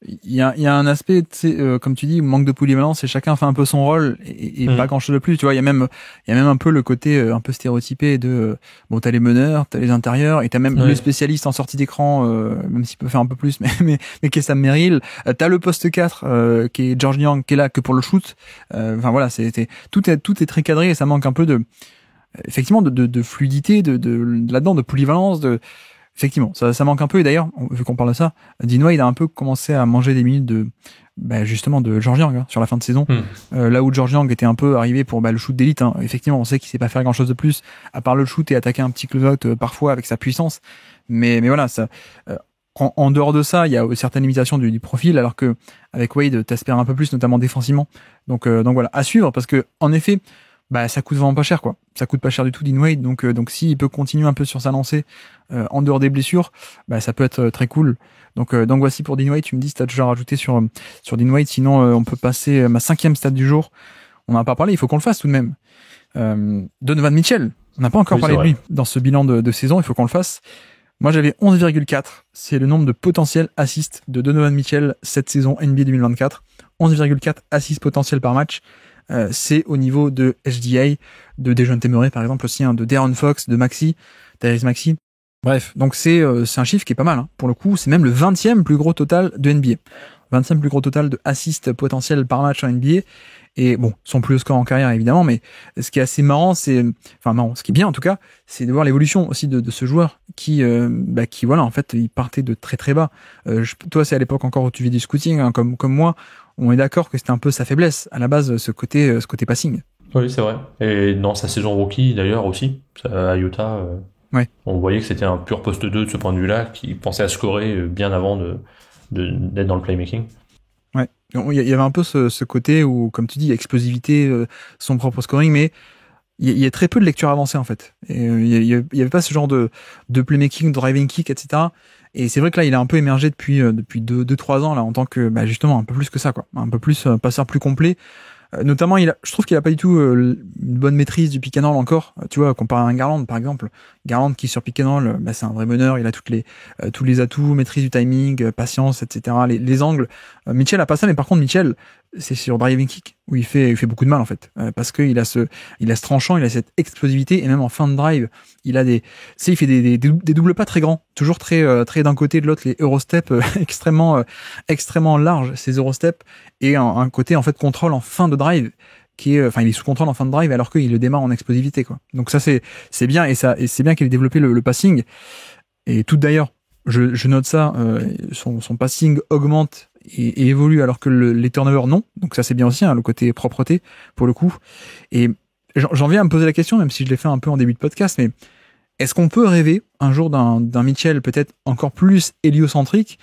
il y a un aspect, tu sais, comme tu dis, manque de polyvalence et chacun fait un peu son rôle et pas grand chose de plus. Tu vois, il y a même un peu le côté un peu stéréotypé de bon, t'as les meneurs, t'as les intérieurs et t'as même le spécialiste en sortie d'écran, même s'il peut faire un peu plus, mais qui est Sam Merrill. T'as le poste 4 qui est George Niang qui est là que pour le shoot. Enfin voilà, tout est très cadré et ça manque un peu effectivement de fluidité, de là-dedans, de polyvalence, effectivement, ça manque un peu. Et d'ailleurs, vu qu'on parle de ça, Dean White a un peu commencé à manger des minutes justement de George Niang sur la fin de saison. Là où George Niang était un peu arrivé pour le shoot d'élite. Effectivement, on sait qu'il sait pas faire grand chose de plus à part le shoot et attaquer un petit close-out parfois avec sa puissance. Mais voilà, ça. En dehors de ça, il y a certaines limitations du profil, alors que avec Wade, t'espères un peu plus, notamment défensivement. Donc voilà, à suivre, parce que en effet, ça coûte vraiment pas cher, quoi. Ça coûte pas cher du tout, Dean Wade. Donc s'il peut continuer un peu sur sa lancée en dehors des blessures, ça peut être très cool. Donc voici pour Dean Wade. Tu me dis si t'as déjà rajouté sur Dean Wade. Sinon, on peut passer ma 5e stat du jour. On n'en a pas parlé. Il faut qu'on le fasse tout de même. Donovan Mitchell. On n'a pas encore parlé de lui dans ce bilan de saison. Il faut qu'on le fasse. Moi, j'avais 11,4. C'est le nombre de potentiels assists de Donovan Mitchell cette saison NBA 2024. 11,4 assists potentiels par match. C'est au niveau de SGA, de Dejounte Murray par exemple aussi, de De'Aaron Fox, de Tyrese Maxey. Bref, donc c'est un chiffre qui est pas mal. Pour le coup, c'est même le 20e plus gros total de NBA. 20e plus gros total de assists potentiels par match en NBA. Et bon, son plus haut score en carrière évidemment, mais ce qui est assez marrant, ce qui est bien en tout cas, c'est de voir l'évolution aussi de ce joueur qui voilà, en fait, il partait de très très bas. Toi, c'est à l'époque encore où tu vis du scouting, comme moi. On est d'accord que c'était un peu sa faiblesse à la base, ce côté passing. Oui, c'est vrai. Et dans sa saison rookie d'ailleurs aussi, à Utah, on voyait que c'était un pur poste 2 de ce point de vue-là, qui pensait à scorer bien avant d'être dans le playmaking. Ouais, il y avait un peu ce côté où, comme tu dis, explosivité, son propre scoring, mais il y a très peu de lecture avancée en fait. Et il y avait pas ce genre de playmaking, driving kick, etc. Et c'est vrai que là, il a un peu émergé depuis 2-3 ans là en tant que justement un peu plus que ça, quoi, un peu plus passeur plus complet. Notamment, je trouve qu'il a pas du tout une bonne maîtrise du pick and roll encore. Tu vois, comparé à un Garland par exemple. Garland qui sur pick and roll, c'est un vrai meneur. Il a tous les atouts, maîtrise du timing, patience, etc. Les angles. Mitchell a pas ça, mais par contre Mitchell, c'est sur driving kick où il fait beaucoup de mal en fait, parce que il a ce tranchant, il a cette explosivité et même en fin de drive, il fait des doubles pas très grands, toujours très d'un côté de l'autre, les Eurostep extrêmement larges ces Eurostep, et un côté en fait contrôle en fin de drive qui est, il est sous contrôle en fin de drive alors qu'il le démarre en explosivité, quoi. Donc ça c'est bien, et c'est bien qu'il ait développé le passing. Et tout d'ailleurs, je note ça, son passing augmente et évolue alors que les turnovers non. Donc ça c'est bien aussi, le côté propreté pour le coup. Et j'en viens à me poser la question, même si je l'ai fait un peu en début de podcast, mais Est-ce qu'on peut rêver un jour d'un Mitchell peut-être encore plus héliocentrique,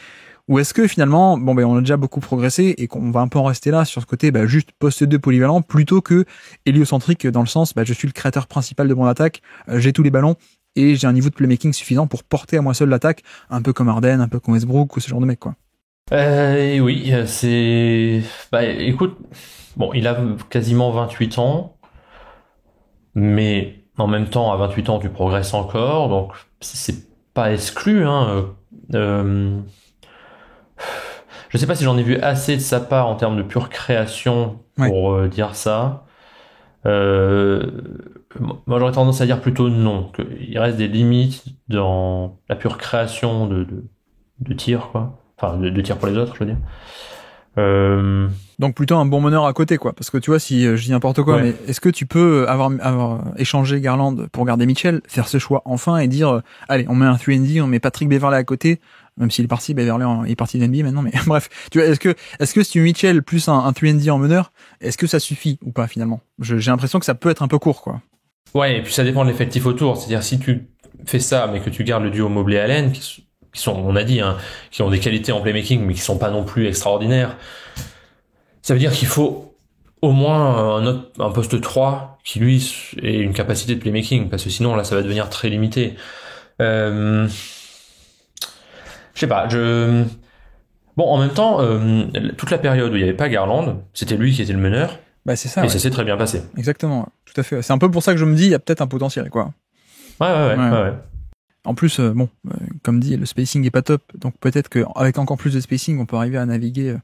ou est-ce que finalement, bon ben on a déjà beaucoup progressé et qu'on va un peu en rester là sur ce côté juste poste 2 polyvalent plutôt que héliocentrique dans le sens je suis le créateur principal de mon attaque, j'ai tous les ballons et j'ai un niveau de playmaking suffisant pour porter à moi seul l'attaque, un peu comme Harden, un peu comme Westbrook ou ce genre de mec quoi. Oui, c'est... écoute, bon, il a quasiment 28 ans, mais en même temps, à 28 ans, tu progresses encore, donc c'est pas exclu, hein. Je sais pas si j'en ai vu assez de sa part en termes de pure création pour dire ça. Moi, j'aurais tendance à dire plutôt non, qu'il reste des limites dans la pure création de tir, quoi. Enfin, de tir pour les autres, je veux dire. Donc plutôt un bon meneur à côté, quoi. Parce que tu vois, si je dis n'importe quoi, mais est-ce que tu peux avoir échangé Garland pour garder Mitchell, faire ce choix enfin et dire, allez, on met un 3&D, on met Patrick Beverley à côté, même s'il est parti, Beverley il est parti de NBA maintenant, mais bref. Tu vois, est-ce que si tu Mitchell plus un 3&D en meneur, est-ce que ça suffit ou pas finalement? J'ai l'impression que ça peut être un peu court, quoi. Ouais, et puis ça dépend de l'effectif autour. C'est-à-dire si tu fais ça, mais que tu gardes le duo Mobley-Allen, qui sont, on a dit, hein, qui ont des qualités en playmaking, mais qui sont pas non plus extraordinaires. Ça veut dire qu'il faut au moins un poste 3 qui lui ait une capacité de playmaking, parce que sinon là ça va devenir très limité. Je sais pas, bon, en même temps, toute la période où il n'y avait pas Garland, c'était lui qui était le meneur. C'est ça. Et ça s'est très bien passé. Exactement, tout à fait. C'est un peu pour ça que je me dis, il y a peut-être un potentiel, quoi. Ouais. En plus, comme dit, le spacing est pas top, donc peut-être qu'avec encore plus de spacing, on peut arriver à naviguer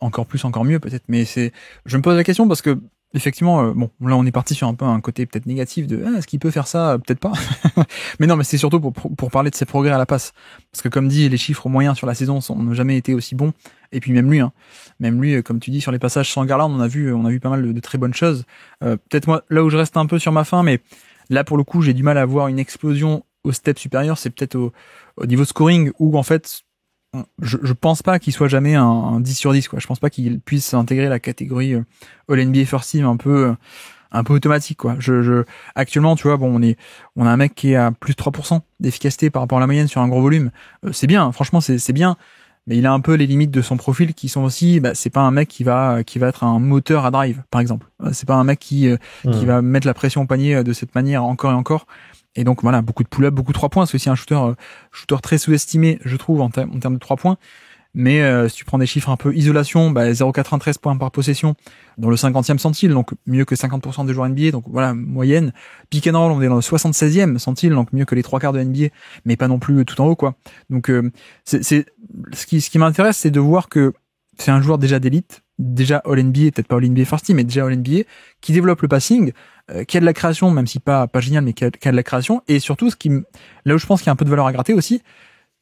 encore mieux, peut-être. Mais je me pose la question parce que effectivement, là on est parti sur un peu un côté peut-être négatif de est-ce qu'il peut faire ça, peut-être pas. Mais non, mais c'est surtout pour parler de ses progrès à la passe, parce que comme dit, les chiffres moyens sur la saison n'ont jamais été aussi bons. Et puis même lui, comme tu dis, sur les passages sans Garland, on a vu pas mal de très bonnes choses. Peut-être moi, là où je reste un peu sur ma faim, mais là pour le coup, j'ai du mal à voir une explosion au step supérieur. C'est peut-être au niveau scoring où en fait, je pense pas qu'il soit jamais un 10 sur 10, quoi. Je pense pas qu'il puisse intégrer la catégorie All NBA First Team un peu automatique, quoi. Actuellement, tu vois, bon, on a un mec qui est à plus de 3% d'efficacité par rapport à la moyenne sur un gros volume. C'est bien, franchement, c'est bien. Mais il a un peu les limites de son profil qui sont aussi, c'est pas un mec qui va être un moteur à drive, par exemple. C'est pas un mec qui va mettre la pression au panier de cette manière encore et encore. Et donc voilà, beaucoup de pull-up, beaucoup de 3 points. C'est aussi un shooter très sous-estimé, je trouve, en termes de 3 points. Mais si tu prends des chiffres un peu isolation, 0,93 points par possession dans le 50e centile, donc mieux que 50% des joueurs NBA, donc voilà, moyenne. Pick and roll, on est dans le 76e centile, donc mieux que les 3/4 de NBA, mais pas non plus tout en haut, quoi. Donc ce qui m'intéresse, c'est de voir que c'est un joueur déjà d'élite, déjà All NBA, peut-être pas All NBA First Team, mais déjà All NBA, qui développe le passing, qui a de la création, même si pas génial, mais qui a de la création. Et surtout, là où je pense qu'il y a un peu de valeur à gratter aussi,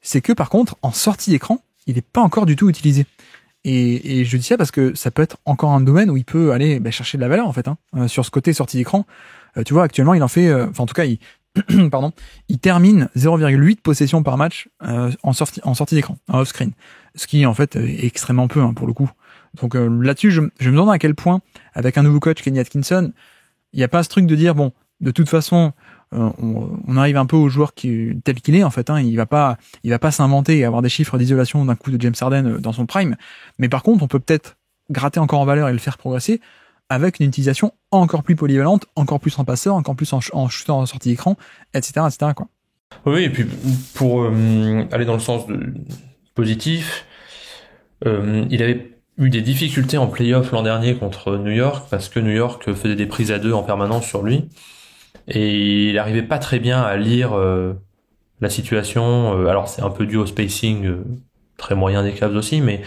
c'est que par contre, en sortie d'écran, il n'est pas encore du tout utilisé. Et je dis ça parce que ça peut être encore un domaine où il peut aller chercher de la valeur, en fait, hein, sur ce côté sortie d'écran. Tu vois, actuellement, il en fait, en tout cas, il termine 0,8 possessions par match en sortie d'écran, en off-screen. Ce qui, en fait, est extrêmement peu, pour le coup. Donc là-dessus, je me demande à quel point, avec un nouveau coach, Kenny Atkinson, il n'y a pas ce truc de dire, bon, de toute façon, on arrive un peu au joueur tel qu'il est, en fait, il va pas s'inventer et avoir des chiffres d'isolation d'un coup de James Harden dans son prime. Mais par contre, on peut peut-être gratter encore en valeur et le faire progresser avec une utilisation encore plus polyvalente, encore plus en passeur, encore plus en shooter en sortie d'écran, etc., quoi. Oui, et puis pour aller dans le sens positif, il avait eu des difficultés en play-off l'an dernier contre New York, parce que New York faisait des prises à 2 en permanence sur lui, et il arrivait pas très bien à lire la situation. Alors c'est un peu dû au spacing très moyen des Cavs aussi, mais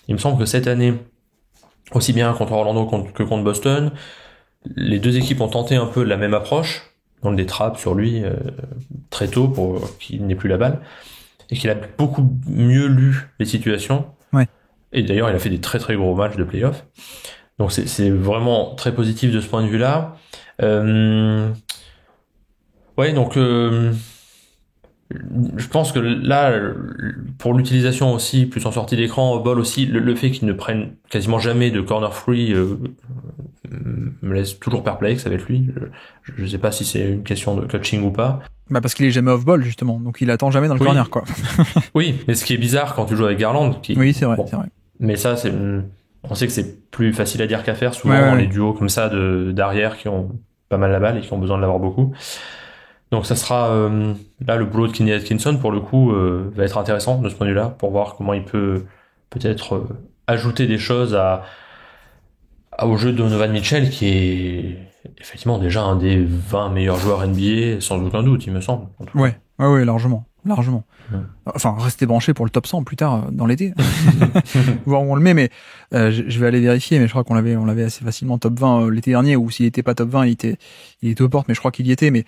il me semble que cette année, aussi bien contre Orlando que contre Boston, les deux équipes ont tenté un peu la même approche, donc des trappes sur lui très tôt pour qu'il n'ait plus la balle, et qu'il a beaucoup mieux lu les situations. Ouais. Et d'ailleurs, il a fait des très très gros matchs de play-off. Donc c'est vraiment très positif de ce point de vue-là. Ouais, donc je pense que là, pour l'utilisation aussi, plus en sortie d'écran, au ball aussi, le fait qu'ils ne prennent quasiment jamais de corner free me laisse toujours perplexe avec lui. Je sais pas si c'est une question de coaching ou pas. Bah parce qu'il est jamais off-ball justement, donc il attend jamais dans le corner quoi. Oui, mais ce qui est bizarre quand tu joues avec Garland. Oui, c'est vrai, bon. c'est vrai. Mais ça, on sait que c'est plus facile à dire qu'à faire souvent dans les duos comme ça d'arrière qui ont pas mal la balle et qui ont besoin de l'avoir beaucoup. Donc ça sera là le boulot de Kenny Atkinson pour le coup va être intéressant de ce point de vue-là pour voir comment il peut peut-être ajouter des choses au jeu de Donovan Mitchell qui est effectivement déjà un des 20 meilleurs joueurs NBA sans aucun doute il me semble. Ouais, largement. Enfin, restez branchés pour le top 100 plus tard dans l'été. Voir où on le met, mais je vais aller vérifier, mais je crois qu'on l'avait assez facilement top 20 l'été dernier, ou s'il était pas top 20, il était aux portes, mais je crois qu'il y était. Mais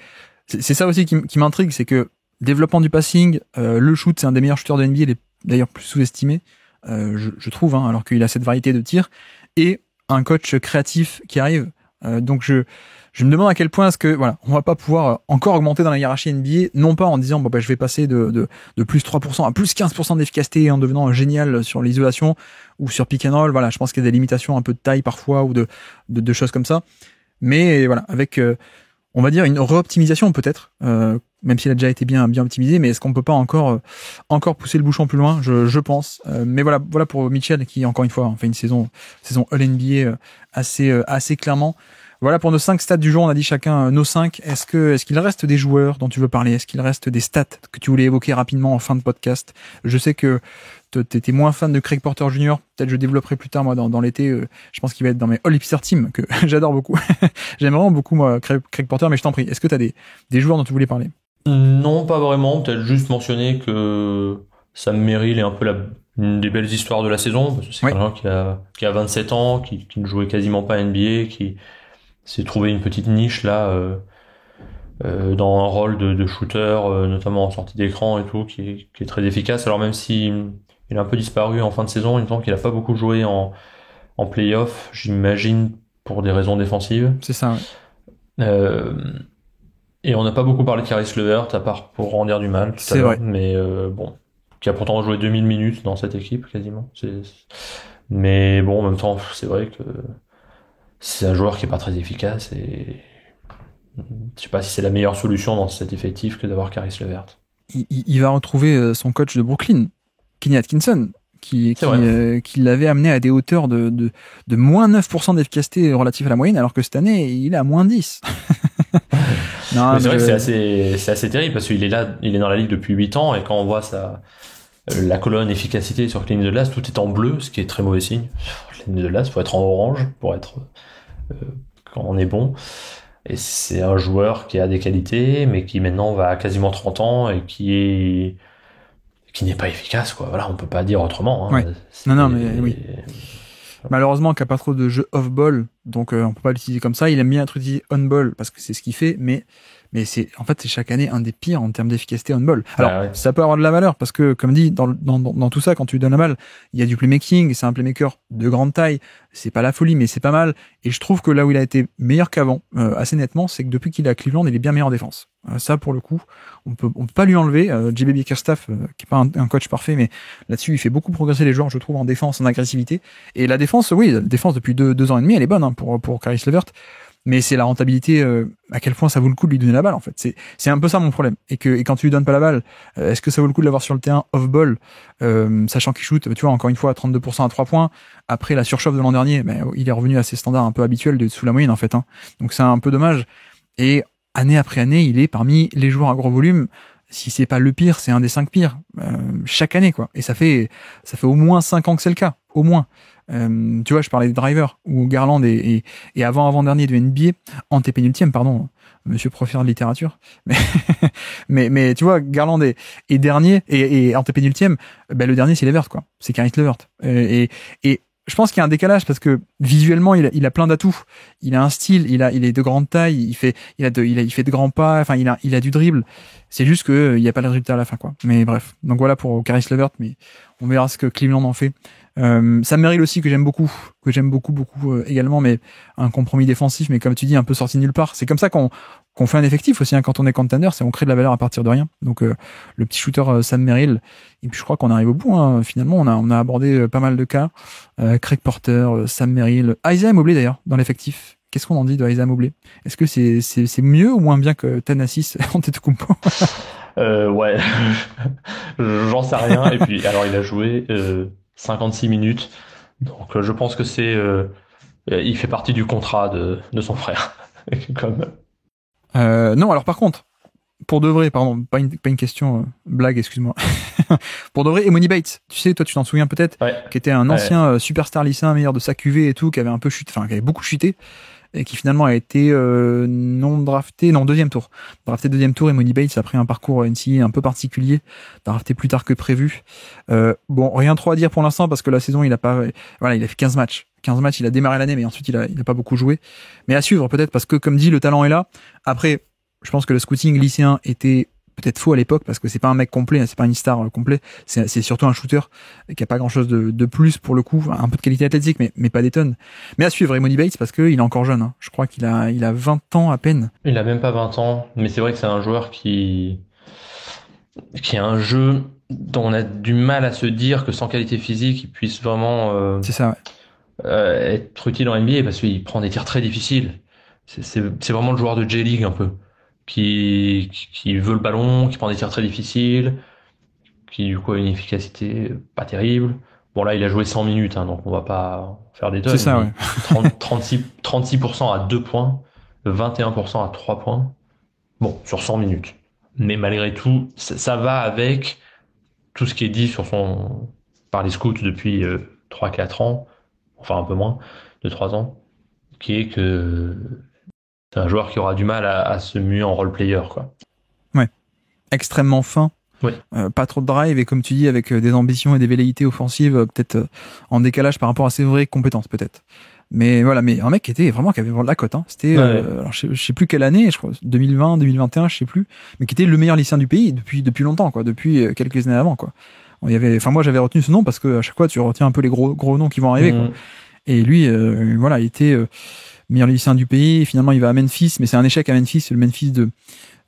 c'est ça aussi qui m'intrigue, c'est que développement du passing, le shoot, c'est un des meilleurs shooters de NBA, il est d'ailleurs plus sous-estimé, je trouve, hein, alors qu'il a cette variété de tirs, et un coach créatif qui arrive. Donc je me demande à quel point est-ce que voilà, on va pas pouvoir encore augmenter dans la hiérarchie NBA, non pas en disant bon je vais passer de plus 3% à plus 15% d'efficacité en devenant génial sur l'isolation ou sur pick and roll. Voilà, je pense qu'il y a des limitations un peu de taille parfois ou de choses comme ça. Mais voilà, avec on va dire une re-optimisation peut-être, même s'il a déjà été bien optimisé, mais est-ce qu'on peut pas encore pousser le bouchon plus loin, je pense. Mais voilà pour Mitchell qui encore une fois fait une saison All NBA assez clairement. Voilà pour nos 5 stats du jour, on a dit chacun nos 5. Est-ce qu'il reste des joueurs dont tu veux parler? Est-ce qu'il reste des stats que tu voulais évoquer rapidement en fin de podcast? Je sais que t'étais moins fan de Craig Porter Jr. Peut-être je développerai plus tard moi dans l'été. Je pense qu'il va être dans mes All Hipster Team que j'adore beaucoup. J'aime vraiment beaucoup moi Craig Porter, mais je t'en prie. Est-ce que t'as des joueurs dont tu voulais parler? Non, pas vraiment. Peut-être juste mentionner que Sam Merrill est un peu une des belles histoires de la saison. Parce que c'est quelqu'un qui a 27 ans, qui ne jouait quasiment pas à NBA, qui s'est trouvé une petite niche là dans un rôle de shooter, notamment en sortie d'écran et tout, qui est très efficace. Alors même si il a un peu disparu en fin de saison, il me semble qu'il a pas beaucoup joué en play-off, j'imagine pour des raisons défensives. C'est ça. Ouais. Et on n'a pas beaucoup parlé de Caris LeVert à part pour en dire du mal tout à l'heure, mais bon, qui a pourtant joué 2000 minutes dans cette équipe quasiment. Mais bon, en même temps, c'est vrai que c'est un joueur qui est pas très efficace et je sais pas si c'est la meilleure solution dans cet effectif que d'avoir Caris LeVert. Il va retrouver son coach de Brooklyn, Kenny Atkinson, qui l'avait amené à des hauteurs de moins 9% d'efficacité relative à la moyenne, alors que cette année, il est à moins 10. Non, c'est vrai que c'est assez terrible parce qu'il est là, il est dans la ligue depuis 8 ans et quand on voit la colonne efficacité sur la ligne de glace, tout est en bleu, ce qui est très mauvais signe. La ligne de glace, faut être en orange pour être quand on est bon. Et c'est un joueur qui a des qualités, mais qui maintenant va à quasiment 30 ans et qui n'est pas efficace, quoi. Voilà, on peut pas dire autrement. Hein. Ouais. Non, mais oui. Malheureusement, qu'il n'y a pas trop de jeux off-ball, donc on peut pas l'utiliser comme ça. Il aime bien être utilisé on-ball parce que c'est ce qu'il fait, mais c'est chaque année un des pires en termes d'efficacité on-ball. Alors, ça peut avoir de la valeur parce que, comme dit, dans tout ça, quand tu lui donnes la balle, il y a du playmaking, c'est un playmaker de grande taille, c'est pas la folie, mais c'est pas mal. Et je trouve que là où il a été meilleur qu'avant, assez nettement, c'est que depuis qu'il est à Cleveland, il est bien meilleur en défense. Ça, pour le coup, on peut pas lui enlever. JB Bickerstaff, qui est pas un coach parfait, mais là-dessus, il fait beaucoup progresser les joueurs, je trouve, en défense, en agressivité. Et la défense, oui, la défense depuis 2 ans et demi, elle est bonne, hein, pour Caris LeVert. Mais c'est la rentabilité, à quel point ça vaut le coup de lui donner la balle, en fait. C'est un peu ça mon problème. Et quand tu lui donnes pas la balle, est-ce que ça vaut le coup de l'avoir sur le terrain off-ball, sachant qu'il shoot, tu vois, encore une fois, à 32% à 3 points. Après la surchauffe de l'an dernier, il est revenu à ses standards un peu habituels de sous la moyenne, en fait, hein. Donc c'est un peu dommage. Et année après année, il est parmi les joueurs à gros volume. Si c'est pas le pire, c'est un des 5 pires, chaque année, quoi. Et ça fait au moins 5 ans que c'est le cas. Au moins. Tu vois, je parlais des drivers, où Garland est avant-dernier de NBA, antépénultième, pardon, monsieur professeur de littérature. Mais tu vois, Garland est dernier, et antépénultième, le dernier, c'est LeVert, quoi. C'est Caris LeVert. Et je pense qu'il y a un décalage parce que visuellement il a plein d'atouts. Il a un style, il est de grande taille, il fait de grands pas, enfin il a du dribble. C'est juste que il y a pas le résultat à la fin, quoi. Mais bref. Donc voilà pour Caris LeVert, mais on verra ce que Cleveland en fait. Sam Merrill aussi que j'aime beaucoup également, mais un compromis défensif, mais comme tu dis un peu sorti de nulle part. C'est comme ça qu'on fait un effectif aussi, hein, quand on est contender, c'est on crée de la valeur à partir de rien. Donc le petit shooter Sam Merrill, et puis je crois qu'on arrive au bout, hein. Finalement on a abordé pas mal de cas, Craig Porter, Sam Merrill, Isaiah Mobley d'ailleurs dans l'effectif, qu'est-ce qu'on en dit de Isaiah Mobley? Est-ce que c'est mieux ou moins bien que Thanasis Antetokounmpo? Ouais, j'en sais rien. Et puis, alors, il a joué 56 minutes. Donc, je pense que il fait partie du contrat de son frère. Comme... Non, alors par contre, pour de vrai, pardon, pas une question blague, excuse-moi. Pour de vrai, Emoni Bates, tu sais, toi tu t'en souviens peut-être, Ouais. qui était un ancien superstar lycéen, meilleur de sa QV et tout, qui avait un peu chuté, enfin qui avait beaucoup chuté, et qui finalement a été deuxième tour. Drafté deuxième tour, Emoni Bates a pris un parcours NCAA un peu particulier, drafté plus tard que prévu. Bon, rien trop à dire pour l'instant parce que la saison, il a fait 15 matchs. 15 matchs, il a démarré l'année, mais ensuite il a pas beaucoup joué. Mais à suivre peut-être parce que, comme dit, le talent est là. Après, je pense que le scouting lycéen était peut-être faux à l'époque parce que c'est pas un mec complet, c'est pas une star complet, c'est surtout un shooter qui a pas grand-chose de plus pour le coup, un peu de qualité athlétique mais pas des tonnes. Mais à suivre Emoni Bates parce que il est encore jeune, hein. Je crois qu'il a 20 ans à peine. Il a même pas 20 ans, mais c'est vrai que c'est un joueur qui a un jeu dont on a du mal à se dire que sans qualité physique, il puisse vraiment C'est ça, ouais. être utile en NBA parce qu'il prend des tirs très difficiles. C'est vraiment le joueur de J-League un peu, qui veut le ballon, qui prend des tirs très difficiles, qui du coup a une efficacité pas terrible. Bon là, il a joué 100 minutes, hein, donc on va pas faire des tonnes. C'est ça, mais ouais. 36% à 2 points, 21% à 3 points. Bon, sur 100 minutes. Mais malgré tout, ça va avec tout ce qui est dit par les scouts depuis 3-4 ans, enfin un peu moins, de 3 ans, qui est que c'est un joueur qui aura du mal à se muer en role player, quoi. Ouais. Extrêmement fin. Oui. Pas trop de drive et comme tu dis avec des ambitions et des velléités offensives peut-être en décalage par rapport à ses vraies compétences peut-être. Mais voilà, mais un mec qui avait vraiment la cote, hein. C'était alors je sais plus quelle année, je crois 2020, 2021, je sais plus, mais qui était le meilleur lycéen du pays depuis longtemps quoi, depuis quelques années avant quoi. Moi j'avais retenu ce nom parce que à chaque fois tu retiens un peu les gros noms qui vont arriver quoi. Et lui voilà, il était meilleur lycéen du pays, finalement il va à Memphis, mais c'est un échec à Memphis, c'est le Memphis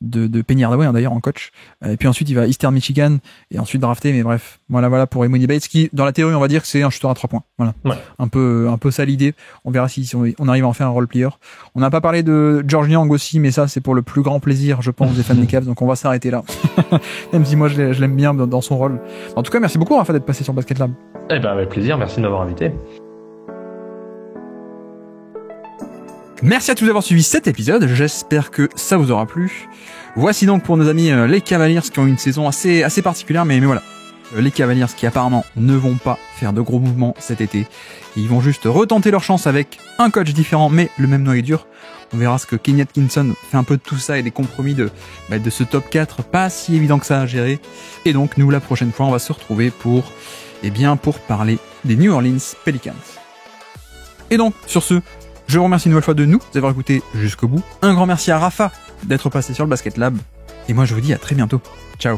de Penny Hardaway, hein, d'ailleurs en coach. Et puis ensuite il va à Eastern Michigan et ensuite drafté, mais bref, voilà pour Emoni Bates qui dans la théorie on va dire que c'est un shooter à 3 points. Voilà. Ouais. Un peu ça l'idée. On verra si on arrive à en faire un role player. On n'a pas parlé de George Niang aussi, mais ça c'est pour le plus grand plaisir je pense des fans des Cavs, donc on va s'arrêter là. Même si moi je l'aime bien dans son rôle. En tout cas merci beaucoup Rafa d'être passé sur Basket Lab. Eh ben avec plaisir, merci de m'avoir invité. Merci à tous d'avoir suivi cet épisode, j'espère que ça vous aura plu. Voici donc pour nos amis les Cavaliers qui ont une saison assez particulière, mais voilà. Les Cavaliers qui apparemment ne vont pas faire de gros mouvements cet été. Ils vont juste retenter leur chance avec un coach différent, mais le même noyau dur. On verra ce que Kenny Atkinson fait un peu de tout ça et des compromis de ce top 4, pas si évident que ça à gérer. Et donc nous, la prochaine fois, on va se retrouver pour parler des New Orleans Pelicans. Et donc, sur ce, je vous remercie une nouvelle fois de nous d'avoir écouté jusqu'au bout. Un grand merci à Rafa d'être passé sur le Basket Lab. Et moi, je vous dis à très bientôt. Ciao.